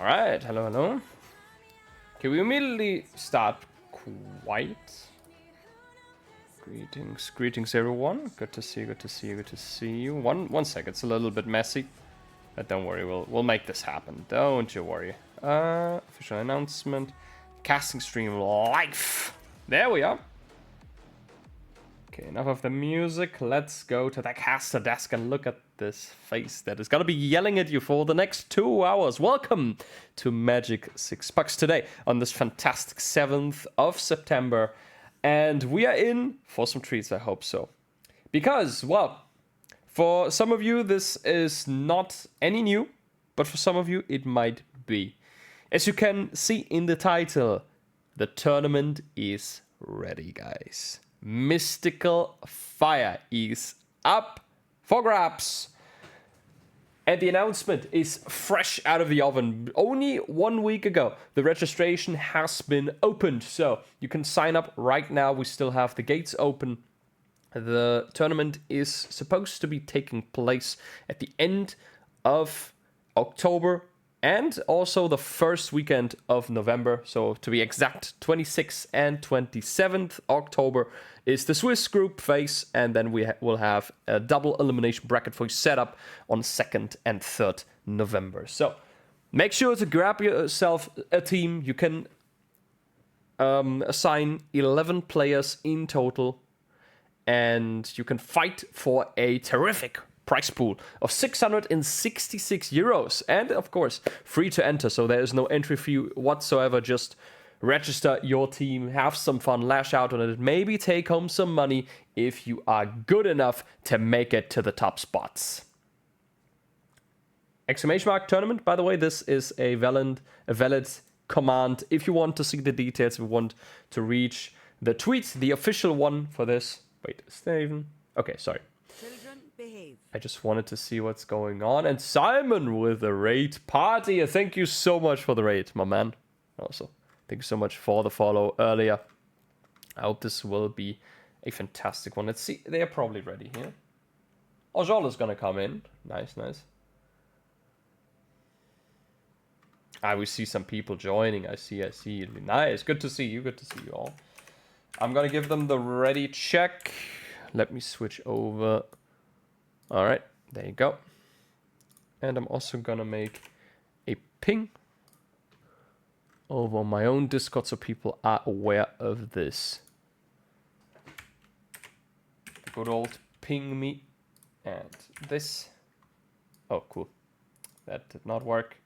Alright, hello, hello. Okay, we immediately start quiet. Greetings everyone. Good to see you. One sec, it's a little bit messy. But don't worry, we'll make this happen. Don't you worry. Official announcement. Casting stream live. There we are. Okay, enough of the music. Let's go to the caster desk and look at this face that is gonna be yelling at you for the next 2 hours. Welcome to Magic6 PUGs today on this fantastic 7th of September. And we are in for some treats, I hope so. Because, well, for some of you this is not any new, but for some of you it might be. As you can see in the title, the tournament is ready, guys. Mystical Fire is up for grabs. And the announcement is fresh out of the oven. Only 1 week ago, the registration has been opened. So you can sign up right now. We still have the gates open. The tournament is supposed to be taking place at the end of October and also the first weekend of November. So to be exact, 26th and 27th October is the Swiss group phase, and then we will have a double elimination bracket for you set up on 2nd and 3rd November. So make sure to grab yourself a team. You can assign 11 players in total, and you can fight for a terrific prize pool of 666 euros, and of course free to enter, so there is no entry fee whatsoever. Just register your team, have some fun, lash out on it, maybe take home some money if you are good enough to make it to the top spots. Exclamation mark tournament, by the way, this is a valid command if you want to see the details, if you want to reach the tweet, the official one for this. Wait, Steven. Okay, sorry. I just wanted to see what's going on. And Simon with the raid party. Thank you so much for the raid, my man. Also, thank you so much for the follow earlier. I hope this will be a fantastic one. Let's see. They are probably ready here. Ojol is going to come in. Nice, nice. We see some people joining. I see. Nice. Good to see you. Good to see you all. I'm going to give them the ready check. Let me switch over. All right, there you go. And I'm also gonna make a ping over my own Discord so people are aware of this. Good old ping me and this. Oh, cool. That did not work.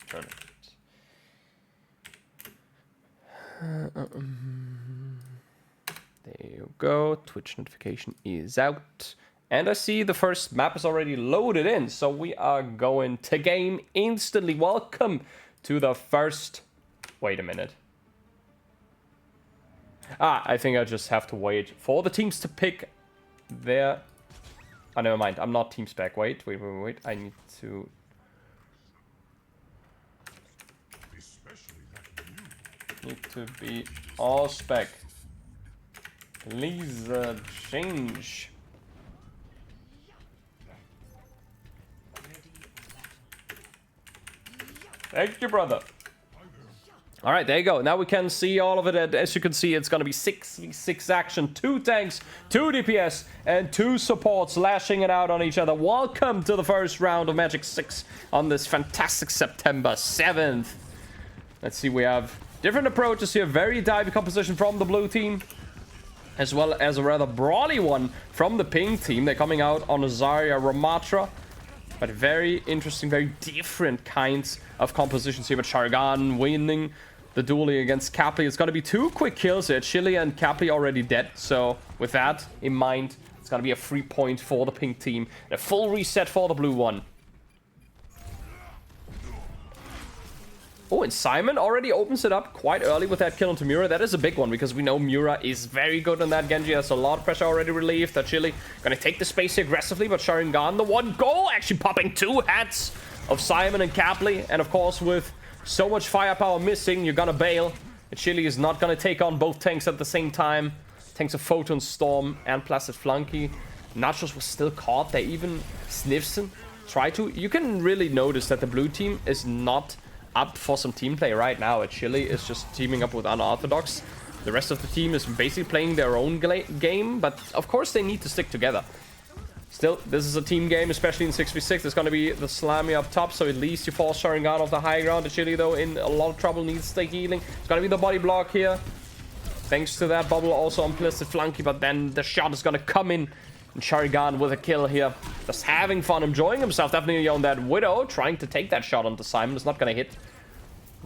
Turn it. There you go. Twitch notification is out. And I see the first map is already loaded in. So we are going to game instantly. Welcome to the first... Wait a minute. I think I just have to wait for the teams to pick their... Oh, never mind. I'm not team spec. Wait. I need to... Need to be all spec. Please change. Thank you, brother. All right, there you go. Now we can see all of it. As you can see, it's going to be 6v6 action. 2 tanks, 2 DPS, and 2 supports lashing it out on each other. Welcome to the first round of Magic6 on this fantastic September 7th. Let's see, we have... different approaches here. Very divey composition from the blue team, as well as a rather brawly one from the pink team. They're coming out on a Zarya Ramatra, but very interesting, very different kinds of compositions here. With Sharingan winning the dueling against Kapli. It's going to be 2 quick kills here. Chili and Kapli already dead. So with that in mind, it's going to be a free point for the pink team. A full reset for the blue one. Oh, and Simon already opens it up quite early with that kill onto Mura. That is a big one because we know Mura is very good on that Genji. Has a lot of pressure already relieved. That Chili gonna take the space here aggressively, but Sharingan, the one goal, actually popping 2 heads of Simon and Kapli. And of course with So much firepower missing. You're gonna bail. Chile is not gonna take on both tanks at the same time. Tanks of Photon Storm and Placid Flunky. Nachos was still caught. They even Snifson try to. You can really notice that the blue team is not up for some team play right now. Chile is just teaming up with Unorthodox. The rest of the team is basically playing their own game, but of course they need to stick together. Still, this is a team game, especially in 6v6. There's going to be the Slammy up top, so at least you force Sharingan off the high ground. The Chili, though, in a lot of trouble, needs to stay healing. It's going to be the body block here. Thanks to that bubble also on Placid Flunky, but then the shot is going to come in. And Sharingan with a kill here. Just having fun, enjoying himself. Definitely on that Widow, trying to take that shot onto Simon. It's not going to hit.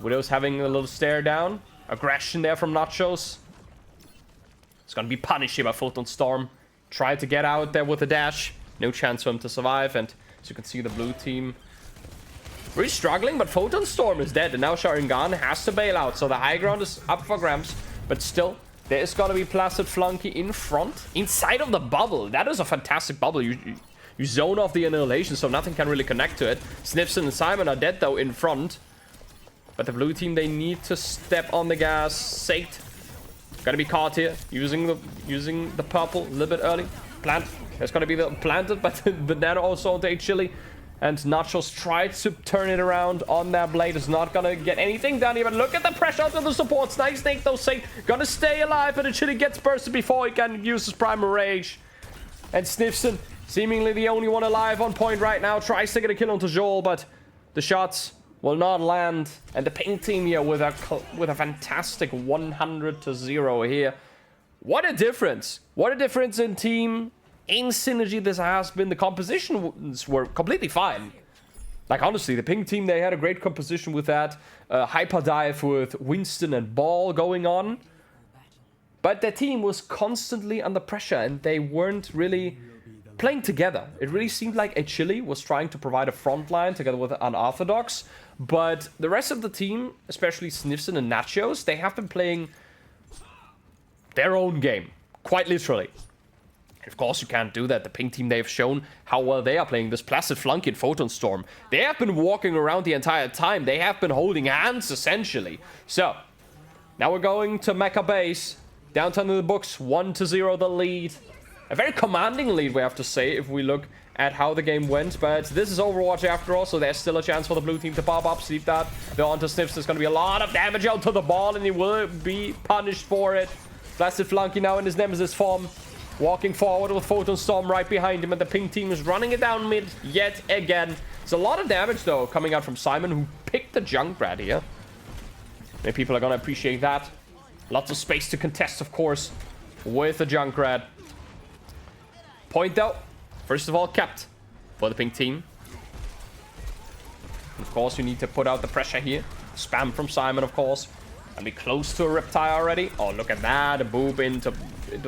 Widow's having a little stare down. Aggression there from Nachos. It's going to be punished here by Photon Storm. Try to get out there with a dash. No chance for him to survive. And as you can see, the blue team really struggling. But Photon Storm is dead. And now Sharingan has to bail out. So the high ground is up for grabs. But still, there is going to be Placid Flunky in front. Inside of the bubble. That is a fantastic bubble. You zone off the annihilation, so nothing can really connect to it. Snifson and Simon are dead, though, in front. But the blue team, they need to step on the gas. Sate. Gonna be caught here. Using the purple a little bit early. Plant. There's gonna be the planted, but the nano also onto Chili. And Nachos tried to turn it around on that blade. Is not gonna get anything done here. But look at the pressure onto the supports. Nice snake though. Sate gonna stay alive, but Chili gets bursted before he can use his Primal Rage. And Snifson, seemingly the only one alive on point right now, tries to get a kill onto Joel, but the shots will not land. And the pink team here with a fantastic 100-0 here. What a difference. What a difference in team, in synergy this has been. The compositions were completely fine. Like, honestly, the pink team, they had a great composition with that. Hyper dive with Winston and Ball going on. But their team was constantly under pressure and they weren't really playing together. It really seemed like Chili was trying to provide a front line together with Unorthodox. But the rest of the team, especially Snifson and Nachos, they have been playing their own game, quite literally. And of course, you can't do that. The pink team, they've shown how well they are playing this. Placid Flunky and Photon Storm. They have been walking around the entire time. They have been holding hands, essentially. So, now we're going to Mecha Base. Downtown in the books, 1-0 the lead. A very commanding lead, we have to say, if we look at how the game went. But this is Overwatch after all, so there's still a chance for the blue team to pop up. Sleep that. They're onto Sniffs. There's going to be a lot of damage out to the ball, and he will be punished for it. Placid Flunky now in his Nemesis form. Walking forward with Photon Storm right behind him, and the pink team is running it down mid yet again. It's a lot of damage, though, coming out from Simon, who picked the Junkrat here. Many people are going to appreciate that. Lots of space to contest, of course, with the Junkrat. Point, though, first of all, kept for the pink team. Of course, you need to put out the pressure here. Spam from Simon, of course. And be close to a Riptide already. Oh, look at that. A boob into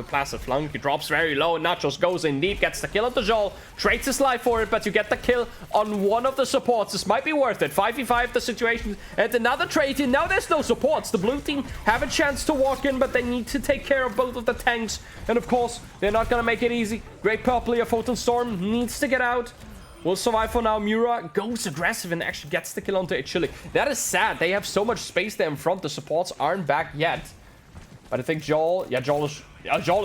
Placid Flunky. Drops very low. Nachos goes in deep. Gets the kill of the Joel. Trades his life for it, but you get the kill on one of the supports. This might be worth it. 5v5 the situation. And another trade in. Now there's no supports. The blue team have a chance to walk in, but they need to take care of both of the tanks. And of course, they're not going to make it easy. Great purple here. Photon Storm needs to get out. Will survive for now. Mura goes aggressive and actually gets the kill onto Chili. That is sad. They have so much space there in front. The supports aren't back yet. But I think Joel... Yeah, Joel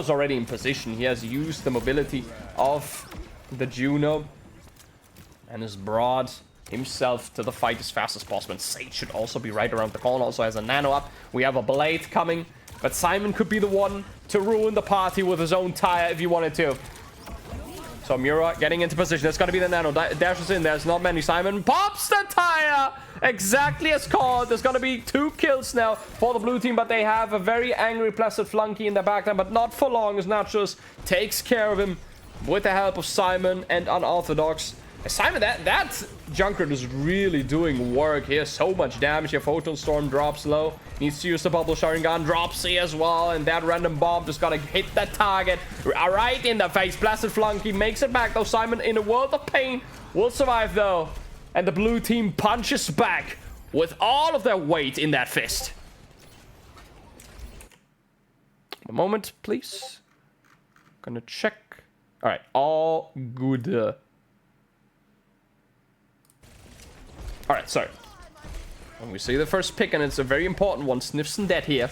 is already in position. He has used the mobility of the Juno. And has brought himself to the fight as fast as possible. And Sage should also be right around the corner. Also has a nano up. We have a blade coming. But Simon could be the one to ruin the party with his own tire if he wanted to. So Mura getting into position. That's going to be the nano. Dashes in. There's not many. Simon pops the tire. Exactly as called. There's going to be 2 kills now for the blue team. But they have a very angry Placid Flunky in the backline. But not for long as Nachos takes care of him with the help of Simon and Unorthodox. Simon, that Junkrat is really doing work here. So much damage here. Photon Storm drops low. Needs to use the bubble. Sharingan drops C as well. And that random bomb just gotta hit that target right in the face. Placid Flunky makes it back though. Simon in a world of pain will survive though. And the blue team punches back with all of their weight in that fist. A moment, please. Gonna check. All right, all good. All right, sorry. And we see the first pick, and it's a very important one. Snifson dead here.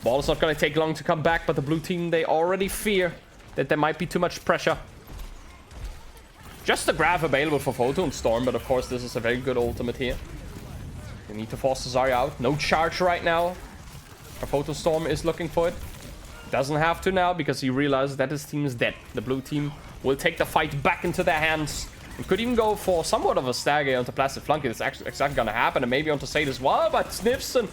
Ball is not going to take long to come back, but the blue team, they already fear that there might be too much pressure. Just the grab available for Photon Storm, but of course this is a very good ultimate here. They need to force the Zarya out. No charge right now. A Photon Storm is looking for it. Doesn't have to now because he realizes that his team is dead. The blue team will take the fight back into their hands. And could even go for somewhat of a stagger onto Plastic Flunky. That's actually exactly going to happen. And maybe onto Sade as well. But Snifson,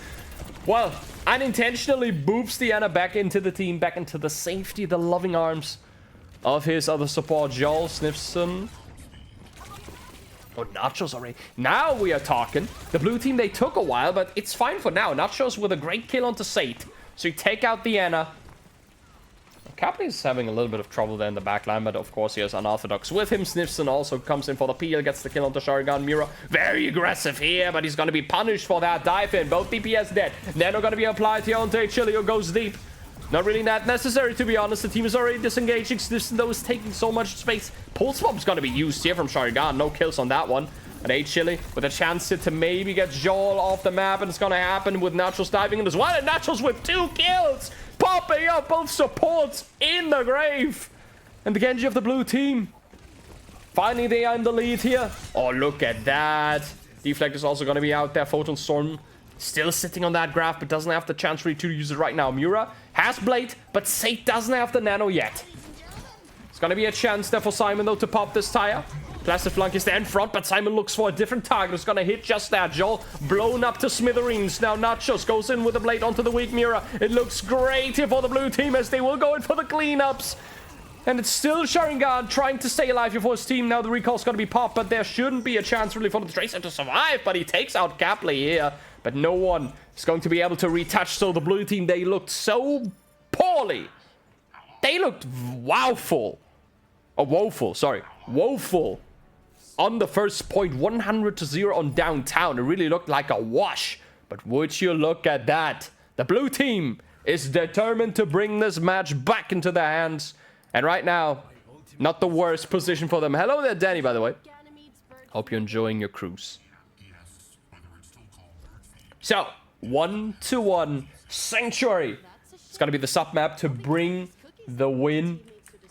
well, unintentionally boops the Ana back into the team. Back into the safety, the loving arms of his other support, Joel. Snifson. Oh, Nachos already. Now we are talking. The blue team, they took a while, but it's fine for now. Nachos with a great kill onto Sade. So you take out the Ana. Capri is having a little bit of trouble there in the backline, but of course he has Unorthodox with him. Snifson also comes in for the peel, gets the kill onto Sharingan. Mira, very aggressive here, but he's going to be punished for that dive in. Both DPS dead. Nano going to be applied here onto Chili, who goes deep. Not really that necessary, to be honest. The team is already disengaging. Snifson, though, is taking so much space. Pulse Bomb's going to be used here from Sharingan. No kills on that one. And Chili with a chance to maybe get Joel off the map, and it's going to happen with Nachos diving in as well. And Nachos with 2 kills. Popping up both supports in the grave. And the Genji of the blue team. Finally, they are in the lead here. Oh, look at that. Deflect is also going to be out there. Photon Storm still sitting on that graph, but doesn't have the chance really to use it right now. Mura has Blade, but Sate doesn't have the Nano yet. It's going to be a chance there for Simon, though, to pop this tire. Plastic Flunk is there in front, but Simon looks for a different target. It's going to hit just that. Joel blown up to smithereens. Now Nachos goes in with the blade onto the weak Mira. It looks great here for the blue team as they will go in for the cleanups. And it's still Sharingan trying to stay alive here for his team. Now the recall's going to be popped, but there shouldn't be a chance really for the Tracer to survive. But he takes out Capley here. But no one is going to be able to retouch. So the blue team, they looked so poorly. They looked woeful. Oh, woeful, sorry. Woeful. On the first point, 100-0 on downtown. It really looked like a wash. But would you look at that? The blue team is determined to bring this match back into their hands. And right now, not the worst position for them. Hello there, Danny, by the way. Hope you're enjoying your cruise. So, 1-1 Sanctuary. It's going to be the sub-map to bring the win.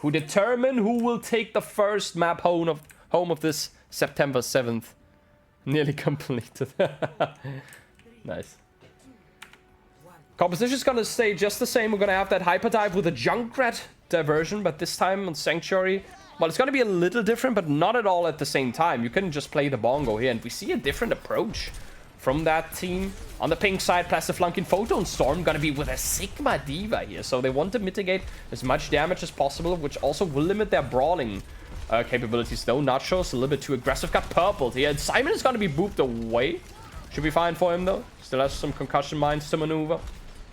Who determine who will take the first map home of this September 7th. Nearly completed. Nice. Composition is going to stay just the same. We're going to have that hyper dive with a Junkrat diversion, but this time on Sanctuary, well, it's going to be a little different, but not at all at the same time. You couldn't just play the bongo here, and we see a different approach from that team. On the pink side, Plastic Flunk and Photon Storm going to be with a Sigma Diva here, so they want to mitigate as much damage as possible, which also will limit their brawling capabilities, though. Nachos a little bit too aggressive. Got purpled here. And Simon is going to be booped away. Should be fine for him, though. Still has some concussion mines to maneuver.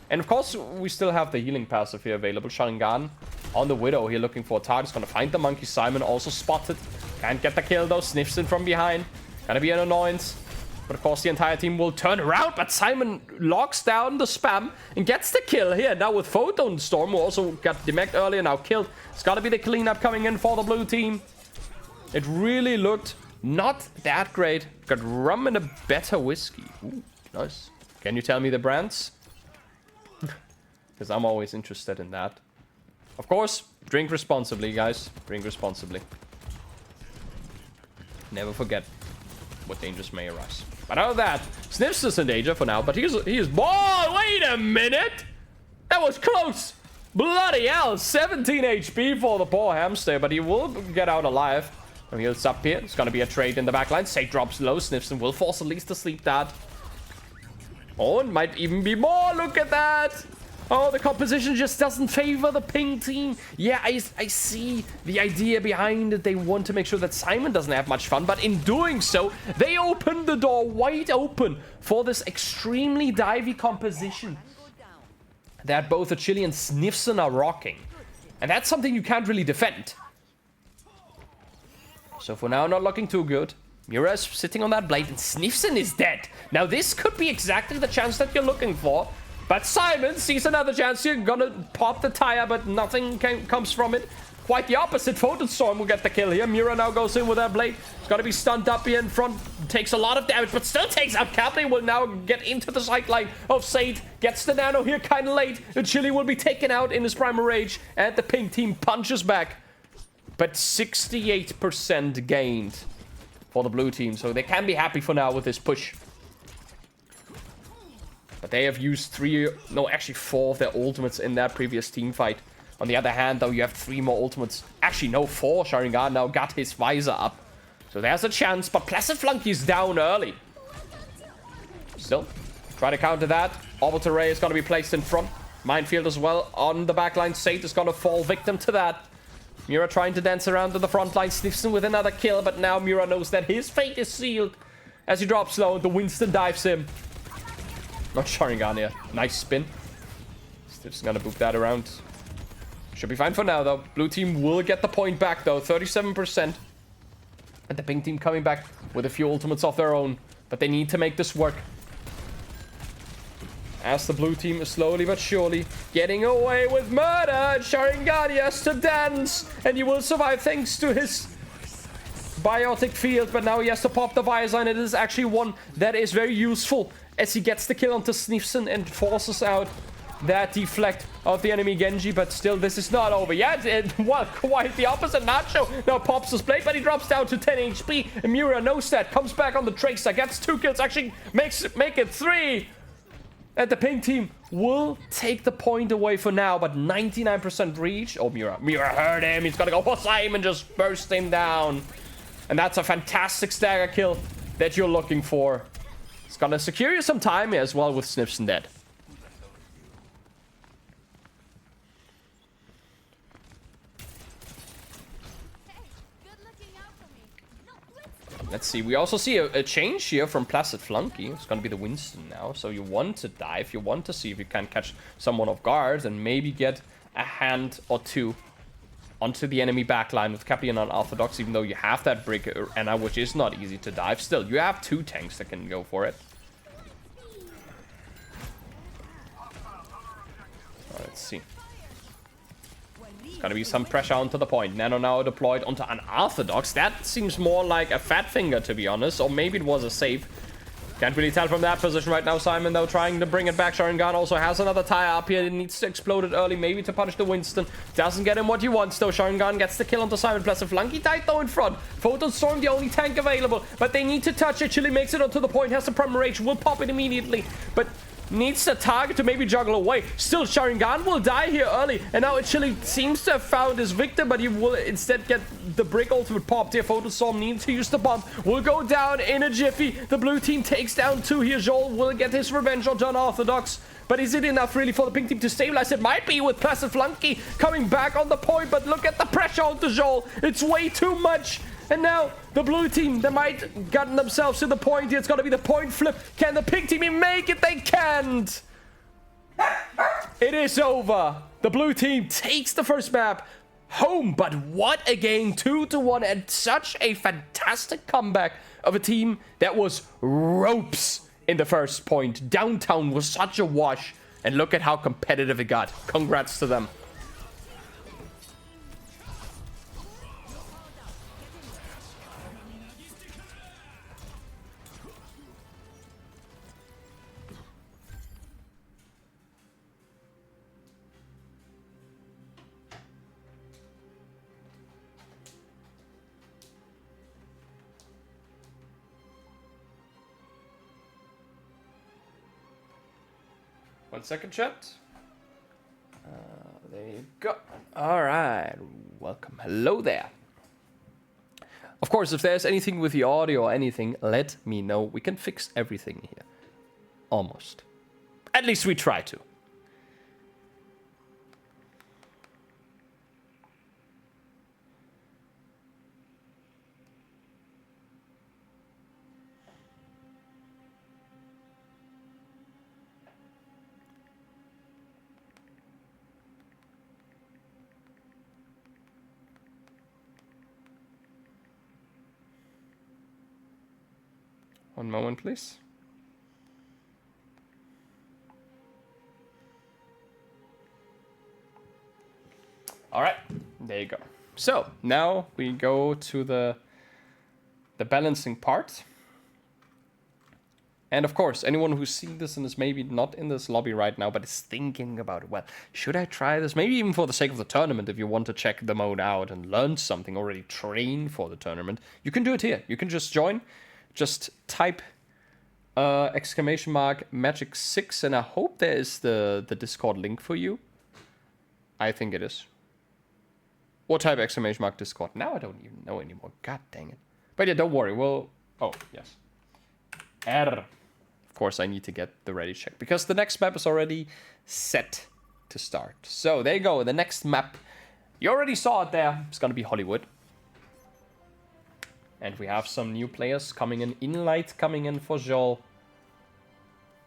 And, of course, we still have the healing passive here available. Sharingan on the Widow here looking for a target. He's going to find the monkey. Simon also spotted. Can't get the kill, though. Sniffs in from behind. Gonna be an annoyance. But, of course, the entire team will turn around. But Simon locks down the spam and gets the kill here. Now with Photon Storm, who also got demacked earlier, now killed. It's got to be the cleanup coming in for the blue team. It really looked not that great. Got rum and a better whiskey. Ooh, nice. Can you tell me the brands? Because I'm always interested in that. Of course, drink responsibly, guys. Drink responsibly. Never forget what dangers may arise. But out of that, Sniffs is in danger for now, but he is... Oh, wait a minute! That was close! Bloody hell! 17 HP for the poor hamster, but he will get out alive. And he'll up here. It's gonna be a trade in the backline. Sate drops low. Sniffs and will force at least to sleep that. Oh, it might even be more. Look at that! Oh, the composition just doesn't favor the pink team. Yeah, I see the idea behind it. They want to make sure that Simon doesn't have much fun. But in doing so, they open the door wide open for this extremely divey composition that both the Chili and Snifson are rocking. And that's something you can't really defend. So for now, not looking too good. Mira is sitting on that blade and Snifson is dead. Now this could be exactly the chance that you're looking for. But Simon sees another chance. You're gonna pop the tire, but nothing comes from it. Quite the opposite. Photostorm will get the kill here. Mira now goes in with that blade. It's got to be stunned up here in front. Takes a lot of damage, but still takes out Capley. Will now get into the sideline of Saint. Gets the nano here kind of late. And Chili will be taken out in his primal rage. And the pink team punches back. But 68% gained for the blue team. So they can be happy for now with this push. But they have used 4 of their ultimates in that previous team fight. On the other hand, though, you have 3 more ultimates. Actually, no, 4. Sharingan now got his visor up. So there's a chance, but Placid Flunky's down early. Still, try to counter that. Orbital Ray is going to be placed in front. Minefield as well on the backline. Saint is going to fall victim to that. Mira trying to dance around to the front line. Sniffs him with another kill, but now Mira knows that his fate is sealed. As he drops low, the Winston dives him. Not Sharingan here. Nice spin. Stiff's going to boop that around. Should be fine for now, though. Blue team will get the point back, though. 37%. And the pink team coming back with a few ultimates of their own. But they need to make this work. As the blue team is slowly but surely getting away with murder. And Sharingan has to dance. And he will survive thanks to his biotic field. But now he has to pop the visor. And it is actually one that is very useful. As he gets the kill onto Sniffson and forces out that deflect of the enemy Genji, but still this is not over yet. Well, quite the opposite. Nacho now pops his blade, but he drops down to 10 HP. And Mura knows that, comes back on the Tracer, gets 2 kills, actually make it 3. And the pink team will take the point away for now, but 99% reach. Oh, Mura hurt him. He's gonna go for Simon, just burst him down. And that's a fantastic stagger kill that you're looking for. It's gonna secure you some time here as well with Snipson dead. Let's see. We also see a change here from Placid Flunky. It's going to be the Winston now. So you want to dive. You want to see if you can catch someone off guard and maybe get a hand or 2 onto the enemy backline with Capley and Unorthodox, even though you have that brick, Anna, which is not easy to dive. Still, you have 2 tanks that can go for it. Let's see. Gonna be some pressure onto the point. Nano now deployed onto Unorthodox. That seems more like a fat finger, to be honest. Or maybe it was a save. Can't really tell from that position right now. Simon, though, trying to bring it back. Sharingan also has another tie up here. It needs to explode it early, maybe to punish the Winston. Doesn't get him what he wants, though. Sharingan gets the kill onto Simon. Placid Flunky died, though, in front. Photostorm, the only tank available. But they need to touch it. Chili makes it onto the point. Has the Primal Rage. Will pop it immediately. But needs the target to maybe juggle away. Still, Sharingan will die here early. And now Chili seems to have found his victim, but he will instead get the brick ultimate popped here. Photostorm needs to use the bomb. Will go down in a jiffy. The blue team takes down 2 here. Joel will get his revenge on Unorthodox. But is it enough really for the pink team to stabilize? It might be with Placid Flunky coming back on the point, but look at the pressure onto Joel. It's way too much. And now the blue team, they might gotten themselves to the point here. It's going to be the point flip. Can the pink team even make it? They can't. It is over. The blue team takes the first map home. But what a game. 2-1. And such a fantastic comeback of a team that was ropes in the first point. Downtown was such a wash. And look at how competitive it got. Congrats to them. One second, chat. There you go. All right. Welcome. Hello there. Of course, if there's anything with the audio or anything, let me know. We can fix everything here. Almost. At least we try to. One moment, please. All right, there you go. So now we go to the balancing part. And of course, anyone who's seen this and is maybe not in this lobby right now, but is thinking about it, well, should I try this? Maybe even for the sake of the tournament, if you want to check the mode out and learn something, already train for the tournament, you can do it here. You can just join, just type exclamation mark Magic6, and I hope there is the Discord link for you. I think it is. Or type exclamation mark Discord. Now I don't even know anymore. God dang it. But yeah, don't worry. We'll... Oh, yes. R. Of course, I need to get the ready check because the next map is already set to start. So there you go. The next map, you already saw it there. It's going to be Hollywood. And we have some new players coming in. Inlight coming in for Joel.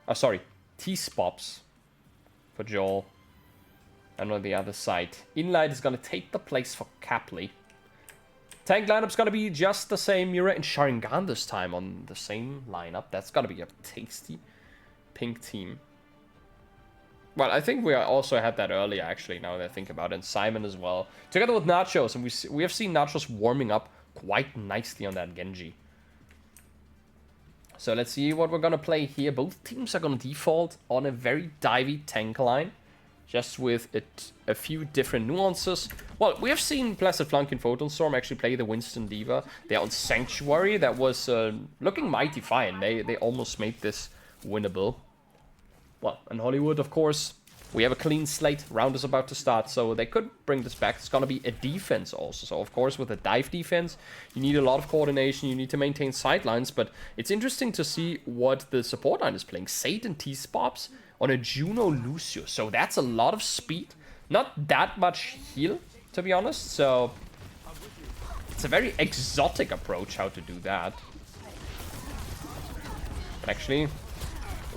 Oh, sorry. T-Spops for Joel. And on the other side, Inlight is going to take the place for Capley. Tank lineup's gonna be just the same. Mira and Sharingan this time on the same lineup. That's gonna be a tasty pink team. Well, I think we also had that earlier, actually, now that I think about it. And Simon as well. Together with Nachos. And we have seen Nachos warming up quite nicely on that Genji. So let's see what we're gonna play here. Both teams are gonna default on a very divey tank line. Just with a few different nuances. Well, we have seen Placid Flunk and Photon Storm actually play the Winston D.Va. They're on Sanctuary. That was looking mighty fine. They almost made this winnable. Well, in Hollywood, of course, we have a clean slate. Round is about to start, so they could bring this back. It's going to be a defense also. So, of course, with a dive defense, you need a lot of coordination. You need to maintain sidelines. But it's interesting to see what the support line is playing. Sate and T-Spops on a Juno Lucio. So that's a lot of speed. Not that much heal, to be honest. So it's a very exotic approach how to do that. But actually...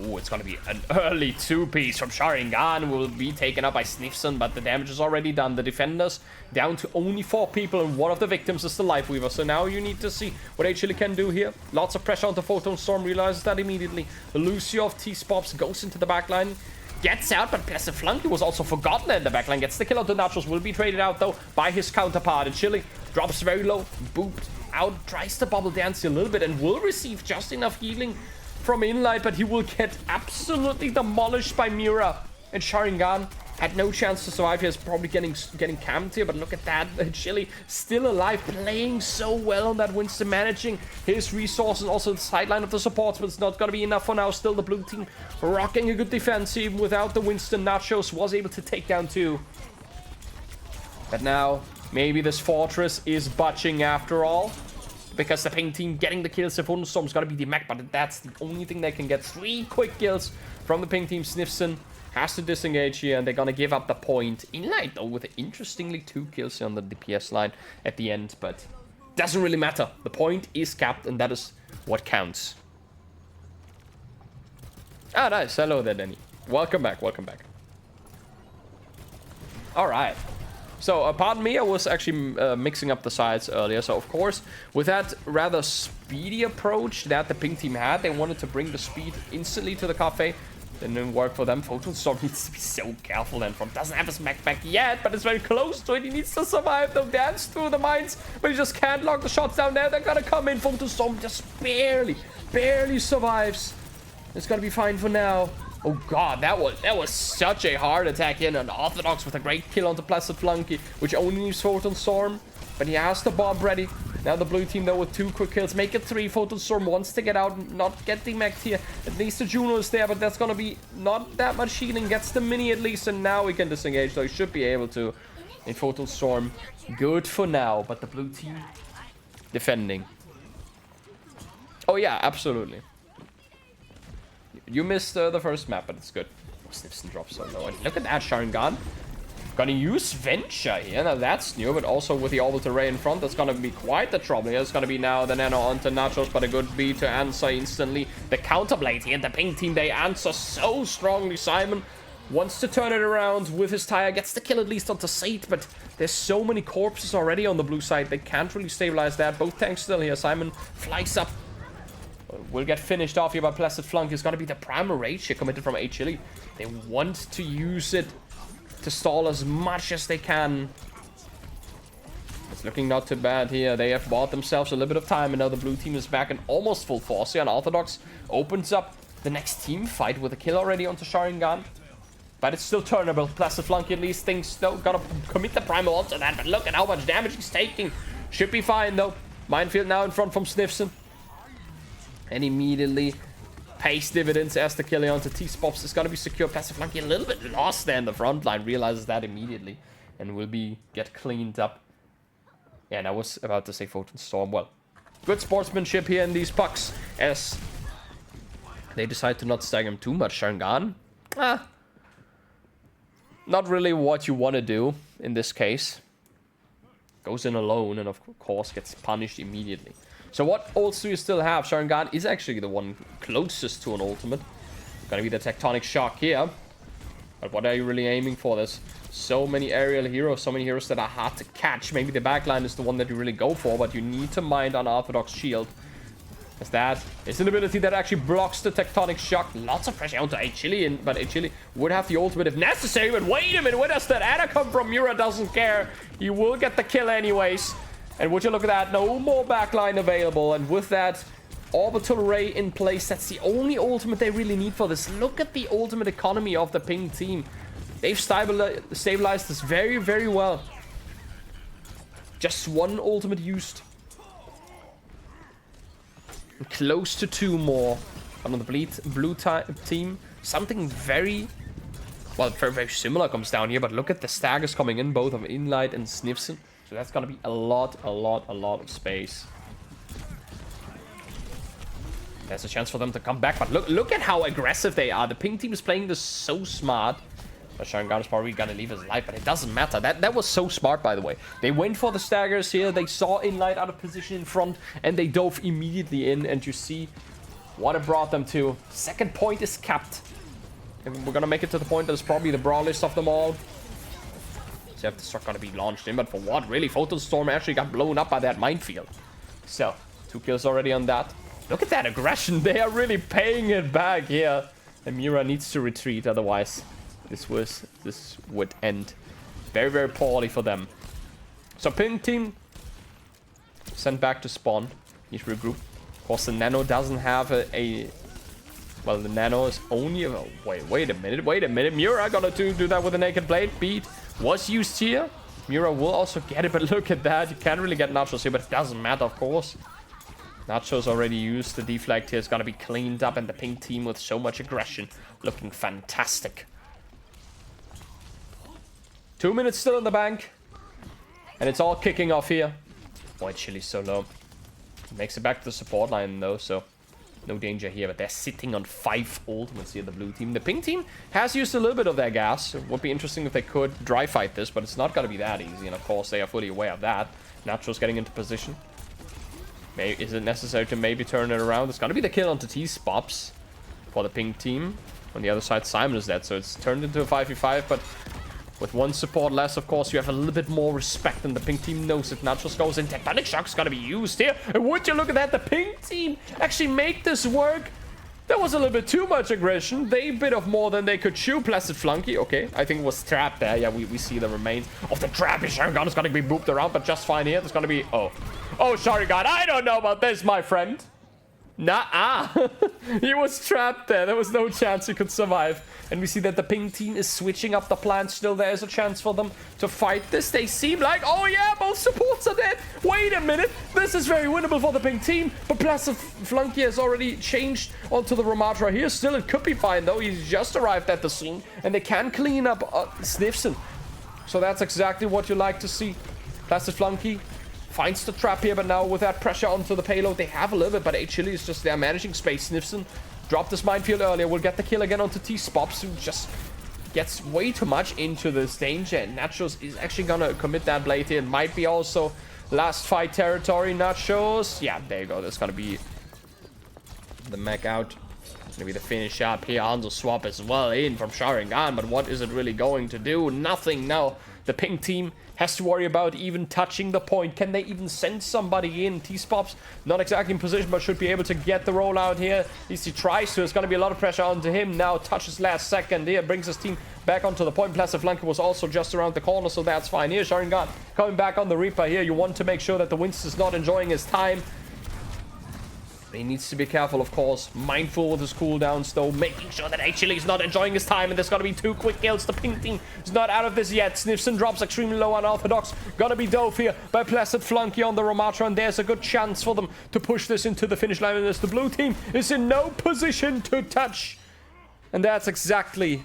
Oh, it's going to be an early two-piece from Sharingan. Will be taken up by Snifson, but the damage is already done. The defenders down to only 4 people, and one of the victims is the Lifeweaver. So now you need to see what H-Chili can do here. Lots of pressure on the Photon Storm. Realizes that immediately. The Lucio of T-Spops goes into the backline. Gets out, but Placid Flunky was also forgotten in the backline. Gets the kill on the Nachos. Will be traded out, though, by his counterpart. And Chili drops very low. Booped out. Tries to bubble dance a little bit and will receive just enough healing from Inlight, but he will get absolutely demolished by Mira. And Sharingan had no chance to survive. He's probably getting camped here, but look at that. Chili still alive, playing so well on that Winston, managing his resources, also the sideline of the supports, but it's not going to be enough for now. Still the blue team rocking a good defense, even without the Winston. Nachos was able to take down 2. But now, maybe this fortress is butching after all. Because the pink team getting the kills, the Photon Storm's gotta be the mech, but that's the only thing they can get. 3 quick kills from the pink team. Snifson has to disengage here, and they're gonna give up the point. Inlight, though, with interestingly 2 kills on the DPS line at the end, but doesn't really matter. The point is capped, and that is what counts. Ah, nice. Hello there, Danny. Welcome back, welcome back. Alright. So, pardon me, I was actually mixing up the sides earlier. So, of course, with that rather speedy approach that the pink team had, they wanted to bring the speed instantly to the cafe. Didn't work for them. Photon Storm needs to be so careful then. From doesn't have his mech back yet, but it's very close to it. He needs to survive. They'll dance through the mines, but he just can't lock the shots down there. They're gonna come in. Photon Storm just barely survives. It's gonna be fine for now. Oh god, that was such a hard attack in. And Orthodox with a great kill on the Placid Flunky, which only needs Photon Storm. But he has the bomb ready. Now the blue team, though, with 2 quick kills. Make it 3. Photon Storm wants to get out, not get demeched here. At least the Juno is there, but that's going to be not that much healing. Gets the mini at least, and now he can disengage, so he should be able to. In Photon Storm, good for now. But the blue team defending. Oh yeah, absolutely. You missed the first map, but it's good. Snipson drops so low. And look at that, Sharingan. Gonna use Venture here. Now that's new, but also with the orbital array in front, that's gonna be quite the trouble here. It's gonna be now the Nano onto Nachos, but a good beat to answer instantly. The counterblade here, the pink team, they answer so strongly. Simon wants to turn it around with his tire, gets the kill at least onto Sate, but there's so many corpses already on the blue side, they can't really stabilize that. Both tanks still here. Simon flies up. Will get finished off here by Placid Flunk. It's gonna be the primal rage here committed from H-Chili. They want to use it to stall as much as they can. It's looking not too bad here. They have bought themselves a little bit of time, and now the blue team is back in almost full force here. And Orthodox opens up the next team fight with a kill already onto Sharingan. But it's still turnable. Plastic Flunky at least thinks, though, gotta commit the primal onto that. But look at how much damage he's taking. Should be fine, though. Minefield now in front from Snifson. And immediately pays dividends as the kill onto T-Spops is gonna be secure. Plastic Flunky a little bit lost there in the front line. Realizes that immediately. And will get cleaned up. Yeah, and I was about to say Photon Storm. Well, good sportsmanship here in these pucks. As they decide to not stagger him too much. Sharingan. Not really what you want to do in this case. Goes in alone and of course gets punished immediately. So what ults do you still have? Sharingan is actually the one closest to an ultimate. Gonna be the Tectonic Shock here. But what are you really aiming for? There's so many aerial heroes, so many heroes that are hard to catch. Maybe the backline is the one that you really go for, but you need to mind Unorthodox Shield. As that is an ability that actually blocks the Tectonic Shock. Lots of pressure onto Achille, but Achille would have the ultimate if necessary. But wait a minute, where does that Ada come from? Mura doesn't care. He will get the kill anyways. And would you look at that? No more backline available. And with that Orbital Ray in place, that's the only ultimate they really need for this. Look at the ultimate economy of the pink team. They've stabilized this very, very well. Just one ultimate used. Close to 2 more on the blue team. Something very, well, very, very similar comes down here. But look at the staggers coming in, both of Inlight and Snifson. So that's going to be a lot of space. There's a chance for them to come back. But look at how aggressive they are. The pink team is playing this so smart. But Sharingan is probably going to leave his life, but it doesn't matter. That was so smart, by the way. They went for the staggers here. They saw Inlight out of position in front, and they dove immediately in. And you see what it brought them to. Second point is capped. And we're going to make it to the point that is probably the brawlest of them all. So if this are going to be launched in, but for what? Really, Photon Storm actually got blown up by that minefield. So, 2 kills already on that. Look at that aggression. They are really paying it back here. And Mira needs to retreat, otherwise this would end very, very poorly for them. So pink team sent back to spawn. Need to regroup. Of course, the Nano doesn't have well, the Nano is only wait a minute. Mira gonna do that with a Naked Blade. Beat was used here. Mira will also get it, but look at that. You can't really get Nachos here, but it doesn't matter, of course. Nachos already used. The deflect here is gonna be cleaned up, and the pink team with so much aggression looking fantastic. 2 minutes still in the bank. And it's all kicking off here. Boy, Chili's so low. Makes it back to the support line though, so no danger here. But they're sitting on 5 ultimates here, the blue team. The pink team has used a little bit of their gas. It would be interesting if they could dry fight this, but it's not going to be that easy. And of course, they are fully aware of that. Natural's getting into position. Is it necessary to maybe turn it around? It's going to be the kill onto T-Spops for the pink team. On the other side, Simon is dead, so it's turned into a 5v5, but with 1 support less, of course, you have a little bit more respect, and the pink team knows it. Nachos goes in. Tectonic Shock's gonna be used here. And would you look at that? The pink team actually make this work. That was a little bit too much aggression. They bit off more than they could chew. Placid Flunky, okay. I think it was trapped there. Yeah, we see the remains of the trap. Sharingan is gonna be booped around, but just fine here. There's gonna be... Oh, Sharingan, I don't know about this, my friend. Nah, he was trapped there. There was no chance he could survive. And we see that the pink team is switching up the plan. Still, there's a chance for them to fight this. They seem like, oh yeah, both supports are dead. Wait a minute. This is very winnable for the pink team. But Placid Flunky has already changed onto the Ramatra here. Still, it could be fine, though. He's just arrived at the scene. And they can clean up Snifson. So that's exactly what you like to see. Placid Flunky finds the trap here, but now with that pressure onto the payload, they have a little bit, but Achille is just there managing space. Snifson dropped this minefield earlier. We'll get the kill again onto T-Spops, who just gets way too much into this danger. And Nachos is actually gonna commit that blade here. It might be also last fight territory. Nachos, yeah, there you go. There's gonna be the mech out. Gonna be the finish up here. Hanzo swap as well in from Sharingan, but what is it really going to do? Nothing now. the pink team has to worry about even touching the point. Can they even send somebody in? T-Spop's not exactly in position, but should be able to get the rollout here. At least he tries to. It's going to be a lot of pressure onto him. Now touches last second here. Brings his team back onto the point. Plus, Flanker was also just around the corner, so that's fine. Here, Sharingan coming back on the Reaper here. You want to make sure that the Winston's not enjoying his time. He needs to be careful, of course. Mindful with his cooldowns, though. Making sure that actually is not enjoying his time. And there's going to be 2 quick kills. The pink team is not out of this yet. Snifson drops extremely low on Orthodox. Gonna be dove here by Placid Flunky on the Ramatra. And there's a good chance for them to push this into the finish line. As the blue team is in no position to touch. And that's exactly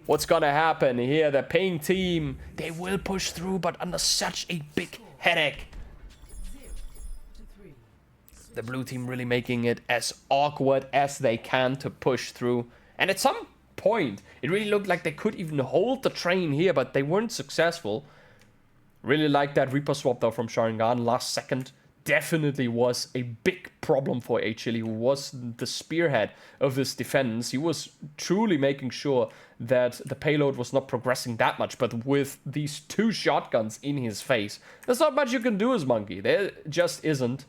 what's gonna happen here. The pink team, they will push through, but under such a big headache. The blue team really making it as awkward as they can to push through. And at some point, it really looked like they could even hold the train here, but they weren't successful. Really like that Reaper swap, though, from Sharingan last second. Definitely was a big problem for Achilles, who was the spearhead of this defense. He was truly making sure that the payload was not progressing that much, but with these 2 shotguns in his face, there's not much you can do as Monkey. There just isn't.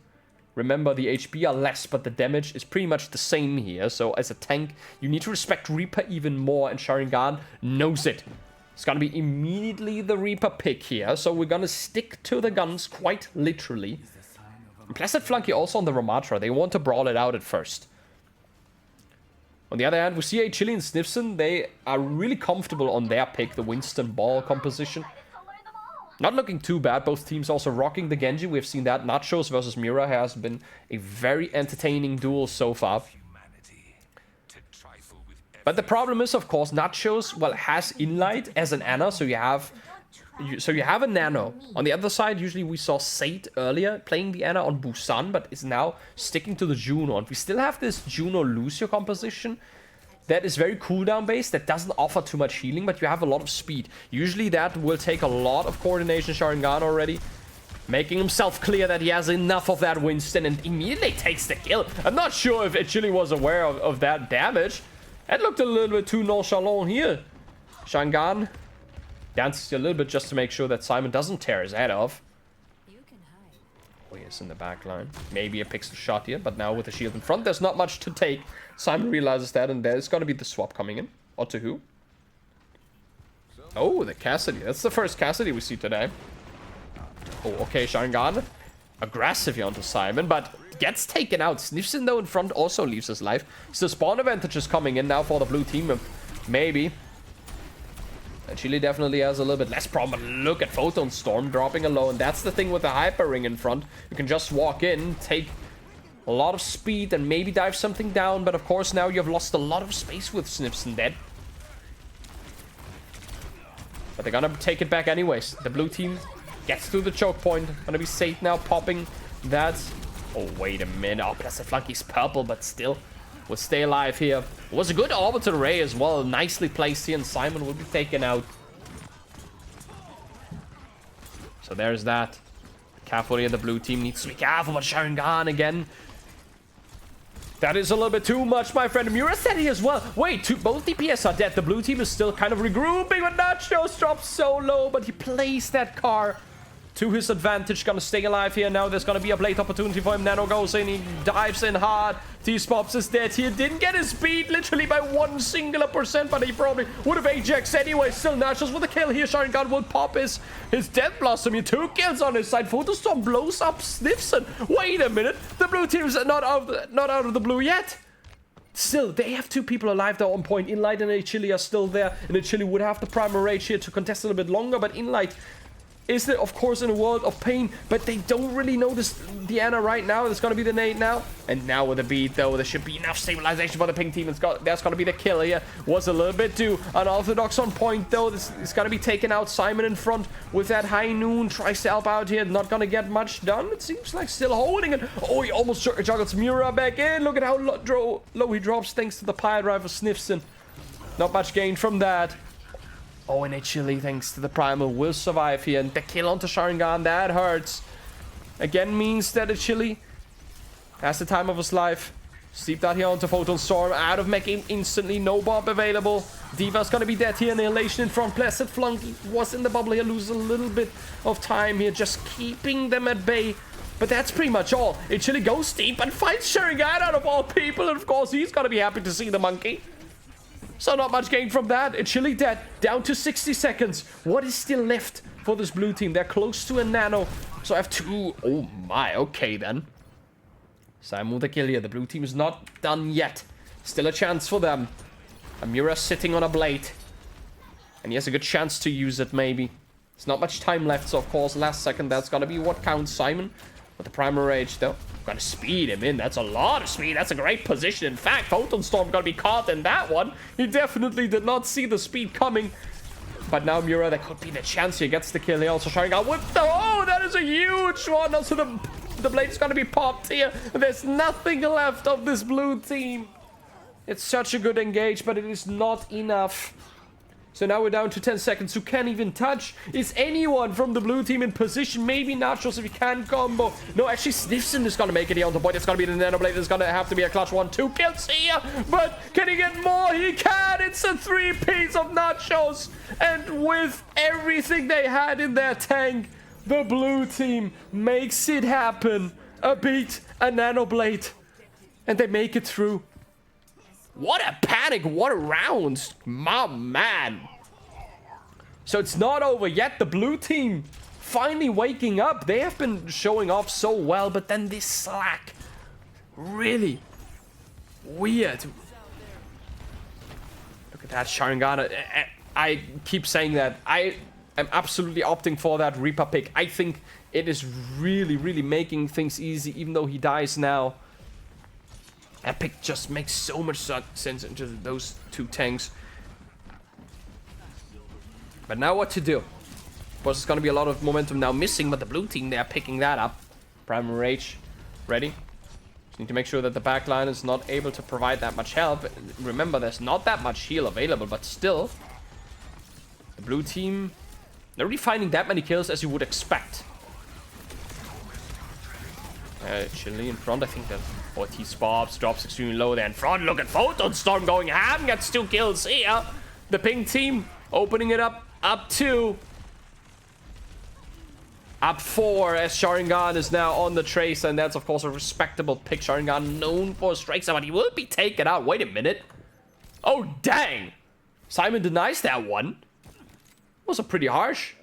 Remember, the HP are less, but the damage is pretty much the same here. So as a tank, you need to respect Reaper even more, and Sharingan knows it. It's gonna be immediately the Reaper pick here, so we're gonna stick to the guns quite literally. And Placid Flunky also on the Ramatra. They want to brawl it out at first. On the other hand, we see Chili and Snifson. They are really comfortable on their pick, the Winston ball composition. Not looking too bad. Both teams also rocking the Genji. We've seen that. Nachos versus Mira has been a very entertaining duel so far. But the problem is, of course, Nachos, well, has Inlight as an Ana, so you have a Nano. On the other side, usually we saw Sate earlier playing the Ana on Busan, but is now sticking to the Juno. And we still have this Juno-Lucio composition that is very cooldown based, that doesn't offer too much healing, but you have a lot of speed. Usually that will take a lot of coordination. Sharingan already making himself clear that he has enough of that Winston and immediately takes the kill. I'm not sure if Chili was aware of that damage. That looked a little bit too nonchalant here. Sharingan dances a little bit just to make sure that Simon doesn't tear his head off. Oh, he is in the back line. Maybe a pixel shot here, but now with the shield in front, there's not much to take. Simon realizes that, and there's going to be the swap coming in. Or to who? Oh, the Cassidy. That's the first Cassidy we see today. Oh, okay, Sharingan. Aggressive here onto Simon, but gets taken out. Snifson, though, in front also leaves his life. So spawn advantage is coming in now for the blue team. Maybe. And Chile definitely has a little bit less problem. But look at Photon Storm dropping alone. That's the thing with the Hyper Ring in front. You can just walk in, take a lot of speed, and maybe dive something down. But of course, now you've lost a lot of space with Snifson dead. But they're gonna take it back anyways. The blue team gets through the choke point. Gonna be safe now, popping that. Oh, wait a minute. Oh, Placid Flunky's purple, but still will stay alive here. It was a good orbital ray as well. Nicely placed here, and Simon will be taken out. So there's that. Careful here, the blue team needs to be careful, but Sharingan again. That is a little bit too much, my friend. Mura said he as well. Wait, both DPS are dead. The blue team is still kind of regrouping, but Nachos drops so low, but he plays that car to his advantage. Gonna stay alive here now. There's gonna be a blade opportunity for him. Nano goes in. He dives in hard. T-Spops is dead here. Didn't get his speed literally by 1%, but he probably would have Ajax anyway. Still Nachos with a kill here. Sharingan will pop his Death Blossom here. 2 kills on his side. Photostorm blows up Snifson. Wait a minute. The blue team's not out of the blue yet. Still, they have 2 people alive though on point. Inlight and Achille are still there. And Achille would have the primal rage here to contest a little bit longer, but Inlight is there, of course, in a world of pain, but they don't really notice the Ana right now. There's going to be the nade now. And now with the beat, though, there should be enough stabilization for the pink team. That's going to be the kill here. Was a little bit too unorthodox on point, though. This is going to be taken out. Simon in front with that high noon. Tries to help out here. Not going to get much done. It seems like still holding it. Oh, he almost juggles Mura back in. Look at how low he drops thanks to the Pile Drive of Snifson. Not much gain from that. Oh, and Achille, thanks to the Primal, will survive here. And the kill onto Sharingan, that hurts. Again means that Achille has the time of his life. Steep that here onto Photon Storm. Out of mech instantly. No bomb available. Diva's gonna be dead here. Annihilation in front. Blessed Flunky was in the bubble here. Loses a little bit of time here. Just keeping them at bay. But that's pretty much all. It Chili goes deep and finds Sharingan out of all people. And of course, he's gonna be happy to see the monkey. So not much gain from that. It's Chili dead. Down to 60 seconds. What is still left for this blue team? They're close to a nano. So I have two. Oh my. Okay then. Simon with the kill here. The blue team is not done yet. Still a chance for them. Amira sitting on a blade. And he has a good chance to use it, maybe. There's not much time left, so of course, last second, that's gonna be what counts. Simon with the Primal Rage, though. Gonna speed him in. That's a lot of speed. That's a great position. In fact, Photon Storm gonna be caught in that one. He definitely did not see the speed coming. But now Mura, that could be the chance here. Gets the kill. He also Sharingan with the... Oh, that is a huge one. Also, the blade is gonna be popped here. There's nothing left of this blue team. It's such a good engage, but it is not enough. So now we're down to 10 seconds. Who can't even touch? Is anyone from the blue team in position? Maybe Nachos if he can combo. No, actually Sniffson is gonna make it here on the point. It's gonna be the Nano Blade. It's gonna have to be a clutch 1-2 kills here. But can he get more? He can. It's a 3-piece of Nachos. And with everything they had in their tank, the blue team makes it happen. A beat, a Nano Blade. And they make it through. What a panic. What a round. My man. So it's not over yet. The blue team finally waking up. They have been showing off so well, but then this slack. Really weird. Look at that Sharingan. I keep saying that. I am absolutely opting for that Reaper pick. I think it is really, really making things easy, even though he dies now. That pick just makes so much sense into those two tanks. But now what to do? Of course, it's going to be a lot of momentum now missing, but the blue team, they're picking that up. Primal Rage, ready. Just need to make sure that the backline is not able to provide that much help. Remember, there's not that much heal available, but still. The blue team, they're really finding that many kills as you would expect. Chili in front, I think that Ortiz Bobs drops extremely low there in front. Look at Photon Storm going ham, gets 2 kills here. The pink team opening it up 2. Up 4 as Sharingan is now on the trace, and that's of course a respectable pick. Sharingan known for strikes, but he will be taken out. Wait a minute. Oh, dang. Simon denies that one. Was a pretty harsh.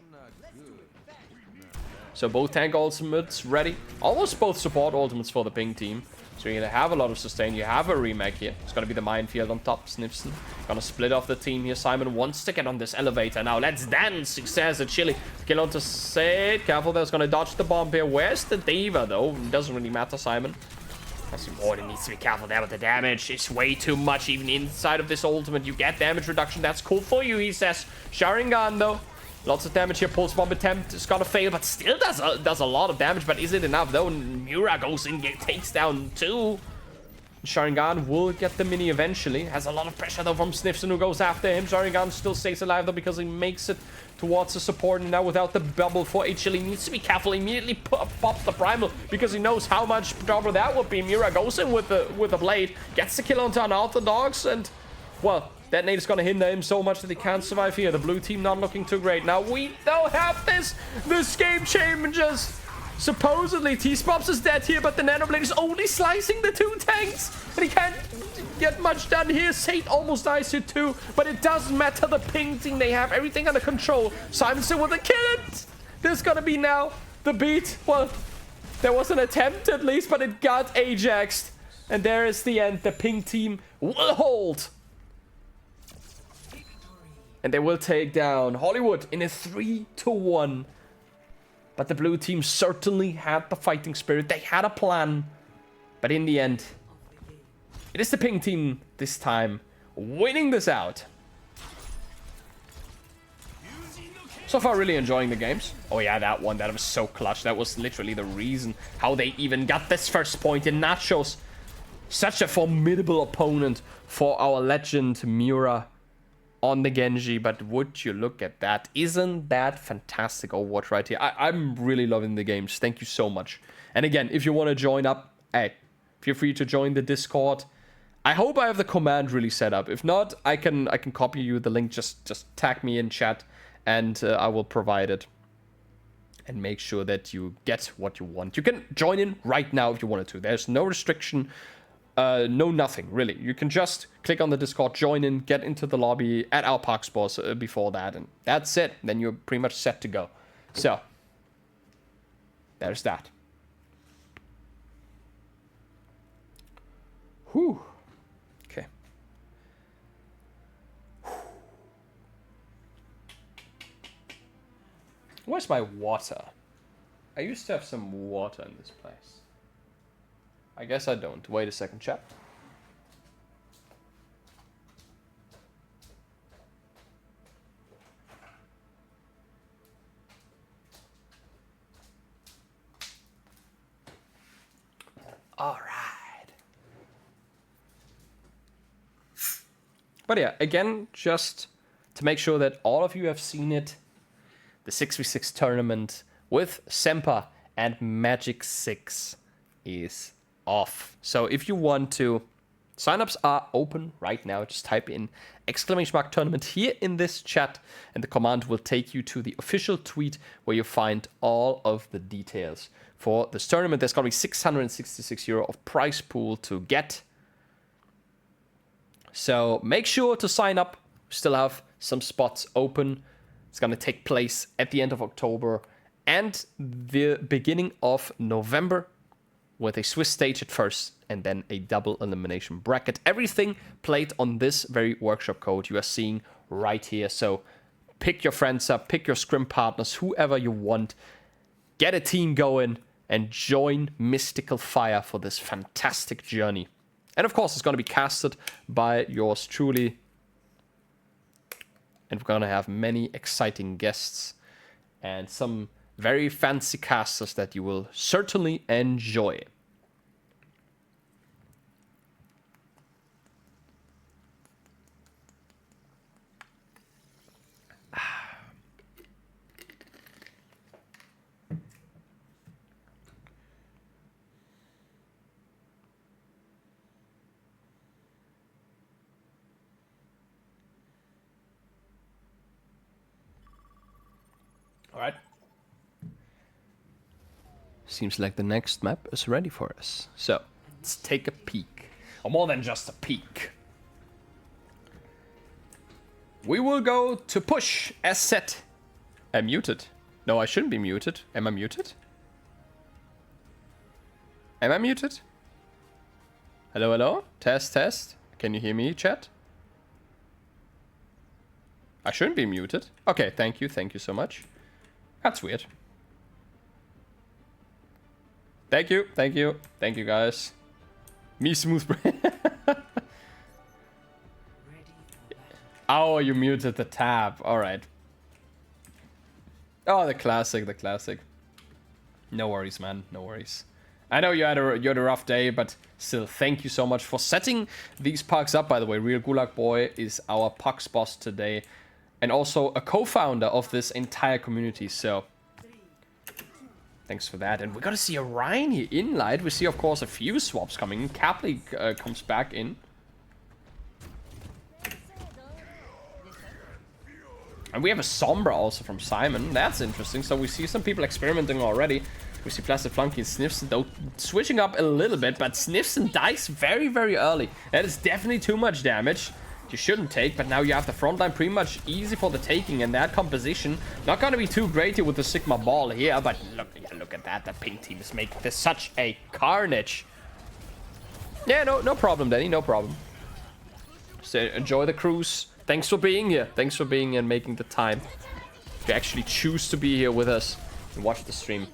So both tank ultimates ready. Almost both support ultimates for the pink team. So you're going to have a lot of sustain. You have a remake here. It's going to be the minefield on top. Sniffson going to split off the team here. Simon wants to get on this elevator now. Let's dance. Success at Chili. Kill on to Sid. Careful, there's going to dodge the bomb here. Where's the Diva, though? Doesn't really matter, Simon. He needs to be careful there with the damage. It's way too much. Even inside of this ultimate, you get damage reduction. That's cool for you, he says. Sharingan, though. Lots of damage here. Pulse bomb attempt is gonna fail, but still does a lot of damage. But is it enough though? Mura goes in, takes down 2. Sharingan will get the mini eventually. Has a lot of pressure though from Sniffson, who goes after him. Sharingan still stays alive though because he makes it towards the support. And now without the bubble for HL, he needs to be careful. Immediately pops the primal because he knows how much trouble that would be. Mura goes in with the blade, gets the kill onto Unorthodox, and well, that nade is going to hinder him so much that he can't survive here. The blue team not looking too great. Now we don't have this. This game changes. Supposedly, T-Spops is dead here, but the Nano Blade is only slicing the 2 tanks. And he can't get much done here. Sate almost dies here too, but it doesn't matter. The ping team, they have everything under control. Simonson with a kill. There's going to be now the beat. Well, there was an attempt at least, but it got Ajaxed. And there is the end. The ping team will hold. And they will take down Hollywood in a 3-1. But the blue team certainly had the fighting spirit. They had a plan. But in the end, it is the pink team this time winning this out. So far, really enjoying the games. Oh yeah, that one. That was so clutch. That was literally the reason how they even got this first point in Nachos. Such a formidable opponent for our legend Mura on the Genji, but would you look at that? Isn't that fantastic Overwatch right here? I'm really loving the games. Thank you so much. And again, if you want to join up, hey, feel free to join the Discord. I hope I have the command really set up. If not, I can copy you the link. Just tag me in chat, and I will provide it. And make sure that you get what you want. You can join in right now if you wanted to. There's no restriction, no nothing, really. You can just click on the Discord, join in, get into the lobby at our PUGs boss before that, and that's it. Then you're pretty much set to go. So, there's that. Whew. Okay. Where's my water? I used to have some water in this place. I guess I don't. Wait a second, chat. All right. But yeah, again, just to make sure that all of you have seen it, the 6v6 tournament with Semper and Magic6 is off. So if you want to, signups are open right now. Just type in !tournament here in this chat, and the command will take you to the official tweet where you find all of the details for this tournament. There's going to be 666 euro of prize pool to get. So make sure to sign up. We still have some spots open. It's going to take place at the end of October and the beginning of November, with a Swiss stage at first and then a double elimination bracket. Everything played on this very workshop code you are seeing right here. So pick your friends up, pick your scrim partners, whoever you want. Get a team going and join Mystical Fire for this fantastic journey. And of course, it's going to be casted by yours truly. And we're going to have many exciting guests and some very fancy casters that you will certainly enjoy. All right. Seems like the next map is ready for us. So, let's take a peek. Or more than just a peek. We will go to push as set. I'm muted. No, I shouldn't be muted. Am I muted? Am I muted? Hello, hello? Test, test. Can you hear me, chat? I shouldn't be muted. Okay, thank you so much. That's weird. Thank you guys. Me smooth brain. Oh, you muted the tab. Alright. Oh, the classic. No worries, man. No worries. I know you had a rough day, but still, thank you so much for setting these PUGs up. By the way, Real Gulag Boy is our PUGs boss today, and also a co-founder of this entire community. So thanks for that. And we're gonna see a Ryan here in light. We see, of course, a few swaps coming in. Capley comes back in. And we have a Sombra also from Simon. That's interesting. So we see some people experimenting already. We see Plastic Flunky and Sniffson, though, switching up a little bit. But Sniffson dies very, very early. That is definitely too much damage. You shouldn't take, but now you have the front line pretty much easy for the taking, and that composition not gonna be too great here with the Sigma Ball here, but look at that. That pink team is making this such a carnage. Yeah, no problem, Danny, no problem. So enjoy the cruise. Thanks for being here. Thanks for being here and making the time to actually choose to be here with us and watch the stream.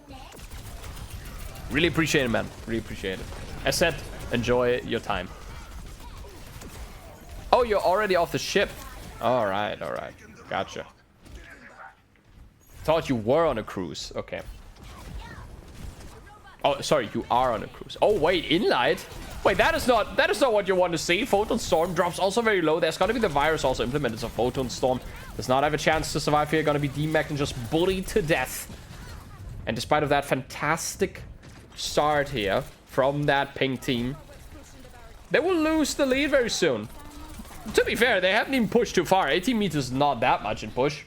Really appreciate it, man. Really appreciate it. As said, enjoy your time. Oh, you're already off the ship. All right. Gotcha. Thought you were on a cruise. Okay. Oh, sorry, you are on a cruise. Oh, wait, inlight? Wait, that is not what you want to see. Photon Storm drops also very low. There's gonna be the virus also implemented, so Photon Storm does not have a chance to survive here. Gonna be demacked and just bullied to death. And despite of that fantastic start here from that pink team, they will lose the lead very soon. To be fair, they haven't even pushed too far. 18 meters is not that much in push.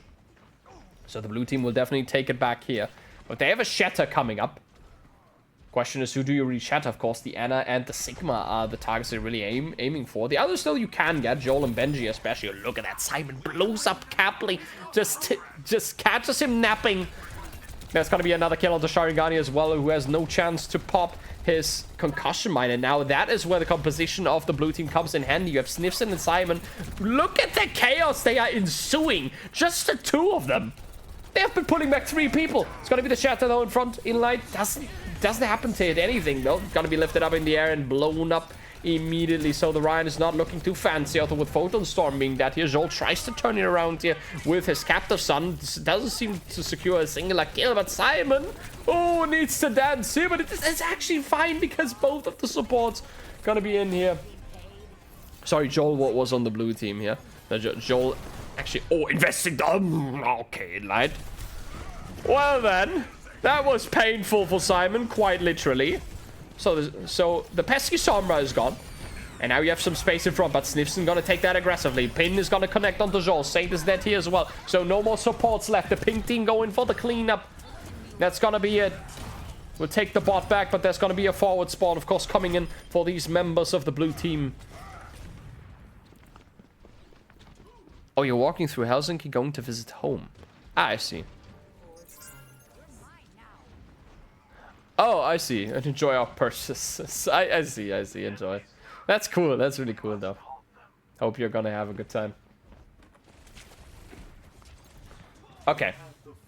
So the blue team will definitely take it back here. But they have a shatter coming up. Question is, who do you really shatter? Of course, the Ana and the Sigma are the targets they're really aiming for. The others still you can get, Joel and Benji especially. Look at that, Simon blows up Capley. Just catches him napping. There's going to be another kill on the Sharingani as well, who has no chance to pop his concussion mine. And now that is where the composition of the blue team comes in handy. You have Snifson and Simon. Look at the chaos they are ensuing. Just the two of them. They have been pulling back 3 people. It's going to be the shatter though in front. In light doesn't happen to hit anything though. It's going to be lifted up in the air and blown up immediately. So the Ryan is not looking too fancy, although with Photon Storm being that here. Joel tries to turn it around here with his captive son. Doesn't seem to secure a singular kill, but Simon, oh, needs to dance here. But it's actually fine because both of the supports gonna be in here. Sorry, Joel was on the blue team here. Joel actually, investing. Okay, light. Well then, that was painful for Simon, quite literally. So the pesky Sombra is gone. And now you have some space in front, but Snifson gonna take that aggressively. Pin is gonna connect onto Joel. Saint is dead here as well. So no more supports left. The pink team going for the cleanup. That's gonna be it. We'll take the bot back, but there's gonna be a forward spawn, of course, coming in for these members of the blue team. Oh, you're walking through Helsinki, going to visit home. Ah, I see. Oh, I see. And enjoy our purchases. I see, enjoy. That's cool. That's really cool, though. Hope you're gonna have a good time. Okay.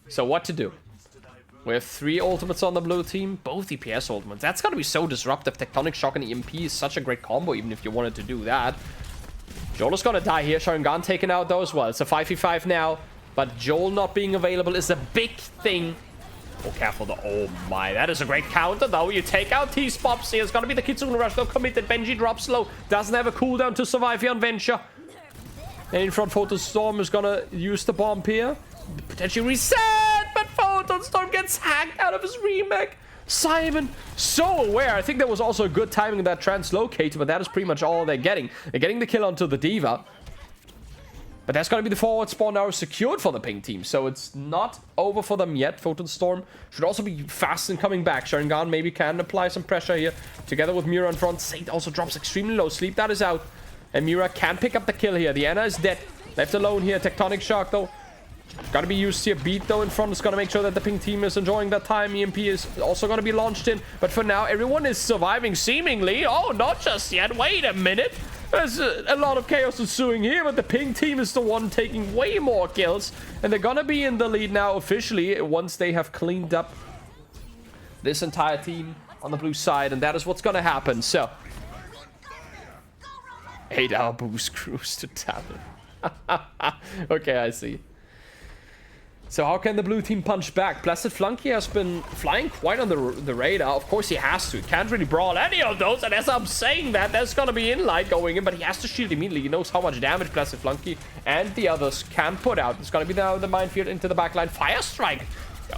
So what to do? We have 3 ultimates on the blue team. Both DPS ultimates. That's gonna be so disruptive. Tectonic Shock and EMP is such a great combo, even if you wanted to do that. Joel is gonna die here. Sharingan taken out, though, as well. It's a 5v5 now. But Joel not being available is a big thing. Oh, careful though. Oh my, that is a great counter though. You take out T-Spops here. It's gonna be the Kitsune Rush though. Committed. Benji drops low. Doesn't have a cooldown to survive here on Venture. And in front, Photon Storm is gonna use the bomb here. Potentially reset, but Photon Storm gets hacked out of his remake. Simon, so aware. I think there was also a good timing in that translocate, but that is pretty much all they're getting. They're getting the kill onto the Diva. But that's going to be the forward spawn now secured for the pink team. So it's not over for them yet. Photon Storm should also be fast in coming back. Sharingan maybe can apply some pressure here. Together with Mira in front. Saint also drops extremely low. Sleep that is out. And Mira can pick up the kill here. The Ana is dead. Left alone here. Tectonic Shock though. Got to be used here. Beat though in front is going to make sure that the pink team is enjoying that time. EMP is also going to be launched in. But for now, everyone is surviving seemingly. Oh, not just yet. Wait a minute. There's a lot of chaos ensuing here, but the pink team is the one taking way more kills. And they're gonna be in the lead now officially once they have cleaned up this entire team on the blue side. And that is what's gonna happen. So, 8-hour boost cruise to Talon. Okay, I see. So how can the blue team punch back? Placid Flunky has been flying quite on the radar. Of course he has to. He can't really brawl any of those. And as I'm saying that, there's going to be Inlight going in. But he has to shield immediately. He knows how much damage Placid Flunky and the others can put out. It's going to be now the minefield into the backline. Fire Strike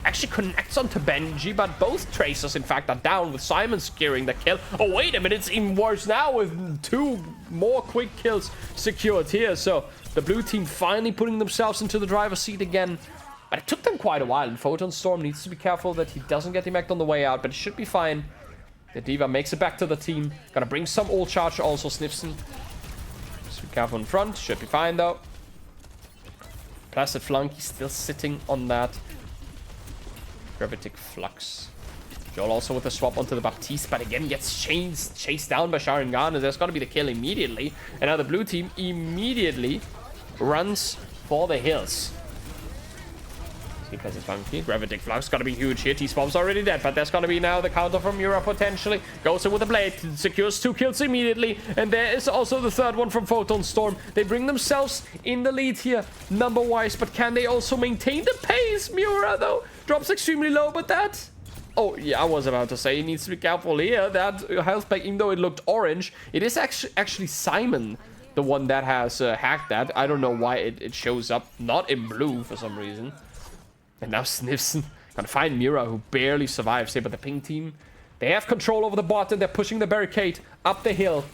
actually connects onto Benji. But both Tracers, in fact, are down with Simon securing the kill. Oh, wait a minute. It's even worse now with 2 more quick kills secured here. So the blue team finally putting themselves into the driver's seat again. But it took them quite a while, and Photon Storm needs to be careful that he doesn't get Emacked on the way out, but it should be fine. The Diva makes it back to the team. Gonna bring some ult charge also, Snifson. Just be careful in front, should be fine though. Placid Flunky still sitting on that Gravitic Flux. Joel also with a swap onto the Baptiste, but again gets chased down by Sharingan, and there's gonna be the kill immediately. And now the blue team immediately runs for the hills. Because it's funky. Gravitic Flux gonna be huge here. T-Spom's already dead, but there's gonna be now the counter from Mura potentially. Goes in with a blade, secures 2 kills immediately. And there is also the 3rd one from Photon Storm. They bring themselves in the lead here, number-wise, but can they also maintain the pace? Mura, though, drops extremely low, but that... Oh, yeah, I was about to say he needs to be careful here. That health pack, even though it looked orange, it is actually Simon, the one that has hacked that. I don't know why it shows up not in blue for some reason. And now Snifson gonna find Mira, who barely survives here, but the pink team They have control over the bot, and they're pushing the barricade up the hill.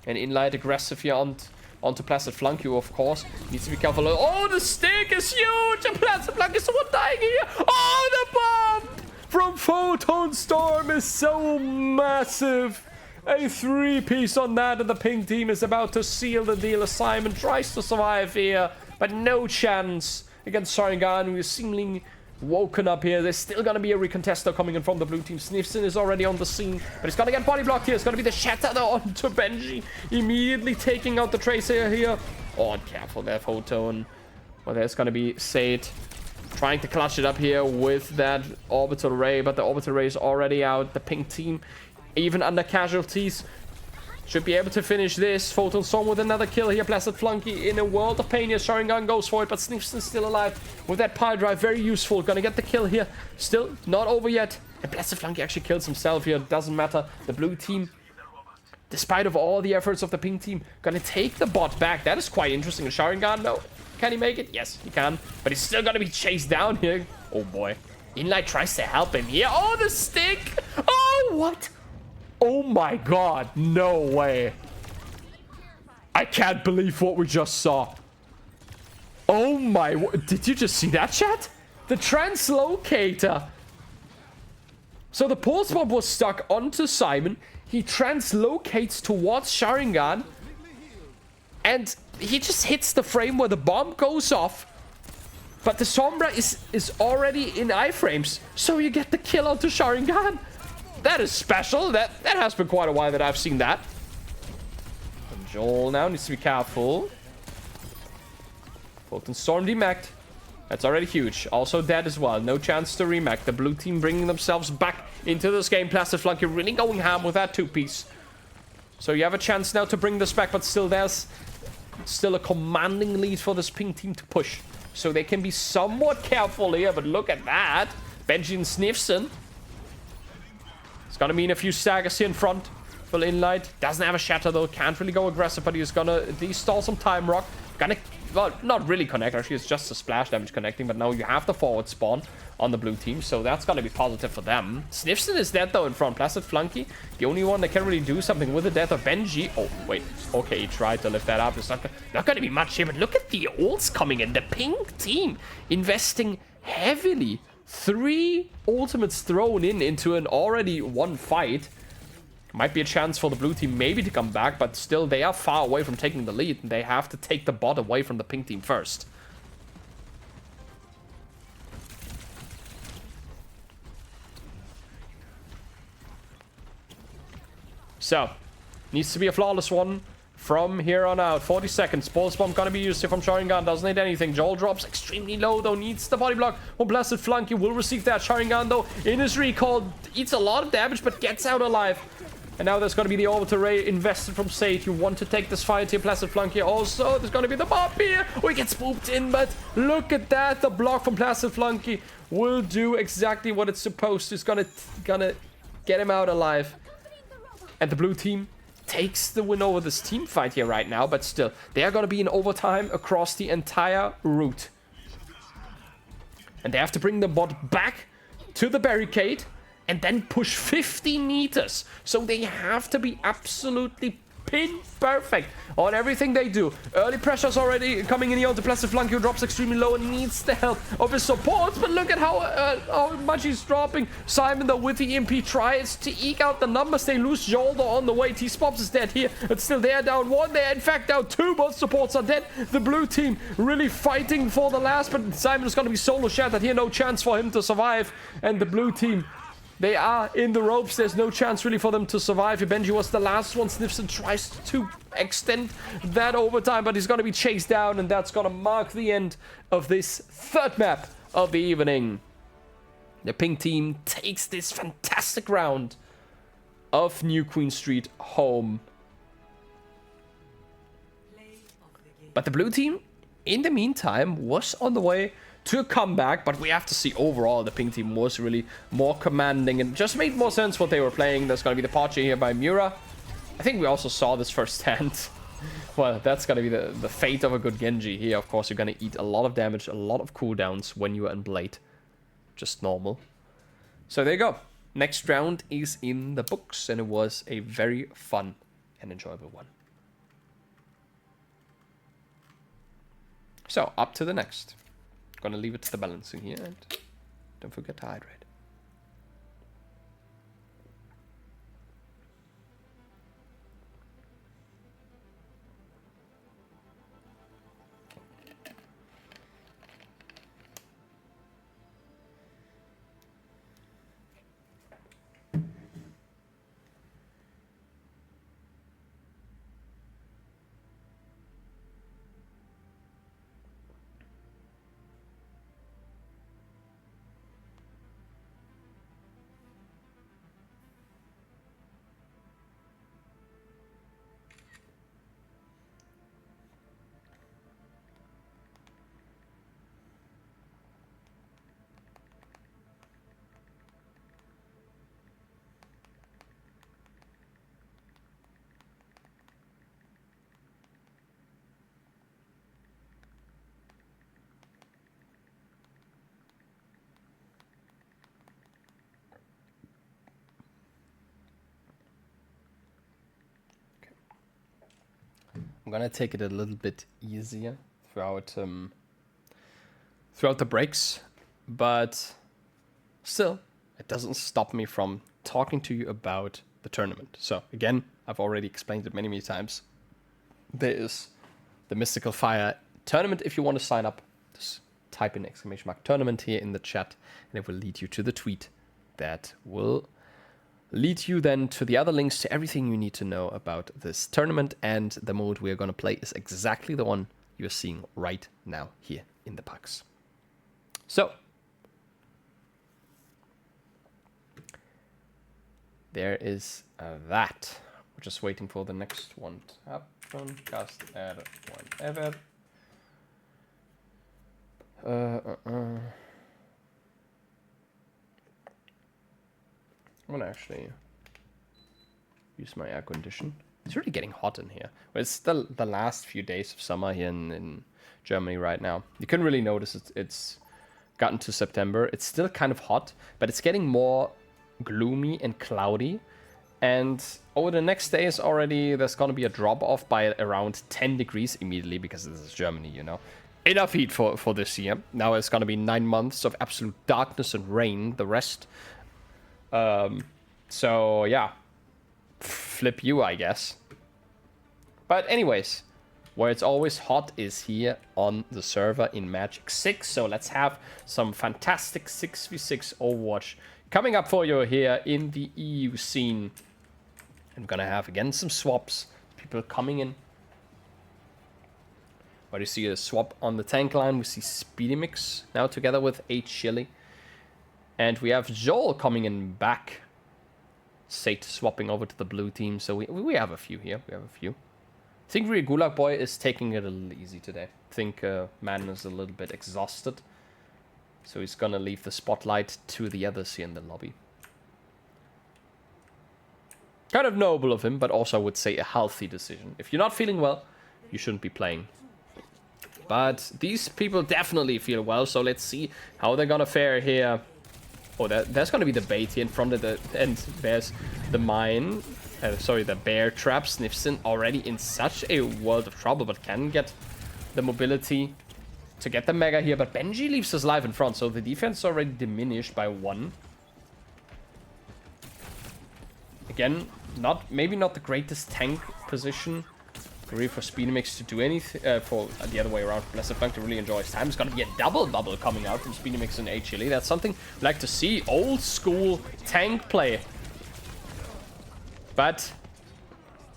And Inlight aggressive here onto Placid Flunk, who of course needs to be careful. Oh, the stick is huge! And Placid Flunk is someone dying here! Oh, the bomb from Photon Storm is so massive! A 3-piece on that, and the pink team is about to seal the deal as Simon tries to survive here, but no chance against Sharingan, who is seemingly woken up here. There's still gonna be a recontester coming in from the blue team. Sniffson is already on the scene, but he's gonna get body blocked here. It's gonna be the shatter onto Benji, immediately taking out the Tracer here. Oh, and careful there, Photon. Well, there's gonna be Sade trying to clutch it up here with that orbital ray, but the orbital ray is already out. The pink team, even under casualties, should be able to finish this. Photon Storm with another kill here. Placid Flunky in a world of pain here. Sharingan goes for it, but Sniffson's still alive with that pile drive. Very useful. Gonna get the kill here. Still not over yet. And Placid Flunky actually kills himself here. Doesn't matter. The blue team, despite of all the efforts of the pink team, gonna take the bot back. That is quite interesting. And Sharingan, no. Can he make it? Yes, he can. But he's still gonna be chased down here. Oh boy. Inlight tries to help him here. Oh, the stick. Oh, what? Oh my god, no way. I can't believe what we just saw. Oh my, did you just see that, chat? The translocator. So the pulse bomb was stuck onto Simon. He translocates towards Sharingan. And he just hits the frame where the bomb goes off. But the Sombra is already in iframes. So you get the kill onto Sharingan. That is special. That has been quite a while that I've seen that. And Joel now needs to be careful. Photon Storm demacked. That's already huge. Also dead as well. No chance to remack. The blue team bringing themselves back into this game. Placid Flunky really going ham with that 2-piece. So you have a chance now to bring this back, but still there's still a commanding lead for this pink team to push. So they can be somewhat careful here, but look at that. Benji and Sniffson. It's gonna mean a few staggers here in front for Inlight. Doesn't have a shatter though. Can't really go aggressive, but he's gonna at least stall some time rock. Gonna, well, not really connect. Actually, it's just a splash damage connecting. But now you have the forward spawn on the blue team, so that's gonna be positive for them. Sniffson is dead though in front. Placid Flunky, the only one that can really do something with the death of Benji. Oh wait, okay, he tried to lift that up. It's not gonna be much here. But look at the ults coming in. The pink team investing heavily. 3 ultimates thrown into an already won fight. Might be a chance for the blue team maybe to come back, but still they are far away from taking the lead. And they have to take the bot away from the pink team first. So, needs to be a flawless one from here on out. 40 seconds. Pulse bomb gonna be used here from Sharingan. Doesn't need anything. Joel drops extremely low though. Needs the body block. Well, Placid Flunky will receive that. Sharingan though in his recall eats a lot of damage but gets out alive. And now there's gonna be the orbital ray invested from Sage. You want to take this fight here, Placid Flunky. Also, there's gonna be the bomb here. We get spooked in, but look at that. The block from Placid Flunky will do exactly what it's supposed to. It's gonna get him out alive. And the blue team takes the win over this team fight here right now, but still, they are going to be in overtime across the entire route. And they have to bring the bot back to the barricade and then push 50 meters. So they have to be absolutely pin perfect on everything they do. Early pressure's already coming in here onto Placid Flunky, who drops extremely low and needs the help of his supports. But look at how much he's dropping. Simon, though, with the EMP tries to eke out the numbers. They lose Joel, though, on the way. T-Spops is dead here. It's still there, down 1. They're, in fact, down 2. Both supports are dead. The blue team really fighting for the last, but Simon's going to be solo shattered here. No chance for him to survive. And the blue team, they are in the ropes. There's no chance really for them to survive. Benji was the last one. Sniffson tries to extend that overtime, but he's going to be chased down, and that's going to mark the end of this third map of the evening. The pink team takes this fantastic round of New Queen Street home. But the blue team, in the meantime, was on the way to a comeback, but we have to see overall the pink team was really more commanding and just made more sense what they were playing. There's going to be the Pache here by Mura. I think we also saw this firsthand. Well, that's going to be the fate of a good Genji here. Of course, you're going to eat a lot of damage, a lot of cooldowns when you are in Blade. Just normal. So there you go. next round is in the books, and it was a very fun and enjoyable one. So, up to the next. Gonna leave it to the balancing here, and don't forget to hydrate. I'm gonna take it a little bit easier throughout the breaks, but still, it doesn't stop me from talking to you about the tournament. So again, I've already explained it many times. There is the Mystical Fire tournament. If you want to sign up, just type in !tournament here in the chat, and it will lead you to the tweet that will lead you then to the other links to everything you need to know about this tournament, and the mode we are going to play is exactly the one you're seeing right now here in the PUGs. So, there is that. We're just waiting for the next one to happen. Cast add whenever. I'm gonna actually use my air condition. It's really getting hot in here. Well, it's still the last few days of summer here in Germany right now. You couldn't really notice it's gotten to September. It's still kind of hot, but it's getting more gloomy and cloudy. And over the next days already, there's gonna be a drop off by around 10 degrees immediately, because this is Germany, you know. Enough heat for this year. Now it's gonna be 9 months of absolute darkness and rain. The rest. So yeah, flip you, I guess. But anyways, where it's always hot is here on the server in Magic 6. So let's have some fantastic 6v6 Overwatch coming up for you here in the EU scene. I'm gonna have again some swaps, people coming in. Where you see a swap on the tank line, we see Speedy Mix now together with Chili. And we have Joel coming in back. Sate swapping over to the blue team. So we have a few here. We have a few. I think Real Gulag Boy is taking it a little easy today. I think Man is a little bit exhausted. So he's going to leave the spotlight to the others here in the lobby. Kind of noble of him, but also I would say a healthy decision. If you're not feeling well, you shouldn't be playing. But these people definitely feel well. So let's see how they're going to fare here. Oh, there's going to be the bait here in front of the end. There's the mine. Sorry, the bear trap. Snifson already in such a world of trouble, but can get the mobility to get the mega here. But Benji leaves us live in front, so the defense is already diminished by 1. Again, maybe not the greatest tank position. Really for Speedymix to do anything, for the other way around. Blessed Flank to really enjoy his time. It's gonna be a double bubble coming out from Speedymix and Chili. That's something we like to see. Old school tank play. But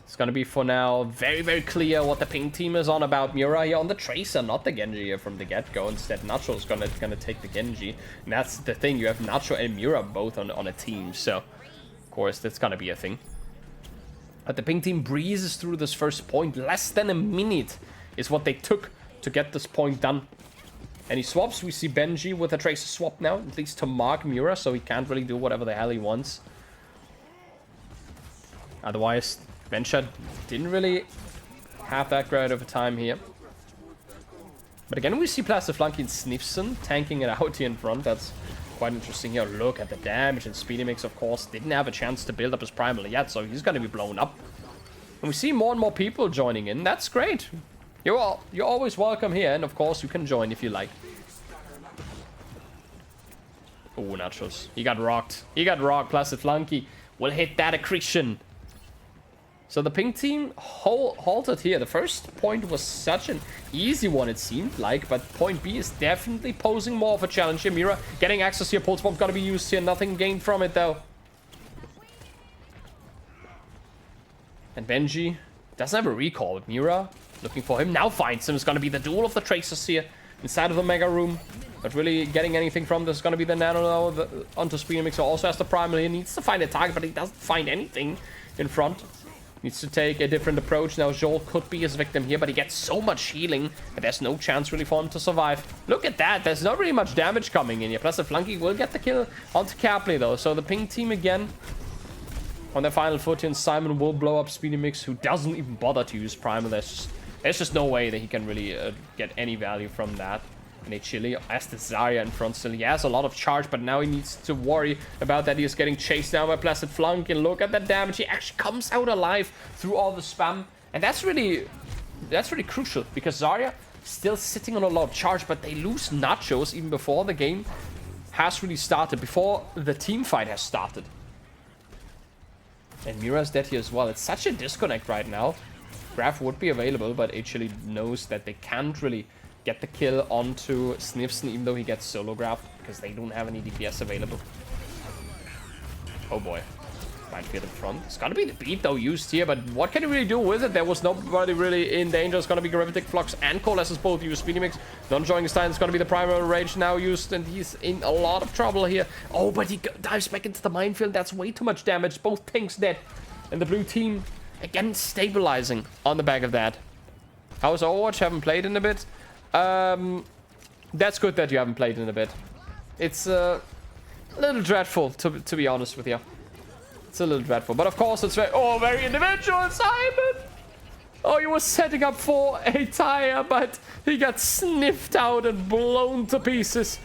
it's gonna be for now very clear what the pink team is on about. Miura here on the Tracer, not the Genji here from the get-go. Instead, Nacho is gonna take the Genji. And that's the thing, you have Nacho and Miura both on a team. So, of course, that's gonna be a thing. But the pink team breezes through this first point. Less than a minute is what they took to get this point done. And he swaps. We see Benji with a Tracer swap now, at least to mark Miura, so he can't really do whatever the hell he wants. Otherwise, Bencha didn't really have that great of a time here. But again, we see Plastic Flunky and Snifson tanking it out here in front. That's quite interesting here. Look at the damage, and Speedy Mix, of course, didn't have a chance to build up his primal yet, so he's going to be blown up. And we see more and more people joining in. That's great. You're always welcome here, and of course, you can join if you like. Oh, Nachos. He got rocked. He got rocked. Placid Flunky will hit that accretion. So the pink team halted here. The first point was such an easy one, it seemed like. But point B is definitely posing more of a challenge here. Mira getting access here. Pulse Bomb's got to be used here. Nothing gained from it, though. And Benji doesn't have a recall. But Mira looking for him. Now finds him. It's going to be the duel of the Tracers here inside of the Mega Room. Not really getting anything from this. Is going to be the Nano now onto Speedy Mix. So also has the Primal. He needs to find a target, but he doesn't find anything in front. Needs to take a different approach. Now Joel could be his victim here, but he gets so much healing that there's no chance really for him to survive. Look at that. There's not really much damage coming in here. Plus the Flunky will get the kill onto Capley though. So the pink team again on their final foot, and Simon will blow up Speedy Mix, who doesn't even bother to use Primal. There's just no way that he can really get any value from that. And a Chili as the Zarya in front still. He has a lot of charge, but now he needs to worry about that. He is getting chased down by Placid Flunk, and look at that damage. He actually comes out alive through all the spam, and that's really crucial, because Zarya still sitting on a lot of charge, but they lose Nachos even before the game has really started, before the team fight has started. And Mira's dead here as well. It's such a disconnect right now. Graph would be available, but Chili knows that they can't really get the kill onto Snifson, even though he gets solo graph, because they don't have any DPS available. Oh boy. Minefield in front. It's gonna be the beat though used here, but what can he really do with it? There was nobody really in danger. It's gonna be Gravitic Flux and Coalescence both used. Speedy Mix not enjoying his time. It's gonna be the Primal Rage now used, and he's in a lot of trouble here. Oh, but he dives back into the minefield. That's way too much damage. Both pinks dead. And the blue team again stabilizing on the back of that. How's Overwatch? Haven't played in a bit. That's good that you haven't played in a bit. It's a little dreadful, to be honest with you. It's a little dreadful, but of course it's very individual. Simon! Oh, he was setting up for a tire, but he got sniffed out and blown to pieces.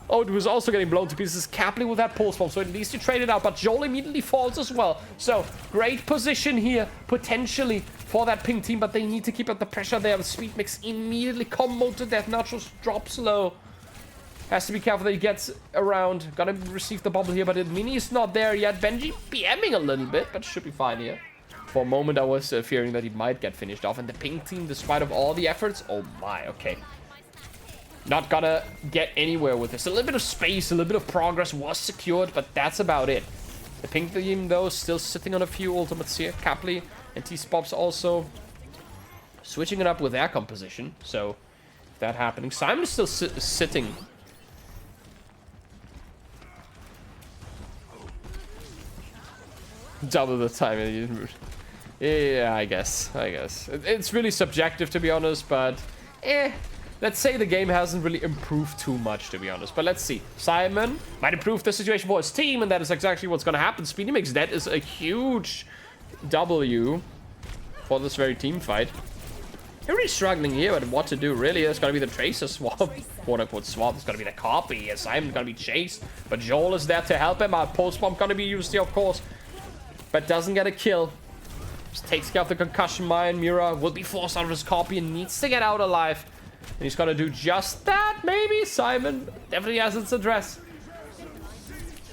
Oh, it was also getting blown to pieces. Capley with that pulse bomb, so at least he traded out, but Joel immediately falls as well. So, great position here, potentially, for that pink team, but they need to keep up the pressure there. The Speed Mix immediately combo to death. Nachos drops low. Has to be careful that he gets around. Gotta receive the bubble here, but Mini is not there yet. Benji PMing a little bit, but should be fine here. For a moment, I was fearing that he might get finished off. And the pink team, despite of all the efforts, oh my, okay. Not gonna get anywhere with this. A little bit of space, a little bit of progress was secured, but that's about it. The pink team, though, still sitting on a few ultimates here. Capley and T-Spops also switching it up with their composition. So, that happening. Simon is still sitting. Double the time. Yeah, I guess. It's really subjective, to be honest, but let's say the game hasn't really improved too much, to be honest. But let's see. Simon might improve the situation for his team, and that is exactly what's going to happen. Speedy Mix, that is a huge W for this very team fight. They're really struggling here with what to do, really. It's going to be the Tracer swap, quote-unquote swap. It's going to be the copy. Simon's going to be chased, but Joel is there to help him out. Pulse Bomb going to be used here, of course, but doesn't get a kill. Just takes care of the concussion mine. Mira will be forced out of his copy and needs to get out alive. And he's gonna do just that, maybe. Simon definitely has its address.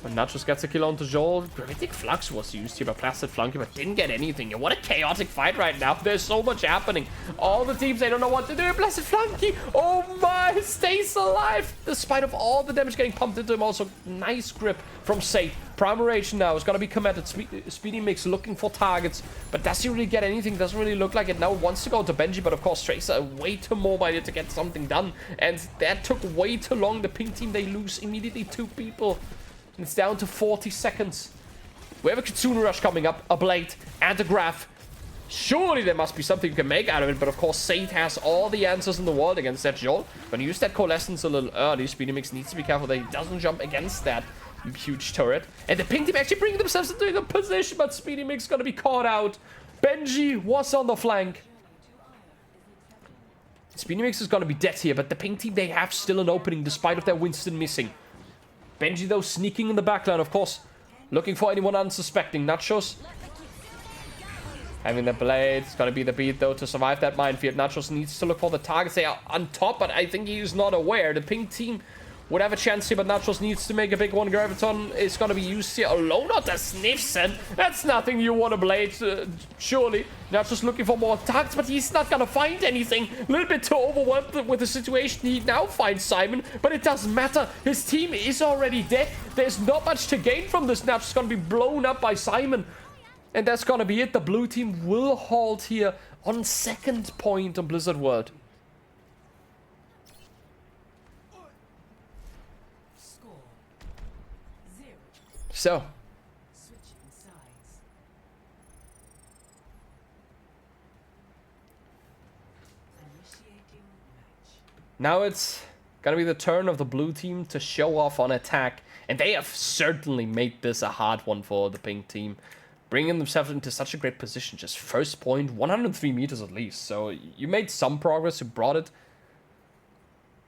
But Nachos gets a kill onto Joel. Gravitic Flux was used here by Placid Flunky, but didn't get anything. What a chaotic fight right now. There's so much happening. All the teams, they don't know what to do. Placid Flunky, oh my, stays alive. Despite of all the damage getting pumped into him. Also, nice grip from Sate. Primal Rage now is going to be committed. Speedy Mix looking for targets, but does he really get anything? Doesn't really look like it. Now wants to go to Benji, but of course Tracer way too mobile to get something done, and that took way too long. The pink team, they lose immediately 2 people, and it's down to 40 seconds. We have a Kitsune Rush coming up, a Blade, and a Graph. Surely there must be something you can make out of it, but of course Sate has all the answers in the world against that Joel. Gonna use that Coalescence a little early. Speedy Mix needs to be careful that he doesn't jump against that huge turret. And the pink team actually bringing themselves into a good position, but Speedy Mix gonna be caught out. Benji was on the flank. Speedy Mix is gonna be dead here, but the pink team, they have still an opening despite of their Winston missing. Benji, though, sneaking in the backline, of course. Looking for anyone unsuspecting. Nachos having the blade. It's going to be the beat, though, to survive that minefield. Nachos needs to look for the targets. They are on top, but I think he is not aware. The pink team would have a chance here, but Nachos needs to make a big one. Graviton is going to be used here alone. Not the Sniffson. That's nothing you want to blade, surely. Nachos looking for more targets, but he's not going to find anything. A little bit too overwhelmed with the situation. He now finds Simon, but it doesn't matter. His team is already dead. There's not much to gain from this. Nachos going to be blown up by Simon. And that's going to be it. The blue team will halt here on second point on Blizzard World. So, now it's gonna be the turn of the blue team to show off on attack, and they have certainly made this a hard one for the pink team, bringing themselves into such a great position. Just first point, 103 meters at least, so you made some progress. You brought it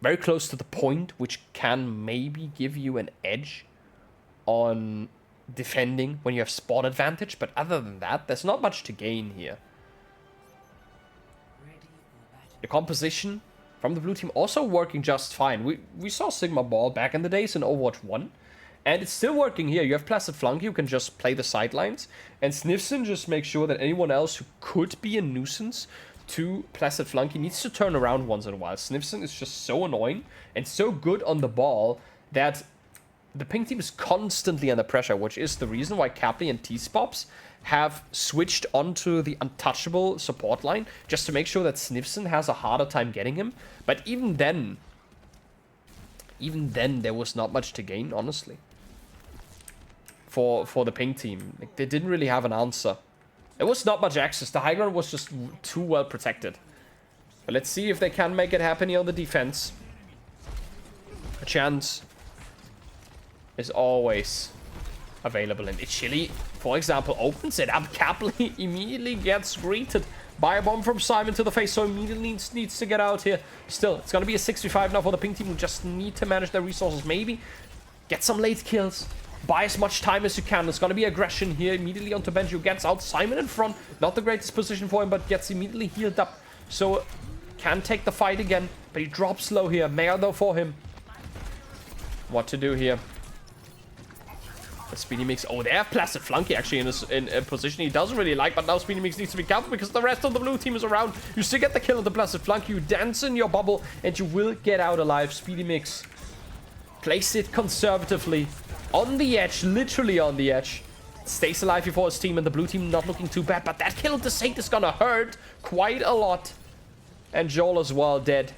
very close to the point, which can maybe give you an edge on defending when you have spawn advantage, but other than that, there's not much to gain here. The composition from the blue team also working just fine. We saw Sigma Ball back in the days in Overwatch 1, and it's still working here. You have Placid Flunky who can just play the sidelines, and Sniffson just makes sure that anyone else who could be a nuisance to Placid Flunky needs to turn around once in a while. Sniffson is just so annoying and so good on the ball that the pink team is constantly under pressure, which is the reason why Capley and T-Spops have switched onto the untouchable support line, just to make sure that Sniffson has a harder time getting him. But even then, there was not much to gain, honestly, for the pink team. Like, they didn't really have an answer. There was not much access. The high ground was just too well protected. But let's see if they can make it happen here on the defense. A chance is always available, and Ichili, for example, opens it up. Capley immediately gets greeted by a bomb from Simon to the face, so immediately needs to get out here. Still, it's going to be a 6v5 now for the pink team, who just need to manage their resources. Maybe get some late kills, buy as much time as you can. It's going to be aggression here immediately onto Benji, who gets out. Simon in front, not the greatest position for him, but gets immediately healed up, so can take the fight again, but he drops low here. Mayor, though, for him. What to do here? The Speedy Mix. Oh, they have Placid Flunky actually in a position he doesn't really like, but now Speedy Mix needs to be careful because the rest of the blue team is around. You still get the kill of the Placid Flunky. You dance in your bubble and you will get out alive. Speedy Mix place it conservatively on the edge, literally on the edge. Stays alive before his team, and the blue team not looking too bad, but that kill of the Saint is gonna hurt quite a lot. And Joel as well dead.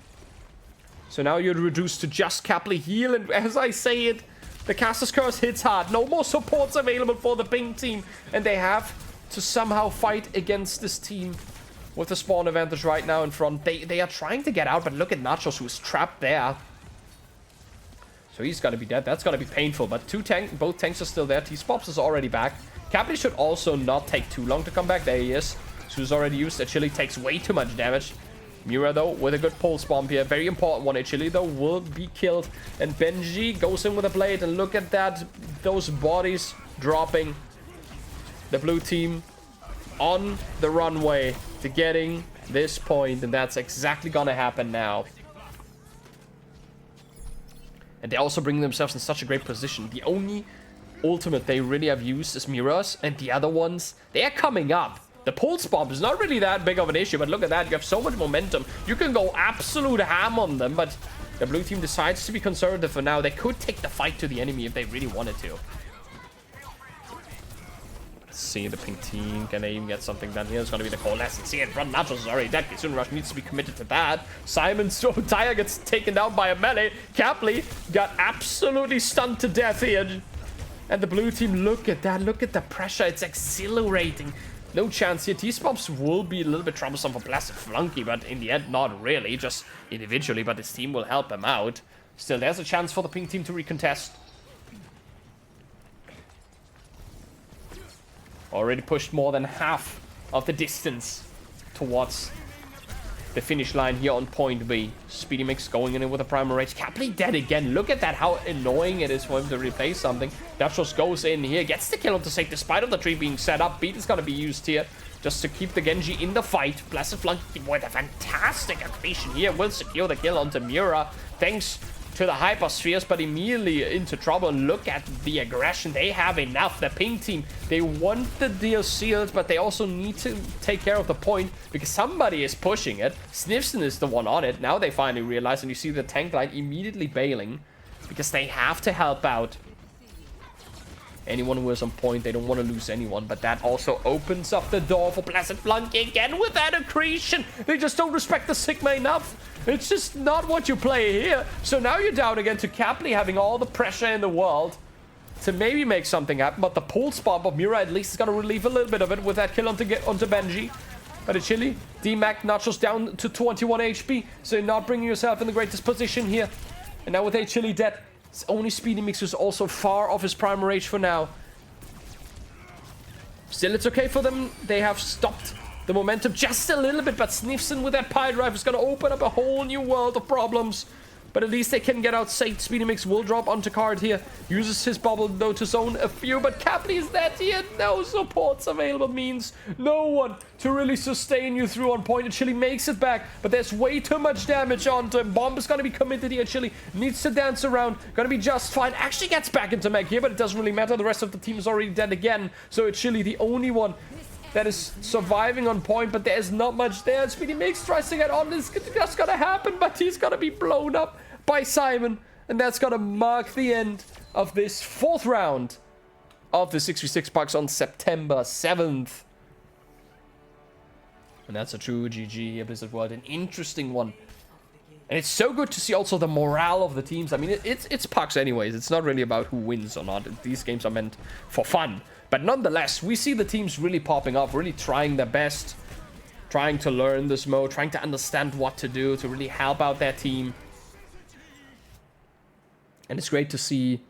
So now you're reduced to just Capley heal, and as I say it, the Caster's Curse hits hard. No more supports available for the pink team, and they have to somehow fight against this team with the spawn advantage right now in front. They are trying to get out, but look at Nachos, who's trapped there. So he's gonna be dead. That's gonna be painful, but both tanks are still there. T-Spops is already back. Capley should also not take too long to come back. There he is. So he's already used. Chili takes way too much damage. Mura, though, with a good pulse bomb here. Very important one. Chili, though, will be killed. And Benji goes in with a blade. And look at that. Those bodies dropping. The blue team on the runway to getting this point. And that's exactly gonna happen now. And they're also bringing themselves in such a great position. The only ultimate they really have used is Mira's. And the other ones, they're coming up. The pulse bomb is not really that big of an issue, but look at that. You have so much momentum. You can go absolute ham on them, but the blue team decides to be conservative for now. They could take the fight to the enemy if they really wanted to. Let's see, the pink team. Can they even get something done here? It's going to be the coalescence. See it, run. Nachos is already dead. Soon Rush needs to be committed to that. Simon Tire gets taken down by a melee. Capley got absolutely stunned to death here. And the blue team, look at that. Look at the pressure. It's exhilarating. No chance here. T-Spops will be a little bit troublesome for Placid Flunky, but in the end, not really. Just individually, but his team will help him out. Still, there's a chance for the pink team to recontest. Already pushed more than half of the distance towards the finish line here on point B. Speedy Mix going in with a Primal Rage. Capley dead again. Look at that, how annoying it is for him to replace something. Dashos goes in here, gets the kill on the sake despite of the tree being set up. Beat is going to be used here just to keep the Genji in the fight. Blessed Flunky with a fantastic accretion here will secure the kill onto Mura. Thanks to the Hyperspheres, but immediately into trouble. And look at the aggression. They have enough. The pink team, they want the deal sealed, but they also need to take care of the point because somebody is pushing it. Snifson is the one on it. Now they finally realize, and you see the tank line immediately bailing because they have to help out anyone who is on point. They don't want to lose anyone, but that also opens up the door for Blessed Flunky again with that accretion. They just don't respect the Sigma enough. It's just not what you play here. So now you're down again to Capley having all the pressure in the world to maybe make something happen. But the pulse bomb of Mura at least is going to relieve a little bit of it with that kill onto Benji. But it's Chili. D-Mac Nachos down to 21 HP. So you're not bringing yourself in the greatest position here. And now with a Chili dead, it's only Speedy Mix who's also far off his Primal Rage for now. Still, it's okay for them. They have stopped the momentum just a little bit, but Snifson with that Pie Drive is going to open up a whole new world of problems. But at least they can get out safe. Speedy Mix will drop onto card here. Uses his bubble, though, to zone a few. But Capley is dead here. No supports available means no one to really sustain you through on point. And Chili makes it back, but there's way too much damage onto him. Bomb is going to be committed here. Chili needs to dance around. Going to be just fine. Actually gets back into mech here, but it doesn't really matter. The rest of the team is already dead again. So it's Chili, the only one that is surviving on point, but there's not much there. Speedy Mix tries to get on. This is just gonna happen, but he's gonna be blown up by Simon, and that's gonna mark the end of this 4th round of the 6v6 Pugs on September 7th. And that's a true GG, Blizzard World, an interesting one. And it's so good to see also the morale of the teams. I mean, it's Pugs anyways. It's not really about who wins or not. These games are meant for fun. But nonetheless, we see the teams really popping up, really trying their best, trying to learn this mode, trying to understand what to do to really help out their team. And it's great to see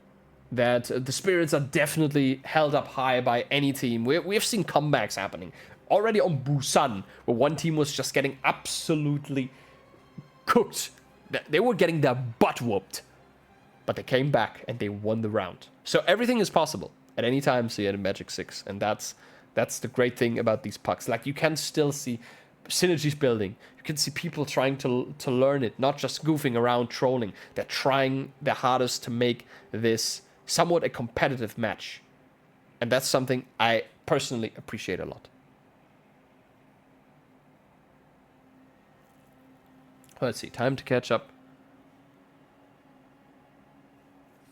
that the spirits are definitely held up high by any team. We've seen comebacks happening. Already on Busan, where one team was just getting absolutely cooked. They were getting their butt whooped. But they came back and they won the round. So everything is possible at any time here in Magic6. And that's the great thing about these pucks. Like, you can still see synergies building. You can see people trying to learn it, not just goofing around, trolling. They're trying their hardest to make this somewhat a competitive match. And that's something I personally appreciate a lot. Let's see, time to catch up.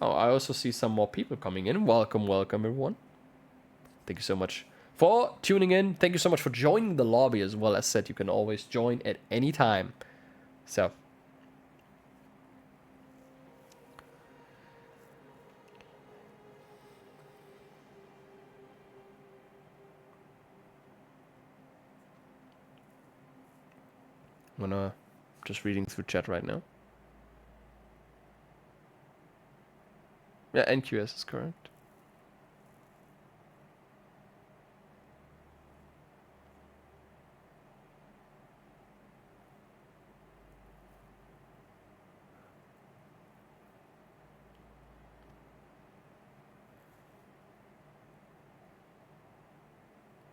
Oh, I also see some more people coming in. Welcome, welcome, everyone. Thank you so much for tuning in. Thank you so much for joining the lobby as well. As said, you can always join at any time. So, I'm just reading through chat right now. Yeah, NQS is correct.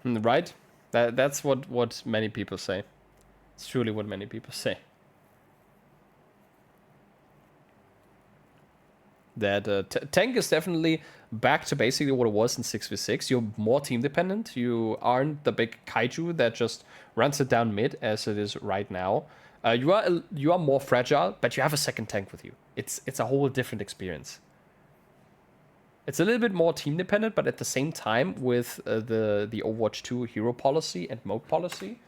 Right? That's what many people say. It's truly what many people say. That tank is definitely back to basically what it was in 6v6. You're more team dependent. You aren't the big kaiju that just runs it down mid as it is right now. You are more fragile, but you have a second tank with you. It's a whole different experience. It's a little bit more team dependent, but at the same time with the Overwatch 2 hero policy and mode policy,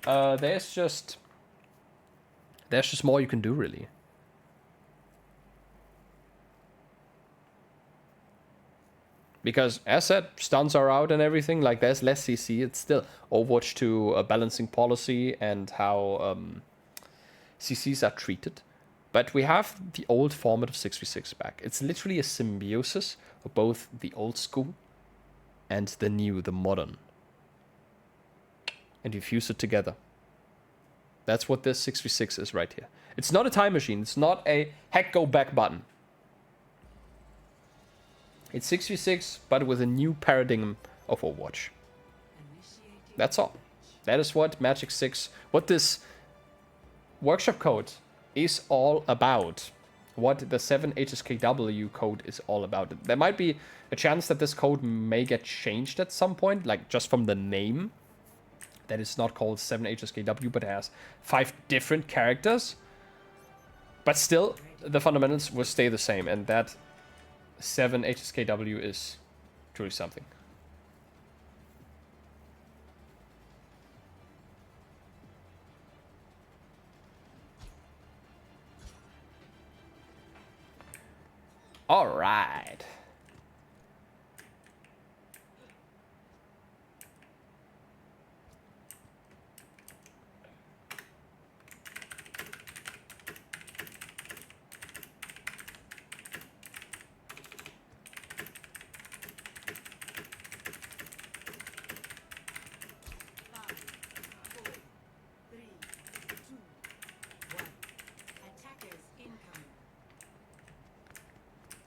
there's just more you can do really. Because as said, stuns are out and everything, like there's less CC, it's still Overwatch 2 balancing policy and how CCs are treated. But we have the old format of 6v6 back. It's literally a symbiosis of both the old school and the new, the modern. And you fuse it together. That's what this 6v6 is right here. It's not a time machine. It's not a heck go back button. It's 6v6, but with a new paradigm of Overwatch. That's all. That is what Magic6, what this workshop code is all about. What the 7HSKW code is all about. There might be a chance that this code may get changed at some point, like just from the name. That is not called 7HSKW, but it has 5 different characters. But still, the fundamentals will stay the same, and that 7HSKW is truly something. All right.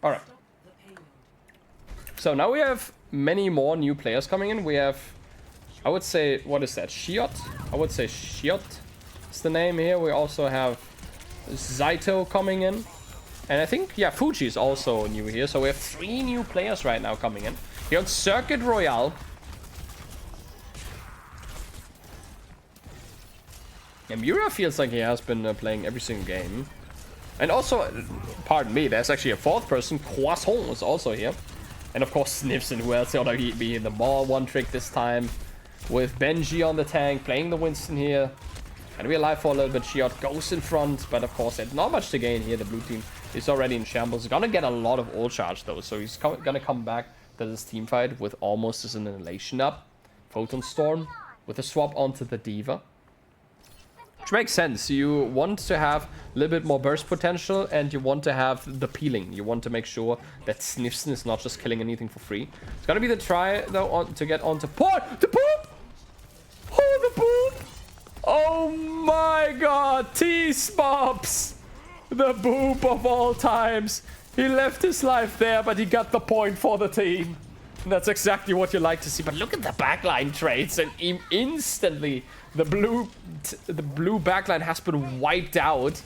All right. So now we have many more new players coming in. We have, I would say, what is that? Shiot? I would say Shiot is the name here. We also have Zaito coming in. And I think, yeah, Fuji is also new here. So we have 3 new players right now coming in. Here on Circuit Royale. And Mura feels like he has been playing every single game. And also, pardon me, there's actually a 4th person. Croissant is also here. And of course, Snipson, who else gonna be in the mall one trick this time. With Benji on the tank, playing the Winston here. And we're alive for a little bit. Shiot goes in front, but of course, there's not much to gain here. The blue team is already in shambles. He's gonna get a lot of ult charge though, so he's gonna come back to this team fight with almost as an annihilation up. Photon Storm with a swap onto the D.Va. Which makes sense. You want to have a little bit more burst potential, and you want to have the peeling. You want to make sure that Snifson is not just killing anything for free. It's gonna be the try though to get onto the poop! Oh, the poop! Oh my god, T-Spops! The boop of all times. He left his life there, but he got the point for the team. And that's exactly what you like to see. But look at the backline trades, and instantly the blue backline has been wiped out.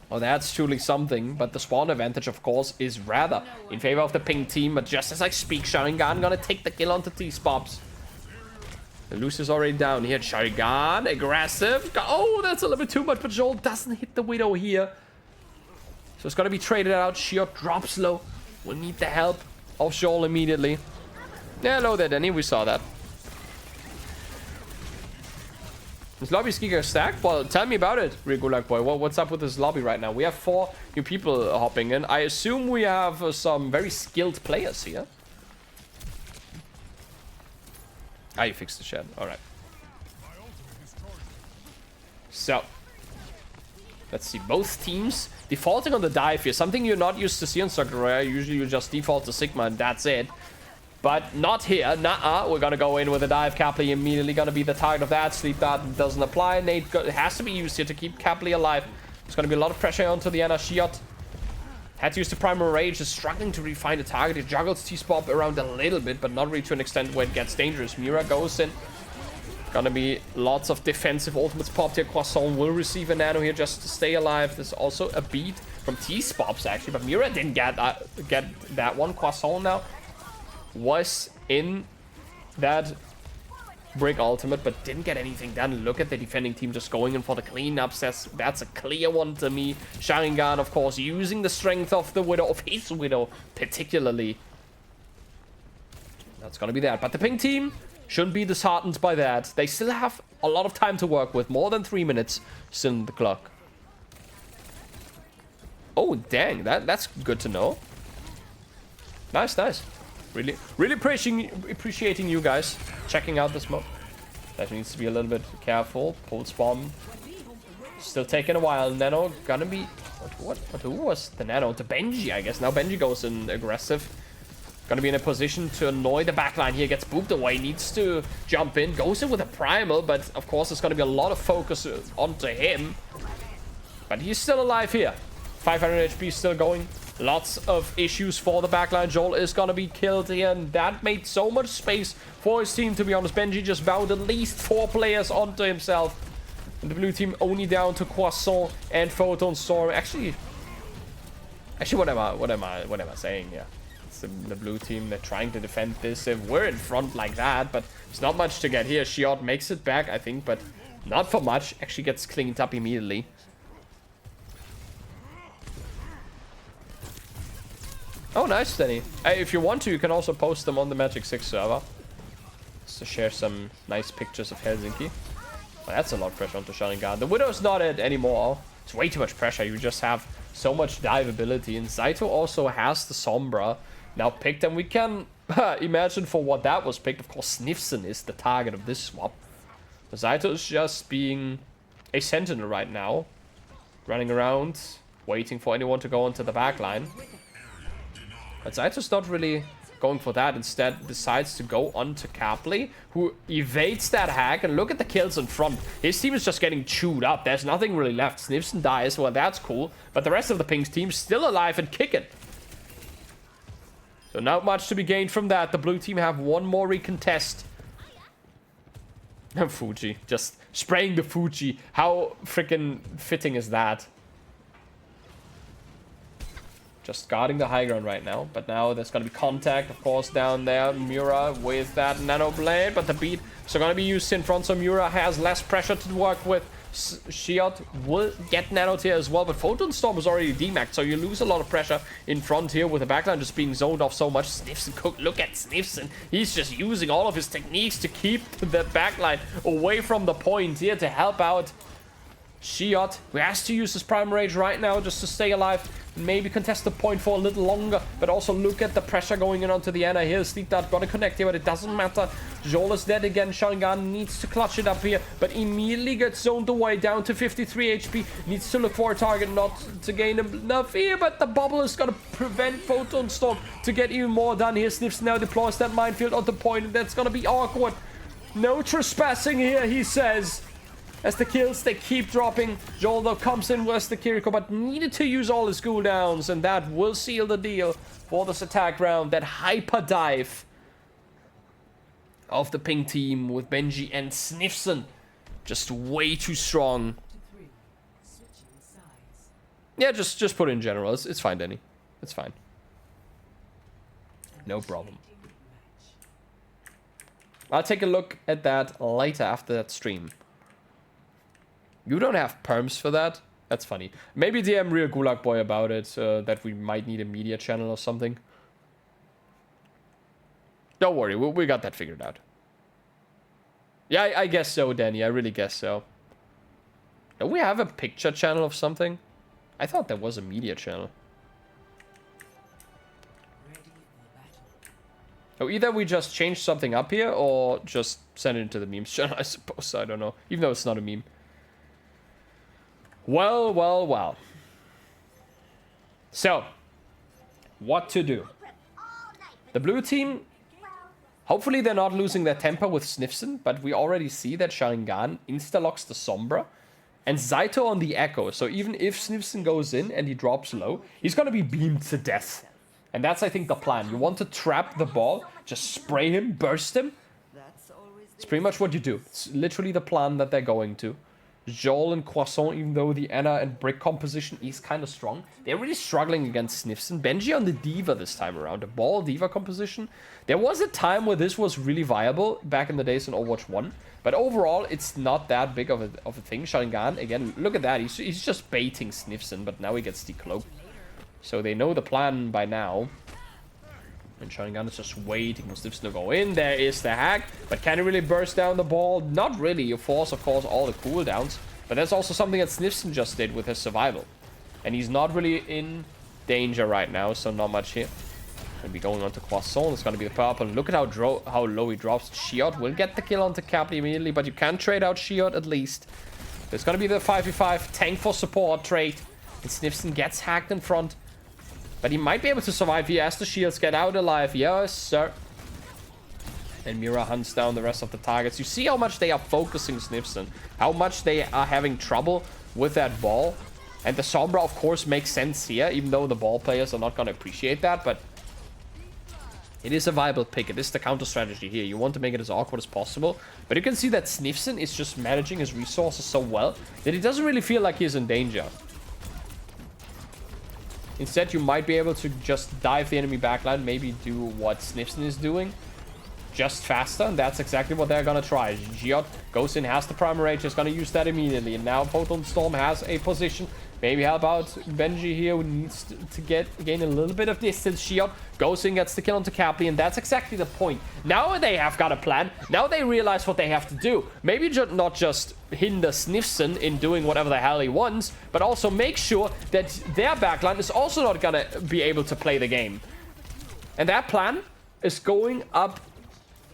Oh, that's truly something. But the spawn advantage, of course, is rather in favor of the pink team. But just as I speak, Sharingan gonna take the kill onto T-Spops. The Luce is already down here. Sharingan, aggressive. Oh, that's a little bit too much, but Joel doesn't hit the Widow here. So it's gonna be traded out. Shiot drops low. We'll need the help of Joel immediately. Yeah, hello there, Danny. We saw that. Is Lobby's Giga stacked? Well, tell me about it, Regulak Boy. Well, what's up with this lobby right now? We have 4 new people hopping in. I assume we have some very skilled players here. Ah, you fixed the shed. Alright. So. Let's see. Both teams defaulting on the dive here. Something you're not used to see on Circuit Royale. Usually you just default to Sigma and that's it. But not here. Nuh-uh. We're gonna go in with a dive. Capley immediately gonna be the target of that. Sleep Dart doesn't apply. Nate has to be used here to keep Capley alive. There's gonna be a lot of pressure onto the Ana. Shiot had to use the Primal Rage. Is struggling to refine the target. He juggles T-Spop around a little bit, but not really to an extent where it gets dangerous. Mira goes in. Gonna be lots of defensive ultimates popped here. Croissant will receive a nano here just to stay alive. There's also a beat from T-Spops actually, but Mira didn't get that one. Croissant now was in that brick ultimate, but didn't get anything done. Look at the defending team just going in for the cleanups. That's a clear one to me. Sharingan, of course, using the strength of the Widow, of his Widow, particularly. That's gonna be that. But the pink team shouldn't be disheartened by that. They still have a lot of time to work with. More than 3 minutes still in the clock. Oh, dang. That's good to know. Nice, nice. Really appreciating you guys checking out this mode. That needs to be a little bit careful. Pulse bomb. Still taking a while. Nano gonna be... Who was the Nano? To Benji, I guess. Now Benji goes in aggressive. Gonna be in a position to annoy the backline here. Gets booped away. Needs to jump in. Goes in with a primal. But, of course, there's gonna be a lot of focus onto him. But he's still alive here. 500 HP still going. Lots of issues for the backline. Joel is gonna be killed here. And that made so much space for his team, to be honest. Benji just bound at least 4 players onto himself. And the blue team only down to Croissant and Photon Storm. Actually, what am I saying here? It's the blue team. They're trying to defend this. We're in front like that, but there's not much to get here. Shiot makes it back, I think, but not for much. Actually gets cleaned up immediately. Oh, nice, Danny. If you want to, you can also post them on the Magic6 server. Just to share some nice pictures of Helsinki. Well, that's a lot of pressure onto Sharingan. The Widow's not it anymore. It's way too much pressure. You just have so much dive ability. And Zaito also has the Sombra now picked. And we can imagine for what that was picked. Of course, Snifson is the target of this swap. Zaito is just being a sentinel right now. Running around, waiting for anyone to go onto the backline. But Zaito's not really going for that. Instead, decides to go on to Capley, who evades that hack. And look at the kills in front. His team is just getting chewed up. There's nothing really left. Snifson dies. Well, that's cool. But the rest of the Pink's team still alive and kicking. So not much to be gained from that. The blue team have one more recontest. Fuji. Just spraying the Fuji. How freaking fitting is that? Just guarding the high ground right now. But now there's going to be contact, of course, down there. Mura with that Nano Blade. But the beat is going to be used in front. So Mura has less pressure to work with. Shiot will get nanoed here as well. But Photon Storm is already demaxed. So you lose a lot of pressure in front here with the backline just being zoned off so much. Snifson, look at Snifson. He's just using all of his techniques to keep the backline away from the point here to help out Shiot, who has to use his Prime Rage right now just to stay alive. Maybe contest the point for a little longer. But also look at the pressure going in onto the Ana here. Sleep Dart gonna connect here, but it doesn't matter. Joel is dead again. Sharingan needs to clutch it up here, but immediately gets zoned away down to 53 HP. Needs to look for a target, not to gain enough here, but the bubble is gonna prevent Photon Storm to get even more done here. Sniffs now deploys that minefield on the point, and that's gonna be awkward. No trespassing here, he says. As the kills, they keep dropping. Joel, though, comes in with the Kiriko, but needed to use all his cooldowns, and that will seal the deal for this attack round. That hyper dive of the pink team with Benji and Snifson. Just way too strong. Yeah, just put it in general. It's fine, Danny. It's fine. No problem. I'll take a look at that later after that stream. You don't have perms for that? That's funny. Maybe DM Real Gulag Boy about it, that we might need a media channel or something. Don't worry, we got that figured out. Yeah, I guess so, Danny. I really guess so. Don't we have a picture channel of something? I thought there was a media channel. So either we just change something up here, or just send it into the memes channel, I suppose. I don't know. Even though it's not a meme. Well, well, well. So, what to do? The blue team, hopefully they're not losing their temper with Snifson, but we already see that Sharingan insta-locks the Sombra and Zaito on the Echo. So even if Snifson goes in and he drops low, he's going to be beamed to death. And that's, I think, the plan. You want to trap the ball, just spray him, burst him. It's pretty much what you do. It's literally the plan that they're going to. Joel and Croissant, even though the Ana and Brick composition is kind of strong, they're really struggling against Snifson. Benji on the Diva this time around, the Ball Diva composition. There was a time where this was really viable back in the days in Overwatch 1, but overall it's not that big of a thing. Sharingan, again, look at that, he's just baiting Snifson, but now he gets decloaked. So they know the plan by now. And Sharingan is just waiting for Snifson to go in. There is the hack. But can he really burst down the ball? Not really. You force, of course, all the cooldowns. But that's also something that Snifson just did with his survival. And he's not really in danger right now, so not much here. Gonna be going on to Croissant. It's gonna be the purple. Look at how low he drops. Shiot will get the kill onto Capley immediately, but you can trade out Shiot at least. There's gonna be the 5v5 tank for support trade. And Snifson gets hacked in front. But he might be able to survive here as the shields get out alive. Yes, sir. And Mira hunts down the rest of the targets. You see how much they are focusing Snifson. How much they are having trouble with that ball. And the Sombra, of course, makes sense here. Even though the ball players are not going to appreciate that. But it is a viable pick. It is the counter strategy here. You want to make it as awkward as possible. But you can see that Snifson is just managing his resources so well that he doesn't really feel like he's in danger. Instead, you might be able to just dive the enemy backline. Maybe do what Snifson is doing. Just faster, and that's exactly what they're gonna try. Giot goes in, has the Primal Rage, is gonna use that immediately, and now Photon Storm has a position. Maybe help out Benji here, who needs to gain a little bit of distance. Giot goes in, gets the kill onto Capley, and that's exactly the point. Now they have got a plan. Now they realize what they have to do. Maybe not just hinder Snifson in doing whatever the hell he wants, but also make sure that their backline is also not gonna be able to play the game. And that plan is going up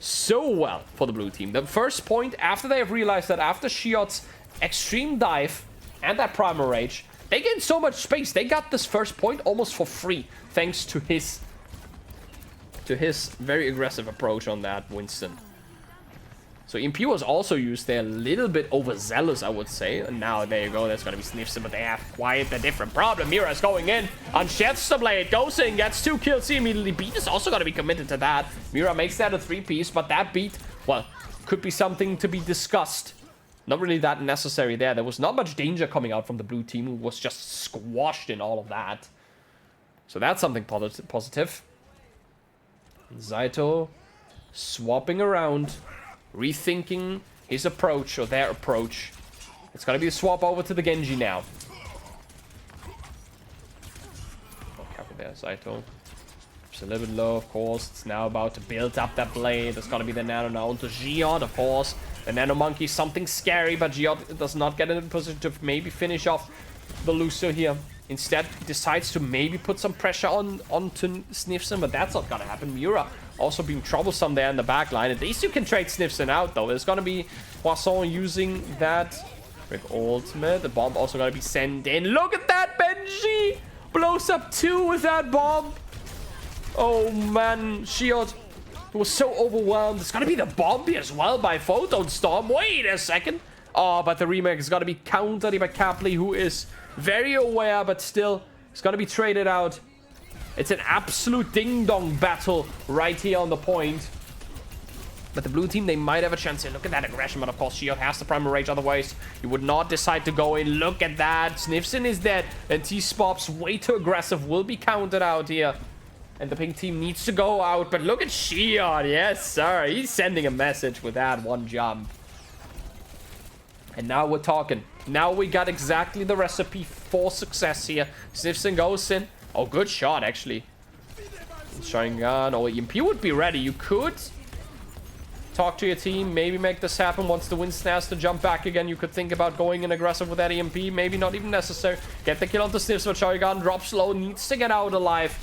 so well for the blue team. The first point, after they have realized that after Shiot's extreme dive and that Primal Rage, they gained so much space. They got this first point almost for free, thanks to his very aggressive approach on that Winston. So EMP was also used there, a little bit overzealous, I would say. And now, there you go, that's going to be Snifson, but they have quite a different problem. Mira's going in, unsheds the blade, goes in, gets 2 kills immediately. Beat is also going to be committed to that. Mira makes that a 3-piece, but that beat, well, could be something to be discussed. Not really that necessary there. There was not much danger coming out from the blue team, who was just squashed in all of that. So that's something positive. Zaito swapping around, rethinking his approach, or their approach. It's gonna be a swap over to the Genji now. Oh, careful there, Zaito. It's a little bit low, of course. It's now about to build up that blade. It's gonna be the Nano now onto Giot, of course. The Nano Monkey, something scary, but Giot does not get in a position to maybe finish off the Lucio here. Instead, decides to maybe put some pressure onto Snifson, but that's not gonna happen. Miura also being troublesome there in the back line. At least you can trade Snifson out, though. There's gonna be Poisson using that with ultimate. The bomb also gonna be sent in. Look at that, Benji! Blows up 2 with that bomb. Oh, man. Shiot was so overwhelmed. It's gonna be the bomb as well by Photon Storm. Wait a second. Oh, but the remake is gonna be countered by Capley, who is very aware, but still is gonna be traded out. It's an absolute ding-dong battle right here on the point. But the blue team, they might have a chance here. Look at that aggression, but of course Shiot has the Primal Rage, otherwise he would not decide to go in. Look at that. Snifson is dead, and T-Spop's way too aggressive will be counted out here. And the pink team needs to go out, but look at Shiot. Yes, sir. He's sending a message with that one jump. And now we're talking. Now we got exactly the recipe for success here. Snifson goes in. Oh, good shot, actually. Sharingan. Oh, EMP would be ready. You could talk to your team. Maybe make this happen once the Winston has to jump back again. You could think about going in aggressive with that EMP. Maybe not even necessary. Get the kill onto Snifson. Sharingan drops low. Needs to get out alive.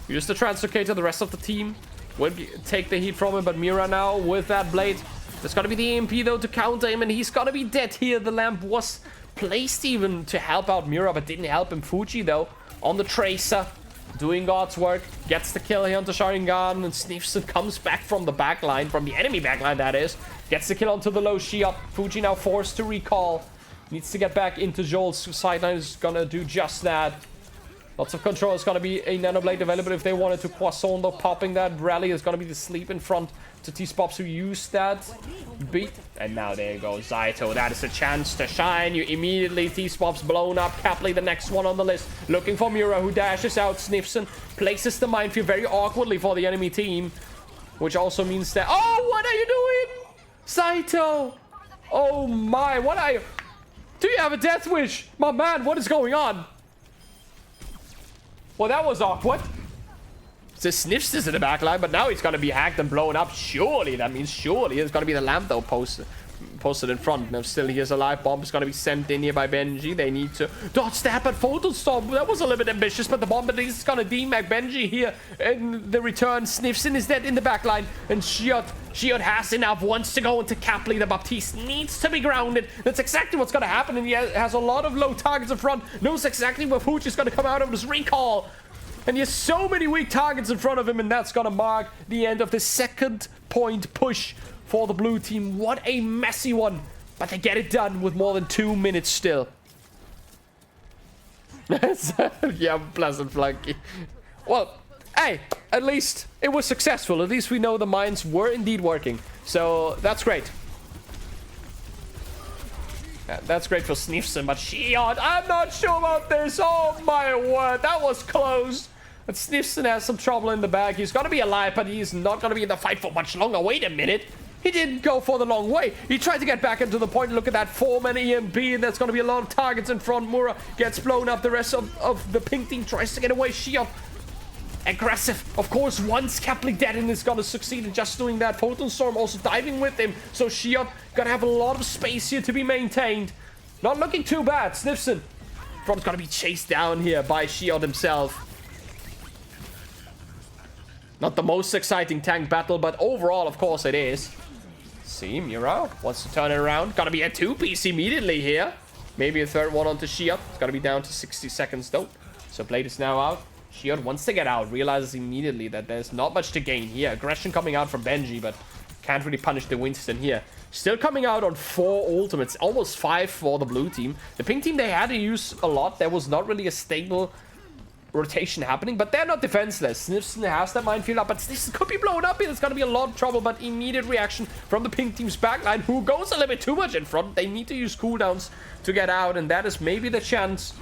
Use the translocator. The rest of the team will take the heat from him. But Mira now with that blade. There's got to be the EMP, though, to counter him, and he's got to be dead here. The lamp was placed even to help out Mira, but didn't help him. Fuji, though, on the Tracer, doing God's work, gets the kill here onto Sharingan, and Snifson comes back from the backline, from the enemy backline, that is. Gets the kill onto the low Shiot. Fuji now forced to recall. Needs to get back into Joel's sideline. Is gonna do just that. Lots of control. It's gonna be a Nano Blade available if they wanted to. Poisson, though, popping that rally. Is gonna be the sleep in front to T-Spops, who used that beat. And now there you go, Zaito. That is a chance to shine. You immediately, T-Spops blown up. Capley, the next one on the list. Looking for Mura, who dashes out. Snifson places the minefield very awkwardly for the enemy team. Which also means that... Oh, what are you doing? Zaito! Oh my, what are you... Do you have a death wish? My man, what is going on? Well, that was awkward. The Sniffs is in the back line, but now he's going to be hacked and blown up. Surely, that means surely. It's going to be the lamp, though, posted in front. Now still here's a live bomb. Is going to be sent in here by Benji. They need to dodge that, but Photostorm, that was a little bit ambitious, but the bomb at least is going to demag Benji here. In the return, Sniffson is dead in the back line, and Shiot has enough, wants to go into cap leader. Baptiste needs to be grounded. That's exactly what's going to happen, and he has a lot of low targets in front. Knows exactly where Fuji is going to come out of his recall. And he has so many weak targets in front of him, and that's going to mark the end of the second point push for the blue team. What a messy one. But they get it done with more than 2 minutes still. Yeah, pleasant flunky. Well, hey, at least it was successful. At least we know the mines were indeed working. So that's great. Yeah, that's great for Sniffson, but Shion, I'm not sure about this. Oh my word, that was close. But Sniffson has some trouble in the back. He's going to be alive, but he's not going to be in the fight for much longer. Wait a minute. He didn't go for the long way. He tried to get back into the point. Look at that 4-man EMP, and there's going to be a lot of targets in front. Mura gets blown up. The rest of the pink team tries to get away. Shion, aggressive. Of course, once Kaplik dead and is going to succeed in just doing that. Photostorm also diving with him. So Shion going to have a lot of space here to be maintained. Not looking too bad. Sniffson front's going to be chased down here by Shion himself. Not the most exciting tank battle, but overall, of course, it is. See, Mura wants to turn it around. Gotta be a 2-piece immediately here. Maybe a third one onto Shiot. It's gotta be down to 60 seconds, though. So Blade is now out. Shiot wants to get out. Realizes immediately that there's not much to gain here. Aggression coming out from Benji, but can't really punish the Winston here. Still coming out on 4 ultimates. Almost 5 for the blue team. The pink team, they had to use a lot. There was not really a stable rotation happening, but they're not defenseless. Sniffson has that minefield up, but this could be blown up. It's going to be a lot of trouble, but immediate reaction from the pink team's backline, who goes a little bit too much in front. They need to use cooldowns to get out, and that is maybe the chance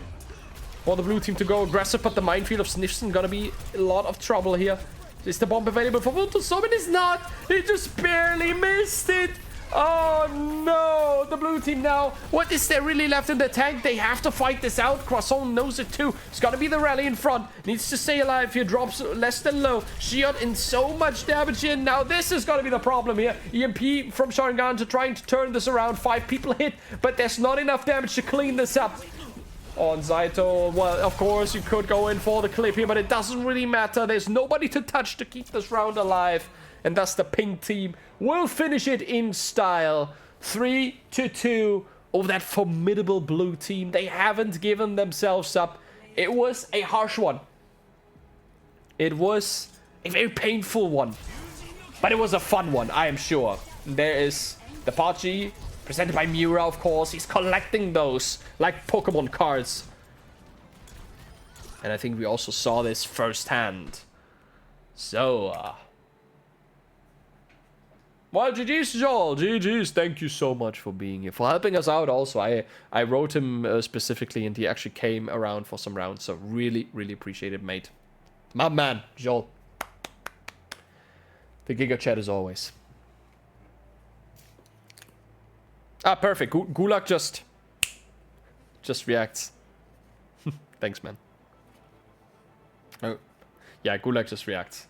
for the blue team to go aggressive, but the minefield of Sniffson going to be a lot of trouble here. Is the bomb available for Vultusom? It is not. He just barely missed it. Oh no, the blue team now. What is there really left in the tank? They have to fight this out. Croissant knows it too. It's got to be the rally in front. Needs to stay alive here. Drops less than low. Shion in so much damage in. Now this is going to be the problem here. EMP from Sharingan to trying to turn this around. 5 people hit, but there's not enough damage to clean this up. On Zaito, well, of course, you could go in for the clip here, but it doesn't really matter. There's nobody to touch to keep this round alive. And thus the pink team will finish it in style. 3-2 over that formidable blue team. They haven't given themselves up. It was a harsh one. It was a very painful one. But it was a fun one, I am sure. There is the Pachi, presented by Mura, of course. He's collecting those like Pokemon cards. And I think we also saw this firsthand. So, well, GG's, Joel. GG's. Thank you so much for being here, for helping us out also. I wrote him specifically, and he actually came around for some rounds. So really, really appreciate it, mate. My man, Joel. The Giga Chat as always. Ah, perfect. Gulag just reacts. Thanks, man. Oh, yeah, Gulag just reacts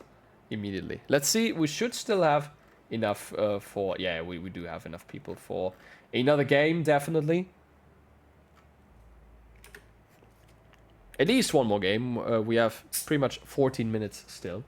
immediately. Let's see. We should still have enough for... Yeah, we do have enough people for another game, definitely. At least one more game. We have pretty much 14 minutes still.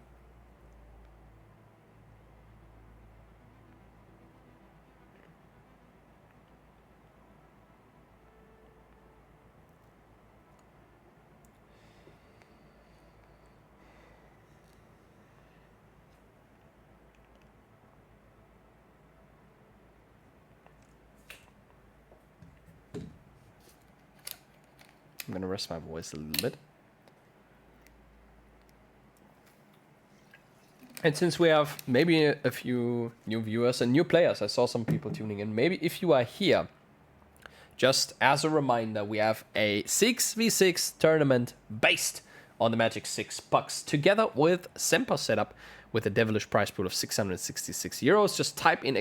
I'm gonna rest my voice a little bit. And since we have maybe a few new viewers and new players, I saw some people tuning in. Maybe if you are here, just as a reminder, we have a 6v6 tournament based on the Magic6 PUGs, together with Semper setup with a devilish prize pool of 666 euros. Just type in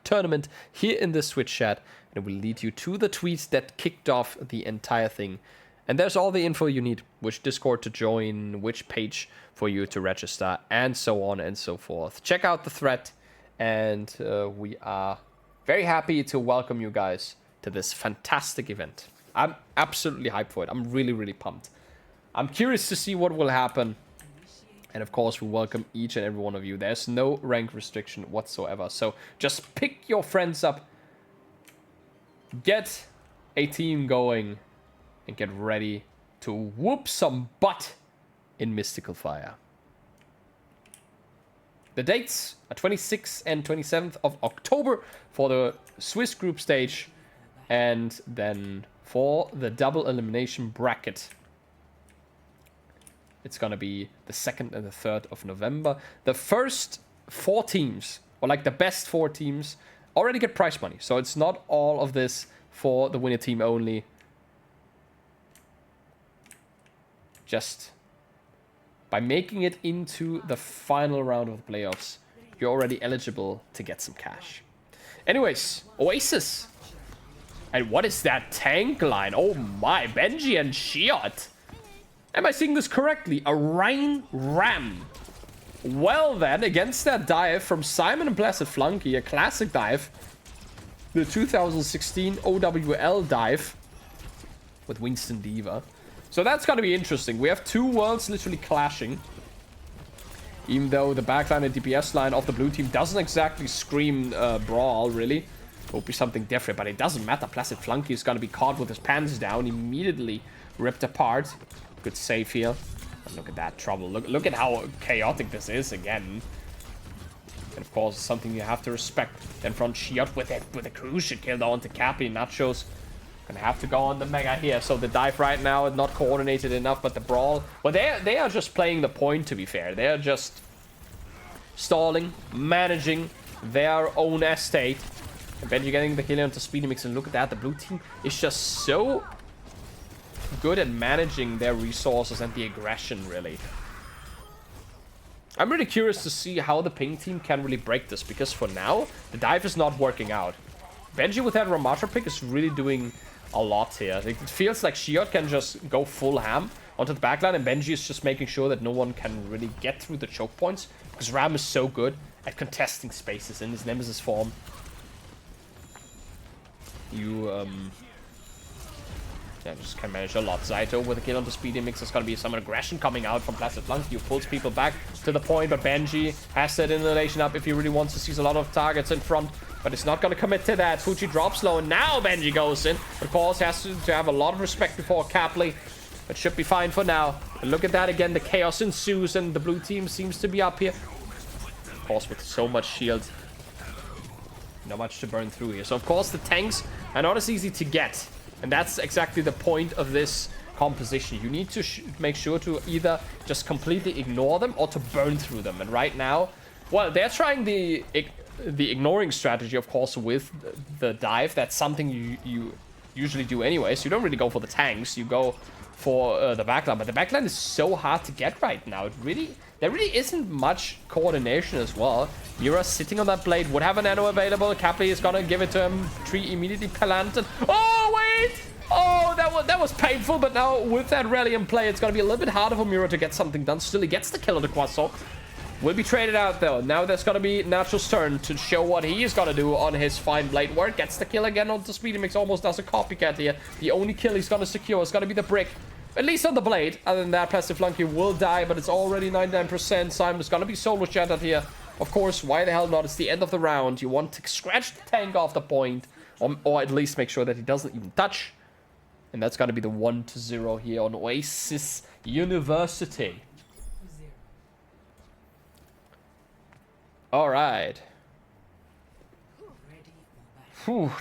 !tournament here in the Switch chat, and it will lead you to the tweets that kicked off the entire thing. And there's all the info you need, which Discord to join, which page for you to register, and so on and so forth. Check out the thread, and we are Very happy to welcome you guys to this fantastic event. I'm absolutely hyped for it. I'm really, really pumped. I'm curious to see what will happen. And of course, we welcome each and every one of you. There's no rank restriction whatsoever. So just pick your friends up. Get a team going. And get ready to whoop some butt in Mystical Fire. The dates are 26th and 27th of October for the Swiss group stage. And then for the double elimination bracket, it's going to be the 2nd and the 3rd of November. The first 4 teams, or like the best 4 teams, already get prize money. So it's not all of this for the winner team only. Just by making it into the final round of the playoffs, you're already eligible to get some cash. Anyways, Oasis. And what is that tank line? Oh my, Benji and Shiot. Am I seeing this correctly? A Rhine Ram. Well then, against that dive from Simon and Blessed Flunky, a classic dive. The 2016 OWL dive with Winston Diva. So that's going to be interesting. We have 2 worlds literally clashing. Even though the backline and DPS line of the blue team doesn't exactly scream brawl, really. It will be something different, but it doesn't matter. Placid Flunky is going to be caught with his pants down, immediately ripped apart. Good save here. And look at that trouble. Look at how chaotic this is again. And of course, something you have to respect. Then front Shiot with a crucial kill down to Cappy. Nachos gonna have to go on the Mega here. So the dive right now is not coordinated enough, but the brawl... Well, they are just playing the point, to be fair. They are just stalling, managing their own estate. And Benji getting the kill onto Speedy Mix. And look at that, the blue team is just so good at managing their resources and the aggression, really. I'm really curious to see how the ping team can really break this, because for now, the dive is not working out. Benji with that Ramatra pick is really doing a lot here. It feels like Shiot can just go full ham onto the backline, and Benji is just making sure that no one can really get through the choke points, because Ram is so good at contesting spaces in his Nemesis form. Yeah, just can manage a lot. Zaito with a kill on the Speedy Mix. There's going to be some aggression coming out from Placid Flunky, who pulls people back to the point, but Benji has that inhalation up if he really wants to seize a lot of targets in front, but it's not going to commit to that. Fuji drops low, and now Benji goes in. Of course, he has to have a lot of respect before Capley, but should be fine for now. And look at that again, the chaos ensues, and the blue team seems to be up here. Of course, with so much shield, not much to burn through here. So, of course, the tanks are not as easy to get. And that's exactly the point of this composition. You need to make sure to either just completely ignore them or to burn through them. And right now, well, they're trying the ignoring strategy, of course, with the dive. That's something you usually do anyways. You don't really go for the tanks. You go for the backline. But the backline is so hard to get right now. There really isn't much coordination as well. Mira sitting on that blade, would have an nano available. Capley is gonna give it to him. Tree immediately palanted. Oh, wait! Oh, that was painful, but now with that rally in play, it's gonna be a little bit harder for Mira to get something done. Still, he gets the kill on the Quasol. Will be traded out, though. Now there's gonna be Nacho's turn to show what he is gonna do on his fine blade work. Gets the kill again onto Speedy Mix, almost does a copycat here. The only kill he's gonna secure is gonna be the brick. At least on the blade. Other than that, Plastic Flunky will die, but it's already 99%. Simon's gonna be solo shattered here. Of course, why the hell not? It's the end of the round. You want to scratch the tank off the point, or at least make sure that he doesn't even touch. And that's gonna be the 1-0 here on Oasis University. Alright.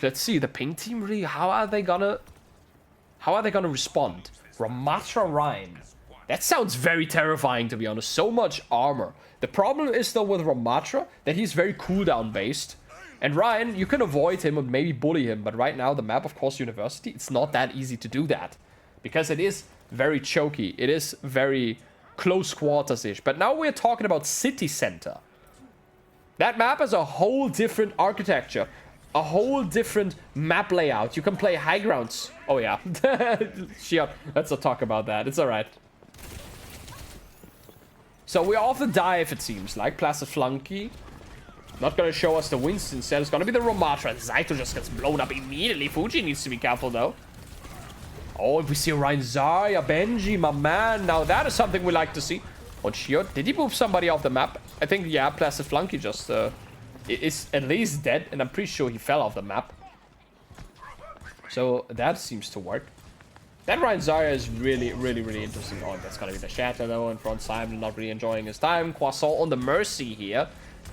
Let's see. The ping team really, how are they gonna respond? Ramatra Rhine. That sounds very terrifying, to be honest. So much armor. The problem is, though, with Ramatra, that he's very cooldown based. And Ryan, you can avoid him and maybe bully him. But right now, the map, of course, University, it's not that easy to do that. Because it is very choky. It is very close quarters-ish. But now we're talking about City Center. That map has a whole different architecture. A whole different map layout. You can play high grounds. Oh, yeah. Shit. Let's not talk about that. It's alright. So we're off the dive, it seems like. Placid Flunky Not going to show us the Winston instead. It's going to be the Ramatra. Zaito just gets blown up immediately. Fuji needs to be careful, though. Oh, if we see Ryan Zarya, Benji, my man. Now, that is something we like to see. On Shiot, did he move somebody off the map? I think, yeah, Placid Flunky just is at least dead. And I'm pretty sure he fell off the map. So, that seems to work. That Ryan Zarya is really interesting. Oh, that's going to be the Shatter, though. In front, Simon not really enjoying his time. Croissant on the Mercy here.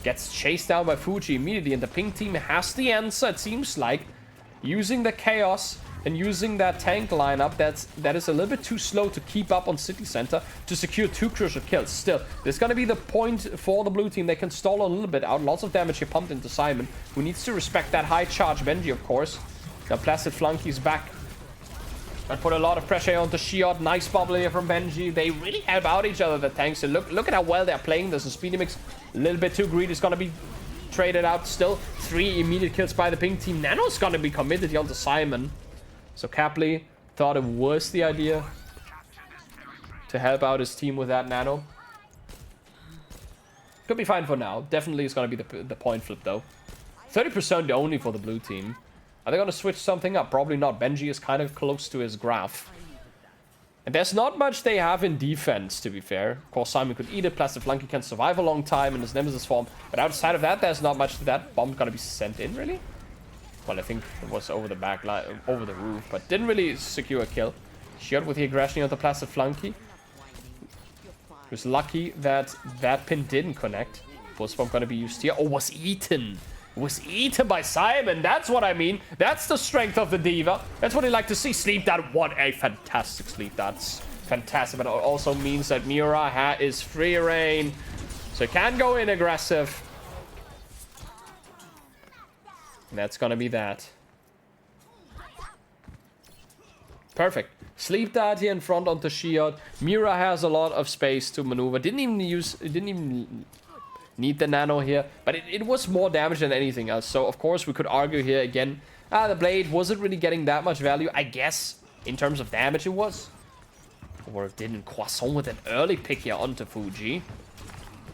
Gets chased down by Fuji immediately. And the pink team has the answer, it seems like. Using the Chaos and using that tank lineup that is a little bit too slow to keep up on City Center to secure 2 crucial kills. Still, there's going to be the point for the blue team. They can stall a little bit out. Lots of damage here pumped into Simon, who needs to respect that high charge Benji, of course. Now, Placid Flunky's back. And put a lot of pressure onto Shiot. Nice bubble here from Benji. They really help out each other, the tanks. And look at how well they're playing this. The Speedy Mix, a little bit too greedy. It's going to be traded out still. 3 immediate kills by the pink team. Nano's going to be committed here onto Simon. So Capley thought it was the idea to help out his team with that Nano. Could be fine for now. Definitely is going to be the point flip, though. 30% only for the blue team. Are they going to switch something up? Probably not. Benji is kind of close to his graph. And there's not much they have in defense, to be fair. Of course, Simon could eat it. Placid Flunky can survive a long time in his Nemesis form. But outside of that, there's not much to that. Bomb's going to be sent in, really? Well, I think it was over the back line, over the roof. But didn't really secure a kill. Shiot with the aggression on the Placid Flunky. He was lucky that that pin didn't connect. Pulse bomb going to be used here. Oh, was eaten. Was eaten by Simon. That's what I mean. That's the strength of the Diva. That's what I like to see. Sleep Dart. What a fantastic sleep. That's fantastic. But it also means that Miura is free reign. So he can go in aggressive. And that's going to be that. Perfect. Sleep Dart here in front onto Shiot. Miura has a lot of space to maneuver. Didn't even need the Nano here, but it was more damage than anything else. So of course we could argue here again, the blade wasn't really getting that much value. I guess in terms of damage it was, or it didn't. Croissant with an early pick here onto Fuji.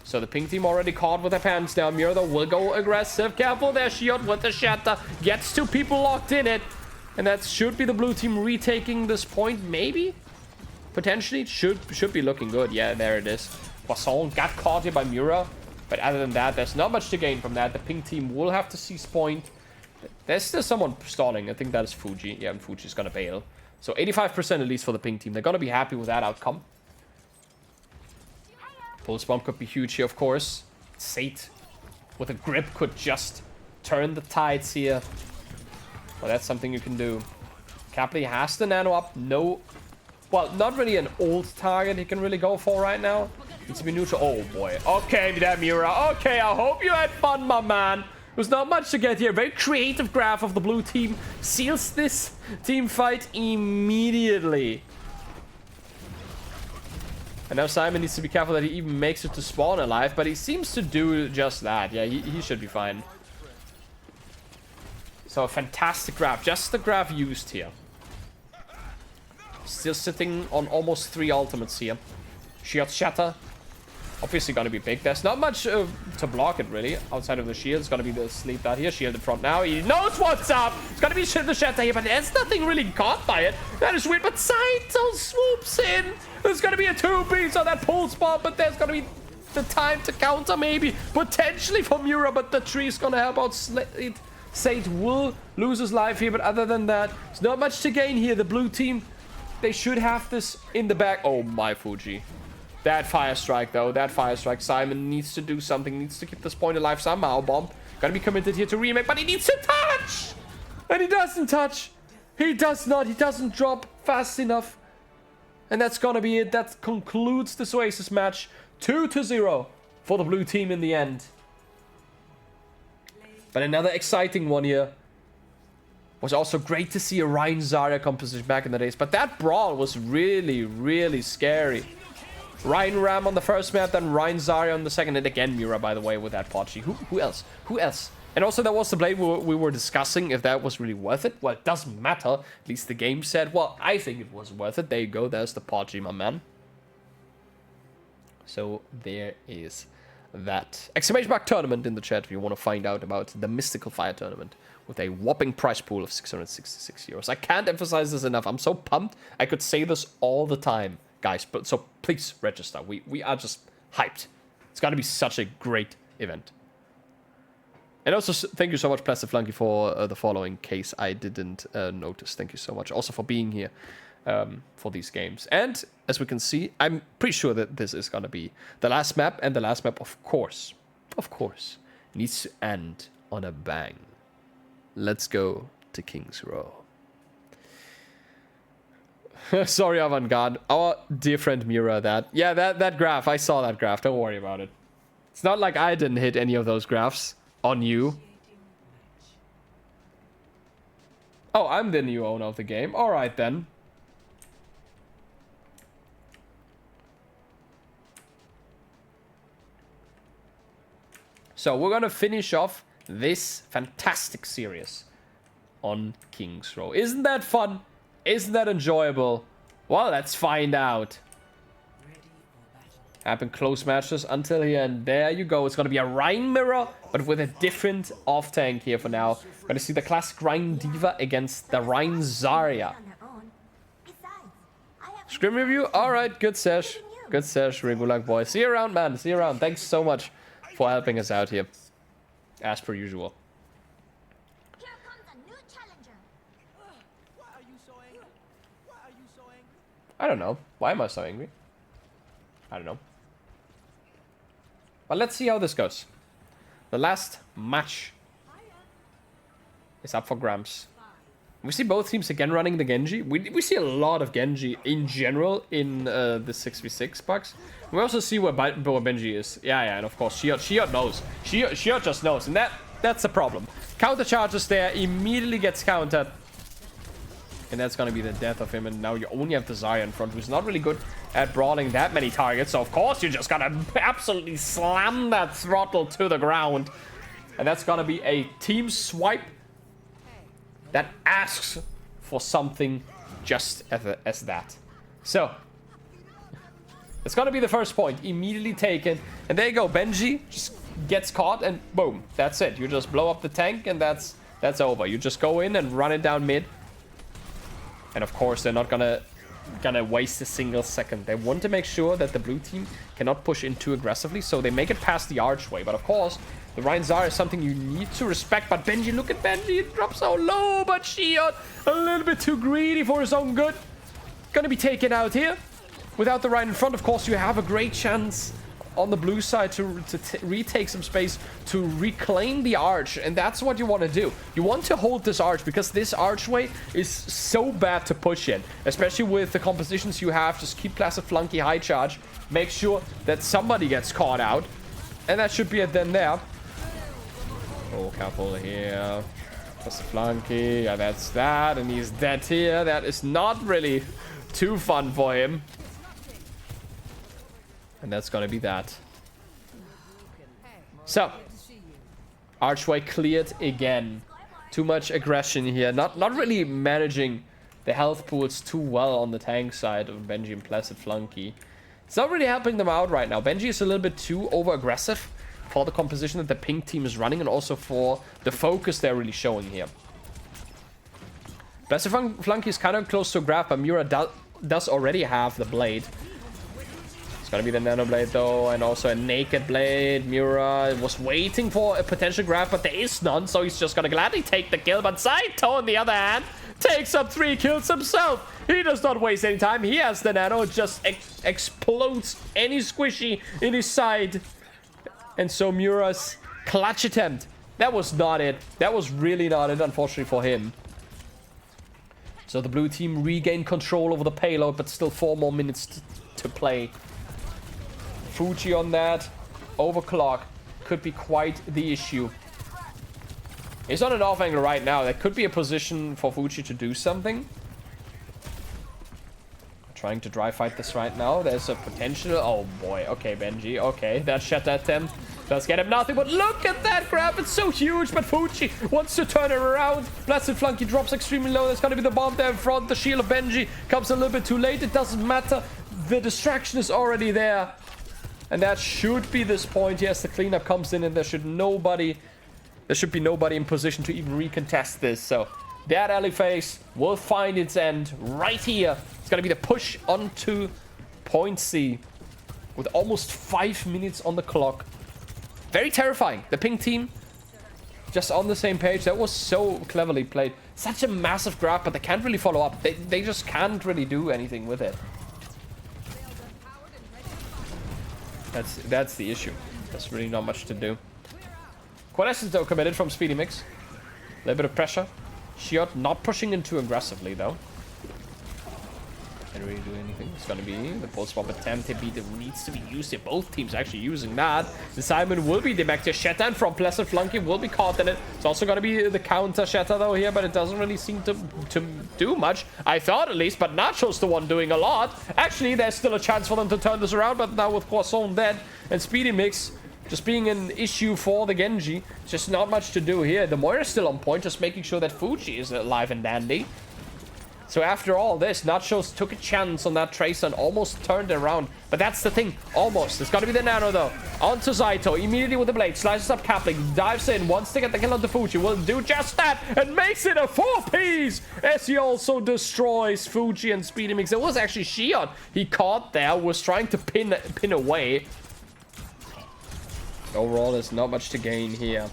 So the pink team already caught with their pants down. Murder will go aggressive. Careful there, Shiot with the shatter. Gets 2 people locked in it. And that should be the blue team retaking this point, maybe? Potentially, should be looking good. Yeah, there it is. Croissant got caught here by Mura. But other than that, there's not much to gain from that. The pink team will have to seize point. There's still someone stalling. I think that is Fuji. Yeah, and Fuji's going to bail. So 85% at least for the pink team. They're going to be happy with that outcome. Pulse bomb could be huge here, of course. Sate with a grip could just turn the tides here. Well, that's something you can do. Capley has the Nano up. No. Well, not really an old target he can really go for right now. Needs to be neutral. Oh, boy. Okay, there, Miura. Okay, I hope you had fun, my man. There's not much to get here. Very creative graph of the blue team. Seals this team fight immediately. And now Simon needs to be careful that he even makes it to spawn alive. But he seems to do just that. Yeah, he should be fine. So a fantastic graph. Just the graph used here. Still sitting on almost 3 ultimates here. Shield Shatter. Obviously going to be big. There's not much to block it, really. Outside of the shield. It's going to be the sleep dart here. Shield in front now. He knows what's up. It's going to be the Shatter here. But there's nothing really caught by it. That is weird. But Saito swoops in. There's going to be a 2-piece on that pulse bomb. But there's going to be the time to counter, maybe. Potentially for Mura. But the tree's going to help out Sate will lose his life here. But other than that, there's not much to gain here. The blue team, they should have this in the back. Oh, my Fuji. That fire strike, though. That fire strike. Simon needs to do something. Needs to keep this point alive somehow. Bomb. Gotta be committed here to remake. But he needs to touch! And he doesn't touch. He does not. He doesn't drop fast enough. And that's gonna be it. That concludes this Oasis match. 2-0 for the blue team in the end. But another exciting one here. Was also great to see a Ryan Zarya composition back in the days. But that brawl was really, really scary. Ryan Ram on the first map, then Ryan Zarya on the second, and again Mura, by the way, with that Pochi. Who else? Who else? And also, that was the blade we were discussing, if that was really worth it. Well, it doesn't matter. At least the game said, well, I think it was worth it. There you go. There's the Pochi, my man. So, there is that. Exclamation mark tournament in the chat if you want to find out about the Mystical Fire tournament with a whopping prize pool of 666 euros. I can't emphasize this enough. I'm so pumped. I could say this all the time, guys. But so please register. We are just hyped. It's going to be such a great event. And also, thank you so much, Plastic Flunky, for the following case I didn't notice. Thank you so much. Also for being here for these games. And as we can see, I'm pretty sure that this is going to be the last map. And the last map, of course, needs to end on a bang. Let's go to King's Row. Sorry, Avantgarde. Our dear friend Mira, that graph. I saw that graph. Don't worry about it. It's not like I didn't hit any of those graphs on you. Oh, I'm the new owner of the game. All right, then. So we're going to finish off this fantastic series on King's Row. Isn't that fun? Isn't that enjoyable? Well, let's find out. Happen close matches until here, and there you go. It's going to be a Rhine mirror, but with a different off-tank here for now. We're going to see the classic Rhine Diva against the Rhine Zarya. Scrim review? Alright, good sesh. Good sesh, Regulak boy. See you around, man. See you around. Thanks so much for helping us out here. As per usual. Here comes a new challenger. Why are you so angry? Why are you so angry? I don't know. Why am I so angry? I don't know. But let's see how this goes. The last match is up for grabs. We see both teams again running the Genji. We see a lot of Genji in general in the 6v6 pucks. We also see where Benji is. Yeah, and of course, Shiot knows. Shiot just knows, and that's the problem. Counter charges there, immediately gets countered. And that's going to be the death of him. And now you only have the Zarya in front, who's not really good at brawling that many targets. So, of course, you're just going to absolutely slam that throttle to the ground. And that's going to be a team swipe that asks for something just as that. So, it's going to be the first point. Immediately taken. And there you go. Benji just gets caught and boom. That's it. You just blow up the tank and that's over. You just go in and run it down mid. And of course, they're not gonna waste a single second. They want to make sure that the blue team cannot push in too aggressively, so they make it past the archway. But of course, the Rhine Zarya is something you need to respect. But Benji, look at Benji, it drops so low. But Shiot, a little bit too greedy for his own good. Gonna be taken out here. Without the Rhine in front, of course, you have a great chance on the blue side to retake some space, to reclaim the arch, and that's what you want to do. You want to hold this arch, because this archway is so bad to push in, especially with the compositions you have. Just keep Placid Flunky high charge, make sure that somebody gets caught out, and that should be it then there. Oh, careful here. Placid Flunky, yeah, that's that, and he's dead here. That is not really too fun for him. And that's gonna be that. So, archway cleared again. Too much aggression here. Not really managing the health pools too well on the tank side of Benji and Placid Flunky. It's not really helping them out right now. Benji is a little bit too over-aggressive for the composition that the pink team is running, and also for the focus they're really showing here. Placid Flunky is kind of close to grab, but Mura does already have the blade. It's gonna be the Nano Blade though, and also a Naked Blade. Mura was waiting for a potential grab, but there is none, so he's just gonna gladly take the kill. But Saito, on the other hand, takes up 3 kills himself. He does not waste any time. He has the Nano. It just explodes any squishy in his side. And so Mura's clutch attempt, that was not it. That was really not it, unfortunately for him. So the blue team regained control over the payload, but still 4 more minutes to play. Fuji on that. Overclock could be quite the issue. He's on an off angle right now. That could be a position for Fuji to do something. Trying to dry fight this right now. There's a potential. Oh boy. Okay, Benji. Okay, that shot attempt does get him nothing. But look at that grab. It's so huge. But Fuji wants to turn it around. Placid Flunky drops extremely low. There's going to be the bomb there in front. The shield of Benji comes a little bit too late. It doesn't matter. The distraction is already there. And that should be this point. Yes, the cleanup comes in and there should be nobody in position to even recontest this. So that alley phase will find its end right here. It's going to be the push onto point C with almost 5 minutes on the clock. Very terrifying. The pink team just on the same page. That was so cleverly played. Such a massive grab, but they can't really follow up. They just can't really do anything with it. That's the issue. There's really not much to do. Quintessence though committed from Speedy Mix. A little bit of pressure. Shiot not pushing in too aggressively though. Can't really do anything. It's gonna be the pulse swap attempt that needs to be used here. Both teams actually using that. The Simon will be back to Shatter, and from Pleasant Flunky will be caught in it. It's also gonna be the counter Shatter though here, but it doesn't really seem to do much. I thought at least, but Nacho's the one doing a lot. Actually, there's still a chance for them to turn this around, but now with Croissant dead and Speedy Mix just being an issue for the Genji, just not much to do here. The Moira's still on point, just making sure that Fuji is alive and dandy. So after all this, Nachos took a chance on that Tracer and almost turned it around. But that's the thing, almost. It's got to be the Nano though. Onto Zaito, immediately with the blade, slices up Kapling, dives in, wants to get the kill on the Fuji, will do just that, and makes it a 4-piece, as he also destroys Fuji and Speedy Mix. It was actually Shion he caught there, was trying to pin away. Overall, there's not much to gain here.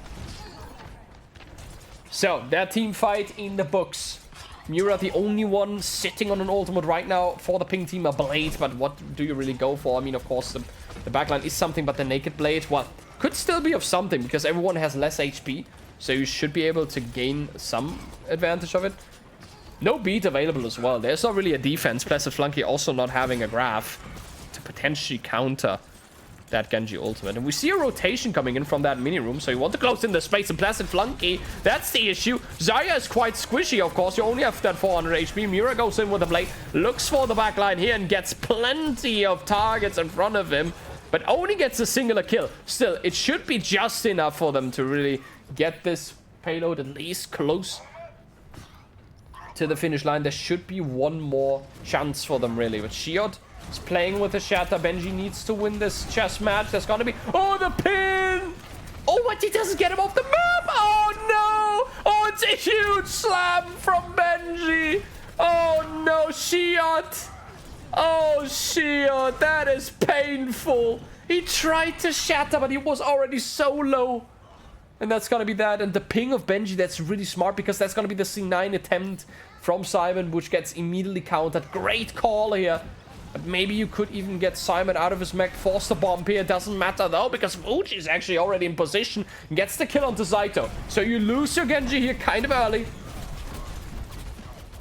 So, that team fight in the books. Mura, the only one sitting on an ultimate right now for the pink team, a blade, but what do you really go for? I mean, of course, the backline is something, but the naked blade, well, could still be of something, because everyone has less HP, so you should be able to gain some advantage of it. No beat available as well. There's not really a defense. Placid Flunky also not having a graph to potentially counter that Genji ultimate. And we see a rotation coming in from that mini room, so you want to close in the space and Placid Flunky. That's the issue. Zarya is quite squishy, of course. You only have that 400 HP. Mura goes in with the blade, looks for the backline here and gets plenty of targets in front of him, but only gets a singular kill. Still, it should be just enough for them to really get this payload at least close to the finish line. There should be one more chance for them, really. But Shiot is playing with the Shatter. Benji needs to win this chess match. There's gonna be... Oh, the pin! Oh, what? He doesn't get him off the map! Oh, no! Oh, it's a huge slam from Benji! Oh, no, Shiot! Oh, Shiot, that is painful. He tried to Shatter, but he was already so low. And that's gonna be that. And the ping of Benji, that's really smart, because that's gonna be the C9 attempt from Simon, which gets immediately countered. Great call here. But maybe you could even get Simon out of his mech, force the bomb here. Doesn't matter though, because Fuji is actually already in position. Gets the kill onto Zaito. So you lose your Genji here kind of early.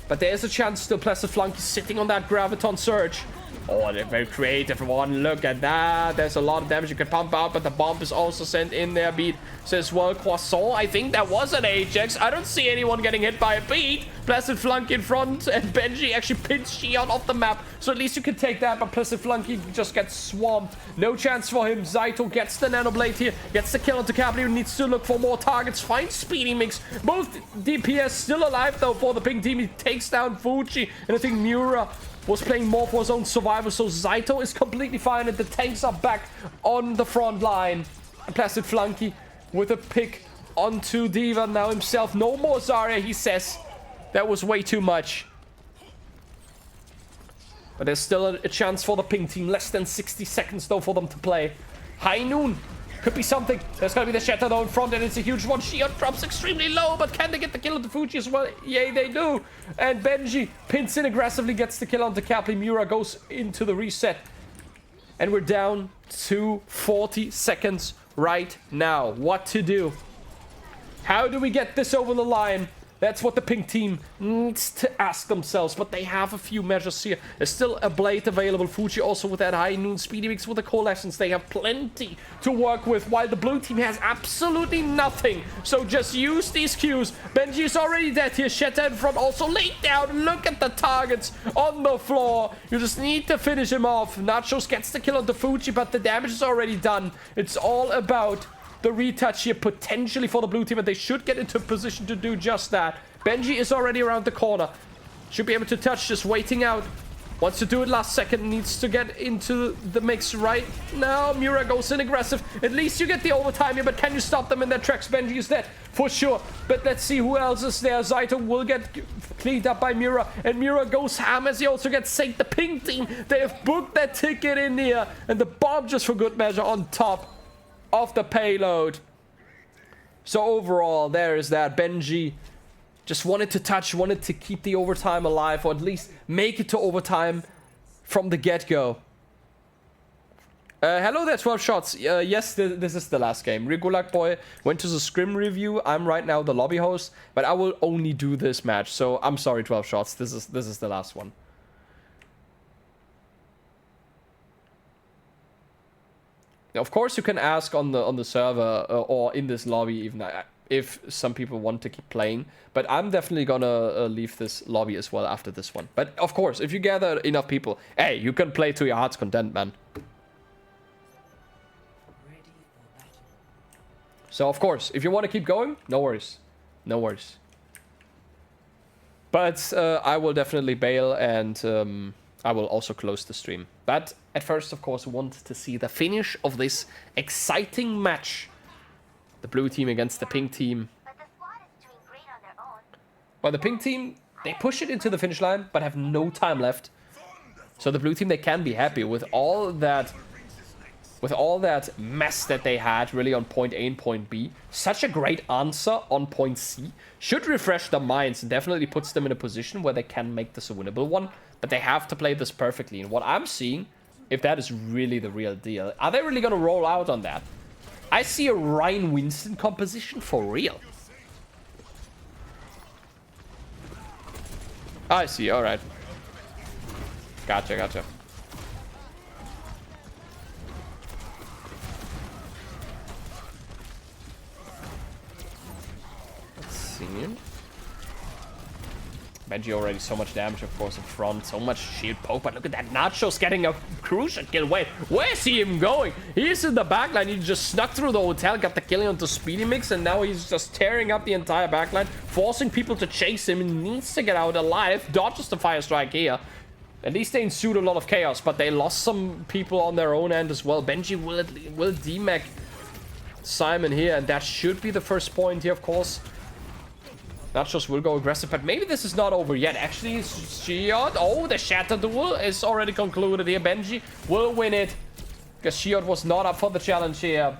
But there's a chance still. Placid Flunky sitting on that Graviton Surge. Oh, they're very creative one. Look at that. There's a lot of damage you can pump out, but the bomb is also sent in there. Beat says, well, Croissant, I think that was an Ajax. I don't see anyone getting hit by a beat. Placid Flunky in front, and Benji actually pins Shion off the map. So at least you can take that, but Placid Flunky just gets swamped. No chance for him. Zaito gets the Nano Blade here, gets the kill onto Capri, who needs to look for more targets. Finds Speedy Mix. Both DPS still alive, though, for the pink team. He takes down Fuji, and I think Mura was playing more for his own survival, so Zaito is completely fine, and the tanks are back on the front line. And Placid Flunky with a pick onto Diva now himself. No more Zarya, he says. That was way too much. But there's still a chance for the pink team. Less than 60 seconds, though, for them to play. High noon. Could be something. There's gonna be the Shatter, though, in front, and it's a huge one. Shion drops extremely low, but can they get the kill on the Fuji as well? Yay, they do. And Benji pins in aggressively, gets the kill on the Capri. Mura goes into the reset. And we're down to 40 seconds right now. What to do? How do we get this over the line? That's what the pink team needs to ask themselves, but they have a few measures here. There's still a blade available. Fuji also with that high noon. Speedy Mix with the coalescence. They have plenty to work with, while the blue team has absolutely nothing. So just use these Qs. Benji is already dead here. Shatter in front also laid down. Look at the targets on the floor. You just need to finish him off. Nachos gets the kill on the Fuji, but the damage is already done. It's all about the retouch here potentially for the blue team, and they should get into position to do just that. Benji is already around the corner. Should be able to touch, just waiting out Wants to do it last second, needs to get into the mix right now. Mira goes in aggressive. At least you get the overtime here, but can you stop them in their tracks? Benji is dead for sure. But let's see who else is there. Zaito will get cleaned up by Mira, and Mira goes ham as he also gets saved. The pink team, they have booked their ticket in here, and the bomb just for good measure on top of the payload. So overall, there is that. Benji just wanted to touch, wanted to keep the overtime alive, or at least make it to overtime from the get-go. Hello there, 12 shots. Yes, this is the last game. Regulak Boy went to the scrim review. I'm right now the lobby host, but I will only do this match. So I'm sorry, 12 shots. This is the last one. Now, of course, you can ask on the server or in this lobby even if some people want to keep playing, but I'm definitely gonna leave this lobby as well after this one. But of course, if you gather enough people, hey, you can play to your heart's content, man. So of course, if you want to keep going, no worries, no worries. But I will definitely bail, and I will also close the stream. But at first, of course, want to see the finish of this exciting match. The blue team against the pink team. But the squad is doing great on their own. Well, the pink team, they push it into the finish line, but have no time left. So the blue team, they can be happy with all that mess that they had really on point A and point B. Such a great answer on point C. Should refresh their minds and definitely puts them in a position where they can make this a winnable one. But they have to play this perfectly. And what I'm seeing, if that is really the real deal, are they really going to roll out on that? I see a Ryan Winston composition for real. I see, alright. Gotcha, gotcha. Let's see. Benji already so much damage, of course, in front. So much shield poke, but look at that. Nacho's getting a crucial kill. Wait, where's he even going? He's in the backline. He just snuck through the hotel, got the killing onto Speedy Mix, and now he's just tearing up the entire backline, forcing people to chase him. He needs to get out alive. Dodges the fire strike here. At least they ensued a lot of chaos, but they lost some people on their own end as well. Benji will demech Simon here, and that should be the first point here, of course. Nachos will go aggressive, but maybe this is not over yet. Actually, Shiot, oh, the Shatter Duel is already concluded here. Benji will win it, because Shiot was not up for the challenge here.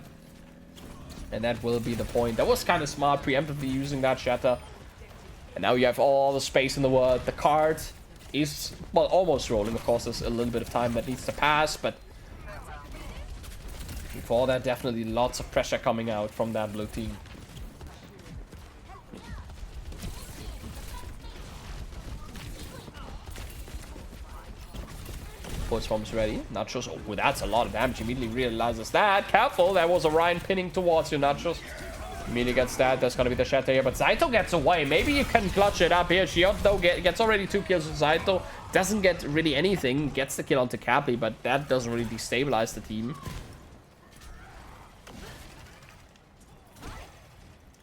And that will be the point. That was kind of smart, preemptively using that Shatter. And now you have all the space in the world. The card is, well, almost rolling. Of course, there's a little bit of time that needs to pass, but before that, definitely lots of pressure coming out from that blue team. Force bomb's ready. Nachos, oh, that's a lot of damage. Immediately realizes that. Careful, there was a Ryan pinning towards you, Nachos. Immediately gets that. There's gonna be the shatter here, but Zaito gets away. Maybe you can clutch it up here. Shiot, though, gets already 2 kills with Zaito. Doesn't get really anything. Gets the kill onto Cappy, but that doesn't really destabilize the team.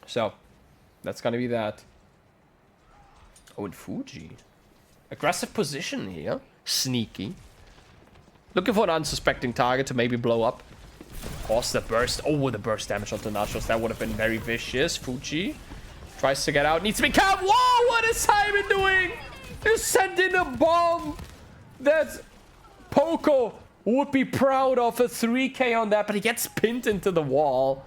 So, that's gonna be that. Oh, and Fuji. Aggressive position here. Sneaky. Looking for an unsuspecting target to maybe blow up. Of course, the burst. Oh, the burst damage onto Nachos. That would have been very vicious. Fuji tries to get out. Needs to be caught. Whoa, what is Simon doing? He sent in a bomb that Poco would be proud of. A 3k on that, but he gets pinned into the wall.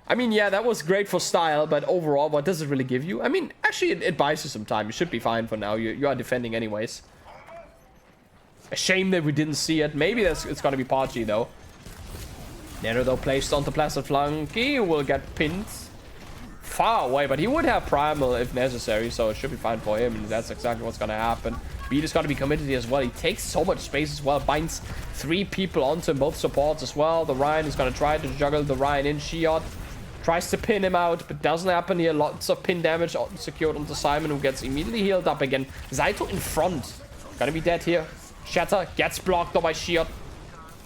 I mean, yeah, that was great for style, but overall, what does it really give you? I mean, actually, it buys you some time. You should be fine for now. You are defending anyways. A shame that we didn't see it. Maybe it's gonna be Pachi, though. Nero, though, placed onto Placid Flunky, will get pinned far away, but he would have Primal if necessary, so it should be fine for him, and that's exactly what's gonna happen. Beat is gonna be committed here as well. He takes so much space as well, binds 3 people onto him, both supports as well. The Ryan is gonna try to juggle the Ryan in. Shiot tries to pin him out, but doesn't happen here. Lots of pin damage secured onto Simon, who gets immediately healed up again. Zaito in front. Gonna be dead here. Shatter gets blocked by Shiot.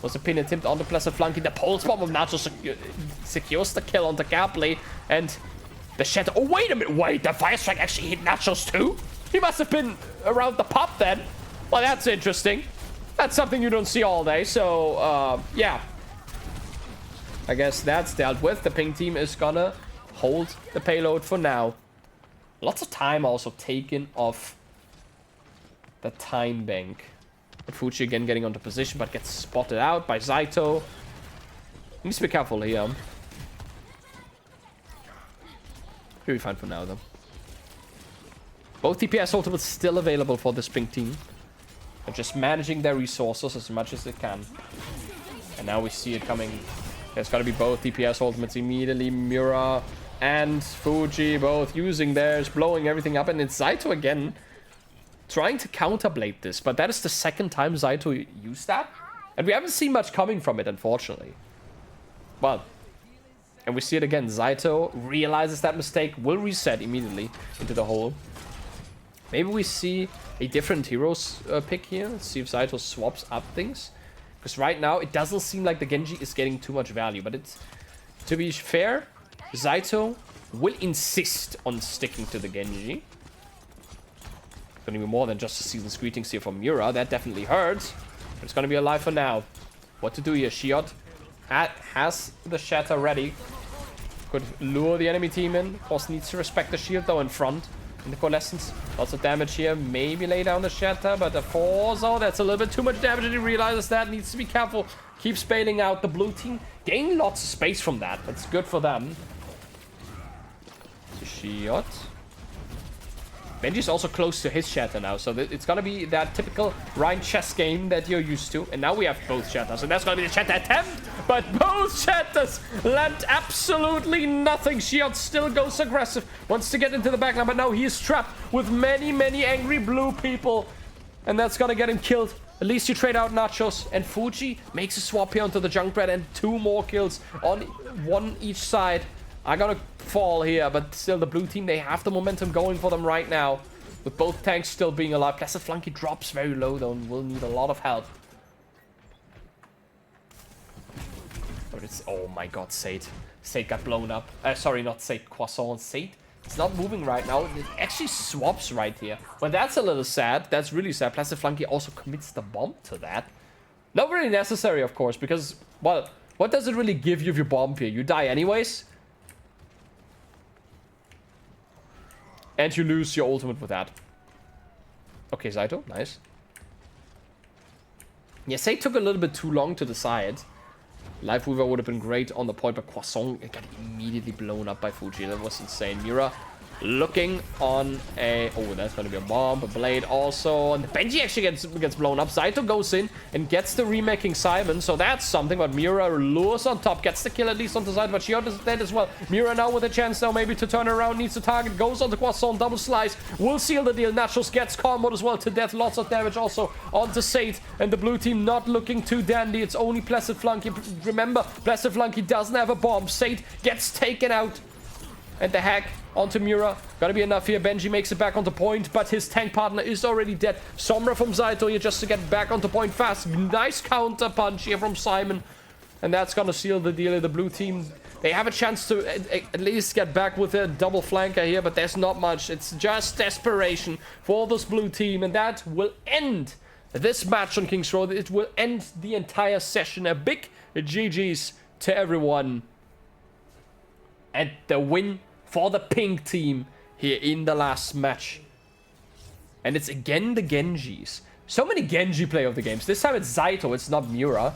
Was a pin attempt on the Placid Flunky. The pulse bomb of Nacho secures the kill on the Gapley. And the Shatter. Oh, wait a minute. Wait, the Fire Strike actually hit Nachos too? He must have been around the pop then. Well, that's interesting. That's something you don't see all day. So, yeah. I guess that's dealt with. The pink team is gonna hold the payload for now. Lots of time also taken off the time bank. But Fuji again getting onto position, but gets spotted out by Zaito. Needs to be careful here. He'll be fine for now, though. Both DPS ultimates still available for this pink team. They're just managing their resources as much as they can. And now we see it coming. There's got to be both DPS ultimates immediately. Miura and Fuji both using theirs, blowing everything up. And it's Zaito again trying to counterblade this. But that is the second time Zaito used that. And we haven't seen much coming from it, unfortunately. Well, and we see it again. Zaito realizes that mistake, will reset immediately into the hole. Maybe we see a different heroes pick here. Let's see if Zaito swaps up things. Because right now, it doesn't seem like the Genji is getting too much value. But it's, to be fair, Zaito will insist on sticking to the Genji. Gonna be more than just a season's greetings here from Miura. That definitely hurts. But it's gonna be alive for now. What to do here? Shiot has the Shatter ready. Could lure the enemy team in. Of course, needs to respect the shield though in front. In the Coalescence. Lots of damage here. Maybe lay down the Shatter, but the Force, oh, that's a little bit too much damage, and he realizes that. Needs to be careful. Keeps bailing out. The blue team gain lots of space from that. That's good for them. Shiot. Benji's also close to his Shatter now, so it's gonna be that typical Rhine chess game that you're used to. And now we have both Shatters, and that's gonna be the Shatter attempt, but both Shatters land absolutely nothing. Shiot still goes aggressive, wants to get into the backline, but now he is trapped with many, many angry blue people, and that's gonna get him killed. At least you trade out Nachos, and Fuji makes a swap here onto the Junkrat, and 2 more kills on one each side. Are gonna fall here, but still the blue team, they have the momentum going for them right now. With both tanks still being alive. Placid Flunky drops very low though and will need a lot of help. But it's, oh my god, Sate. Sate got blown up. Sorry, not Sate, Croissant. Sate. It's not moving right now. It actually swaps right here. Well, that's a little sad. That's really sad. Placid Flunky also commits the bomb to that. Not really necessary, of course, because, well, what does it really give you if you bomb here? You die anyways. And you lose your ultimate with that. Okay, Zaito. Nice. Yeah, Sate took a little bit too long to decide. Life Weaver would have been great on the point, but Croissant got immediately blown up by Fuji. That was insane. Miura looking on a... Oh, that's going to be a bomb. A blade also. And Benji actually gets blown up. Zaito goes in and gets the remaking Simon. So that's something. But Miura lures on top. Gets the kill at least on the side. But Shiot is dead as well. Miura now with a chance now maybe to turn around. Needs to target. Goes on the Croissant. Double slice. Will seal the deal. Nachos gets comboed as well to death. Lots of damage also onto Sate. And the blue team not looking too dandy. It's only Placid Flunky. Remember, Placid Flunky doesn't have a bomb. Sate gets taken out. And the hack onto Miura. Gotta be enough here. Benji makes it back onto point, but his tank partner is already dead. Sombra from Zaito here just to get back onto point fast. Nice counter punch here from Simon. And that's gonna seal the deal. The blue team, they have a chance to at least get back with a double flanker here, but there's not much. It's just desperation for this blue team, and that will end this match on King's Road. It will end the entire session. A big GG's to everyone. And the win for the pink team here in the last match. And it's again the Genjis. So many Genji play of the games. This time it's Zaito, it's not Miura.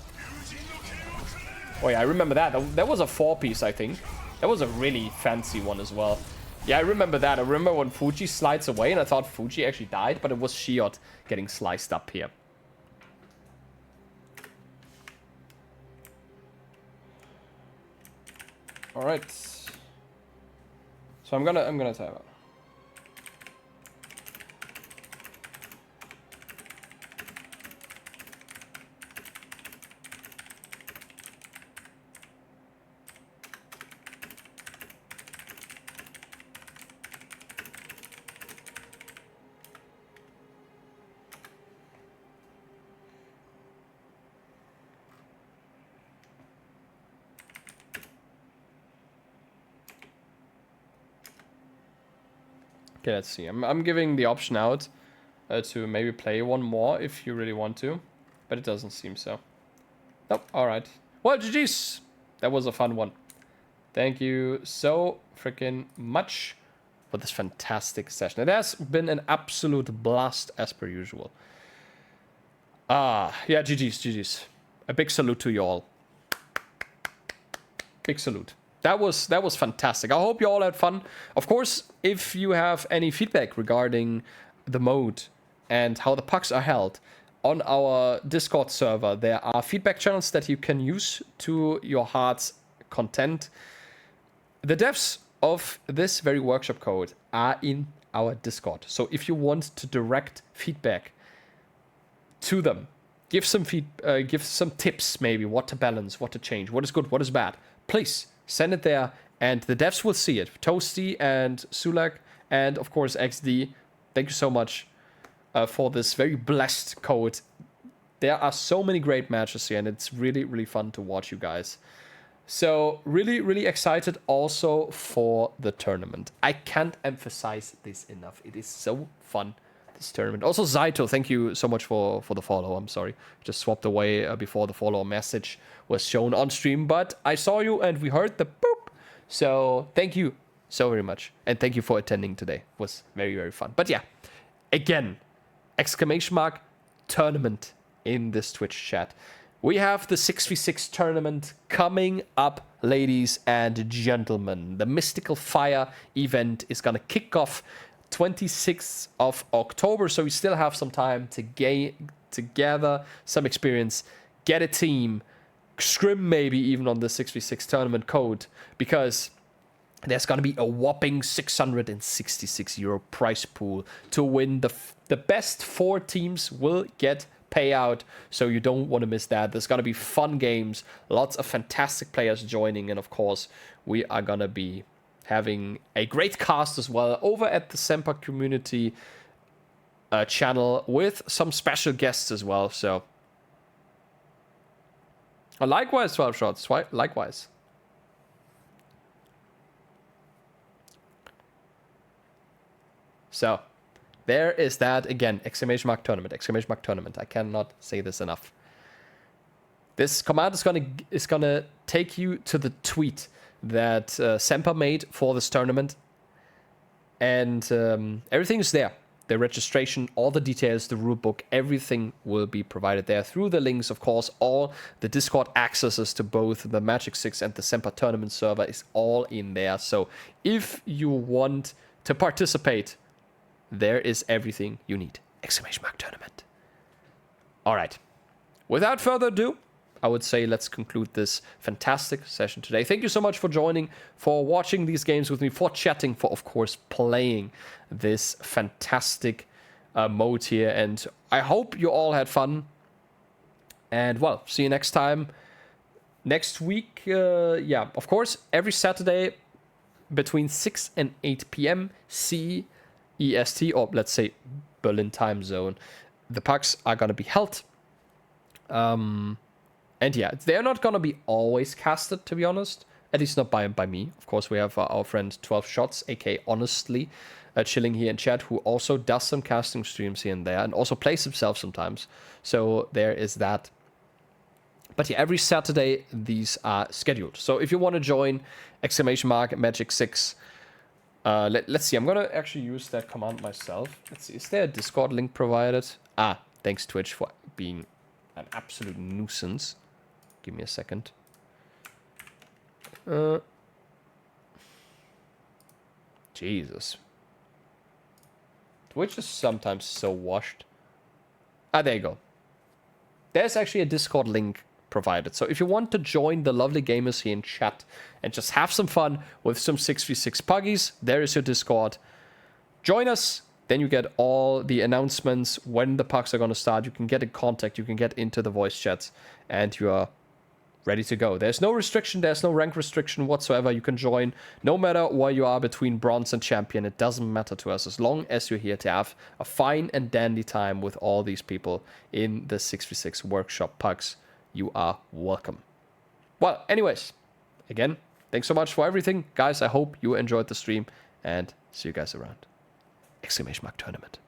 Oh yeah, I remember that. That was a 4-piece, I think. That was a really fancy one as well. Yeah, I remember that. I remember when Fuji slides away and I thought Fuji actually died, but it was Shiot getting sliced up here. Alright. So I'm gonna time out. Okay, let's see. I'm giving the option out to maybe play one more if you really want to. But it doesn't seem so. Nope, alright. Well, GG's! That was a fun one. Thank you so freaking much for this fantastic session. It has been an absolute blast as per usual. Yeah, GG's. A big salute to you all. Big salute. That was fantastic. I hope you all had fun. Of course, if you have any feedback regarding the mode and how the pucks are held, on our Discord server, there are feedback channels that you can use to your heart's content. The devs of this very workshop code are in our Discord. So if you want to direct feedback to them, give some tips, maybe what to balance, what to change, what is good, what is bad, please send it there, and the devs will see it. Toasty and Sulak, and of course XD, thank you so much for this very blessed code. There are so many great matches here, and it's really, really fun to watch you guys. So really, really excited also for the tournament. I can't emphasize this enough. It is so fun, this tournament. Also, Zaito, thank you so much for the follow. I'm sorry. Just swapped away before the follow message was shown on stream. But I saw you and we heard the boop. So thank you so very much. And thank you for attending today. It was very, very fun. But yeah, again, exclamation mark tournament in this Twitch chat. We have the 6v6 tournament coming up, ladies and gentlemen. The Mystical Fire event is going to kick off 26th of October, so we still have some time to gather some experience, get a team, scrim maybe even on the 6v6 tournament code, because there's going to be a whopping €666 prize pool to win. The best 4 teams will get payout, so you don't want to miss that. There's going to be fun games, lots of fantastic players joining, and of course we are going to be having a great cast as well over at the Semper community channel with some special guests as well. So likewise, 12 shots, likewise. So there is that again, exclamation mark tournament. I cannot say this enough. This command is gonna take you to the tweet that Semper made for this tournament, and everything is there. The registration, all the details, the rulebook, everything will be provided there through the links. Of course, all the Discord accesses to both the Magic6 and the Semper tournament server is all in there. So if you want to participate, there is everything you need. Exclamation mark tournament. All right. Without further ado, I would say let's conclude this fantastic session today. Thank you so much for joining, for watching these games with me, for chatting, for, of course, playing this fantastic mode here. And I hope you all had fun. And, well, see you next time. Next week, yeah, of course, every Saturday between 6 and 8 p.m. CEST, or let's say Berlin time zone, the pucks are going to be held. And yeah, they're not going to be always casted, to be honest. At least not by me. Of course, we have our friend 12 Shots, aka Honestly, chilling here in chat, who also does some casting streams here and there, and also plays himself sometimes. So there is that. But yeah, every Saturday, these are scheduled. So if you want to join, exclamation mark, Magic6. Let's see, I'm going to actually use that command myself. Let's see, is there a Discord link provided? Thanks Twitch for being an absolute nuisance. Give me a second. Jesus. Twitch is sometimes so washed. There you go. There's actually a Discord link provided. So if you want to join the lovely gamers here in chat and just have some fun with some 6v6 puggies, there is your Discord. Join us. Then you get all the announcements when the pucks are going to start. You can get in contact. You can get into the voice chats. And you are ready to go. There's no restriction. There's no rank restriction whatsoever. You can join no matter where you are between bronze and champion. It doesn't matter to us as long as you're here to have a fine and dandy time with all these people in the 6v6 workshop pucks. You are welcome. Well, anyways, again, thanks so much for everything. Guys, I hope you enjoyed the stream and see you guys around. Exclamation mark tournament.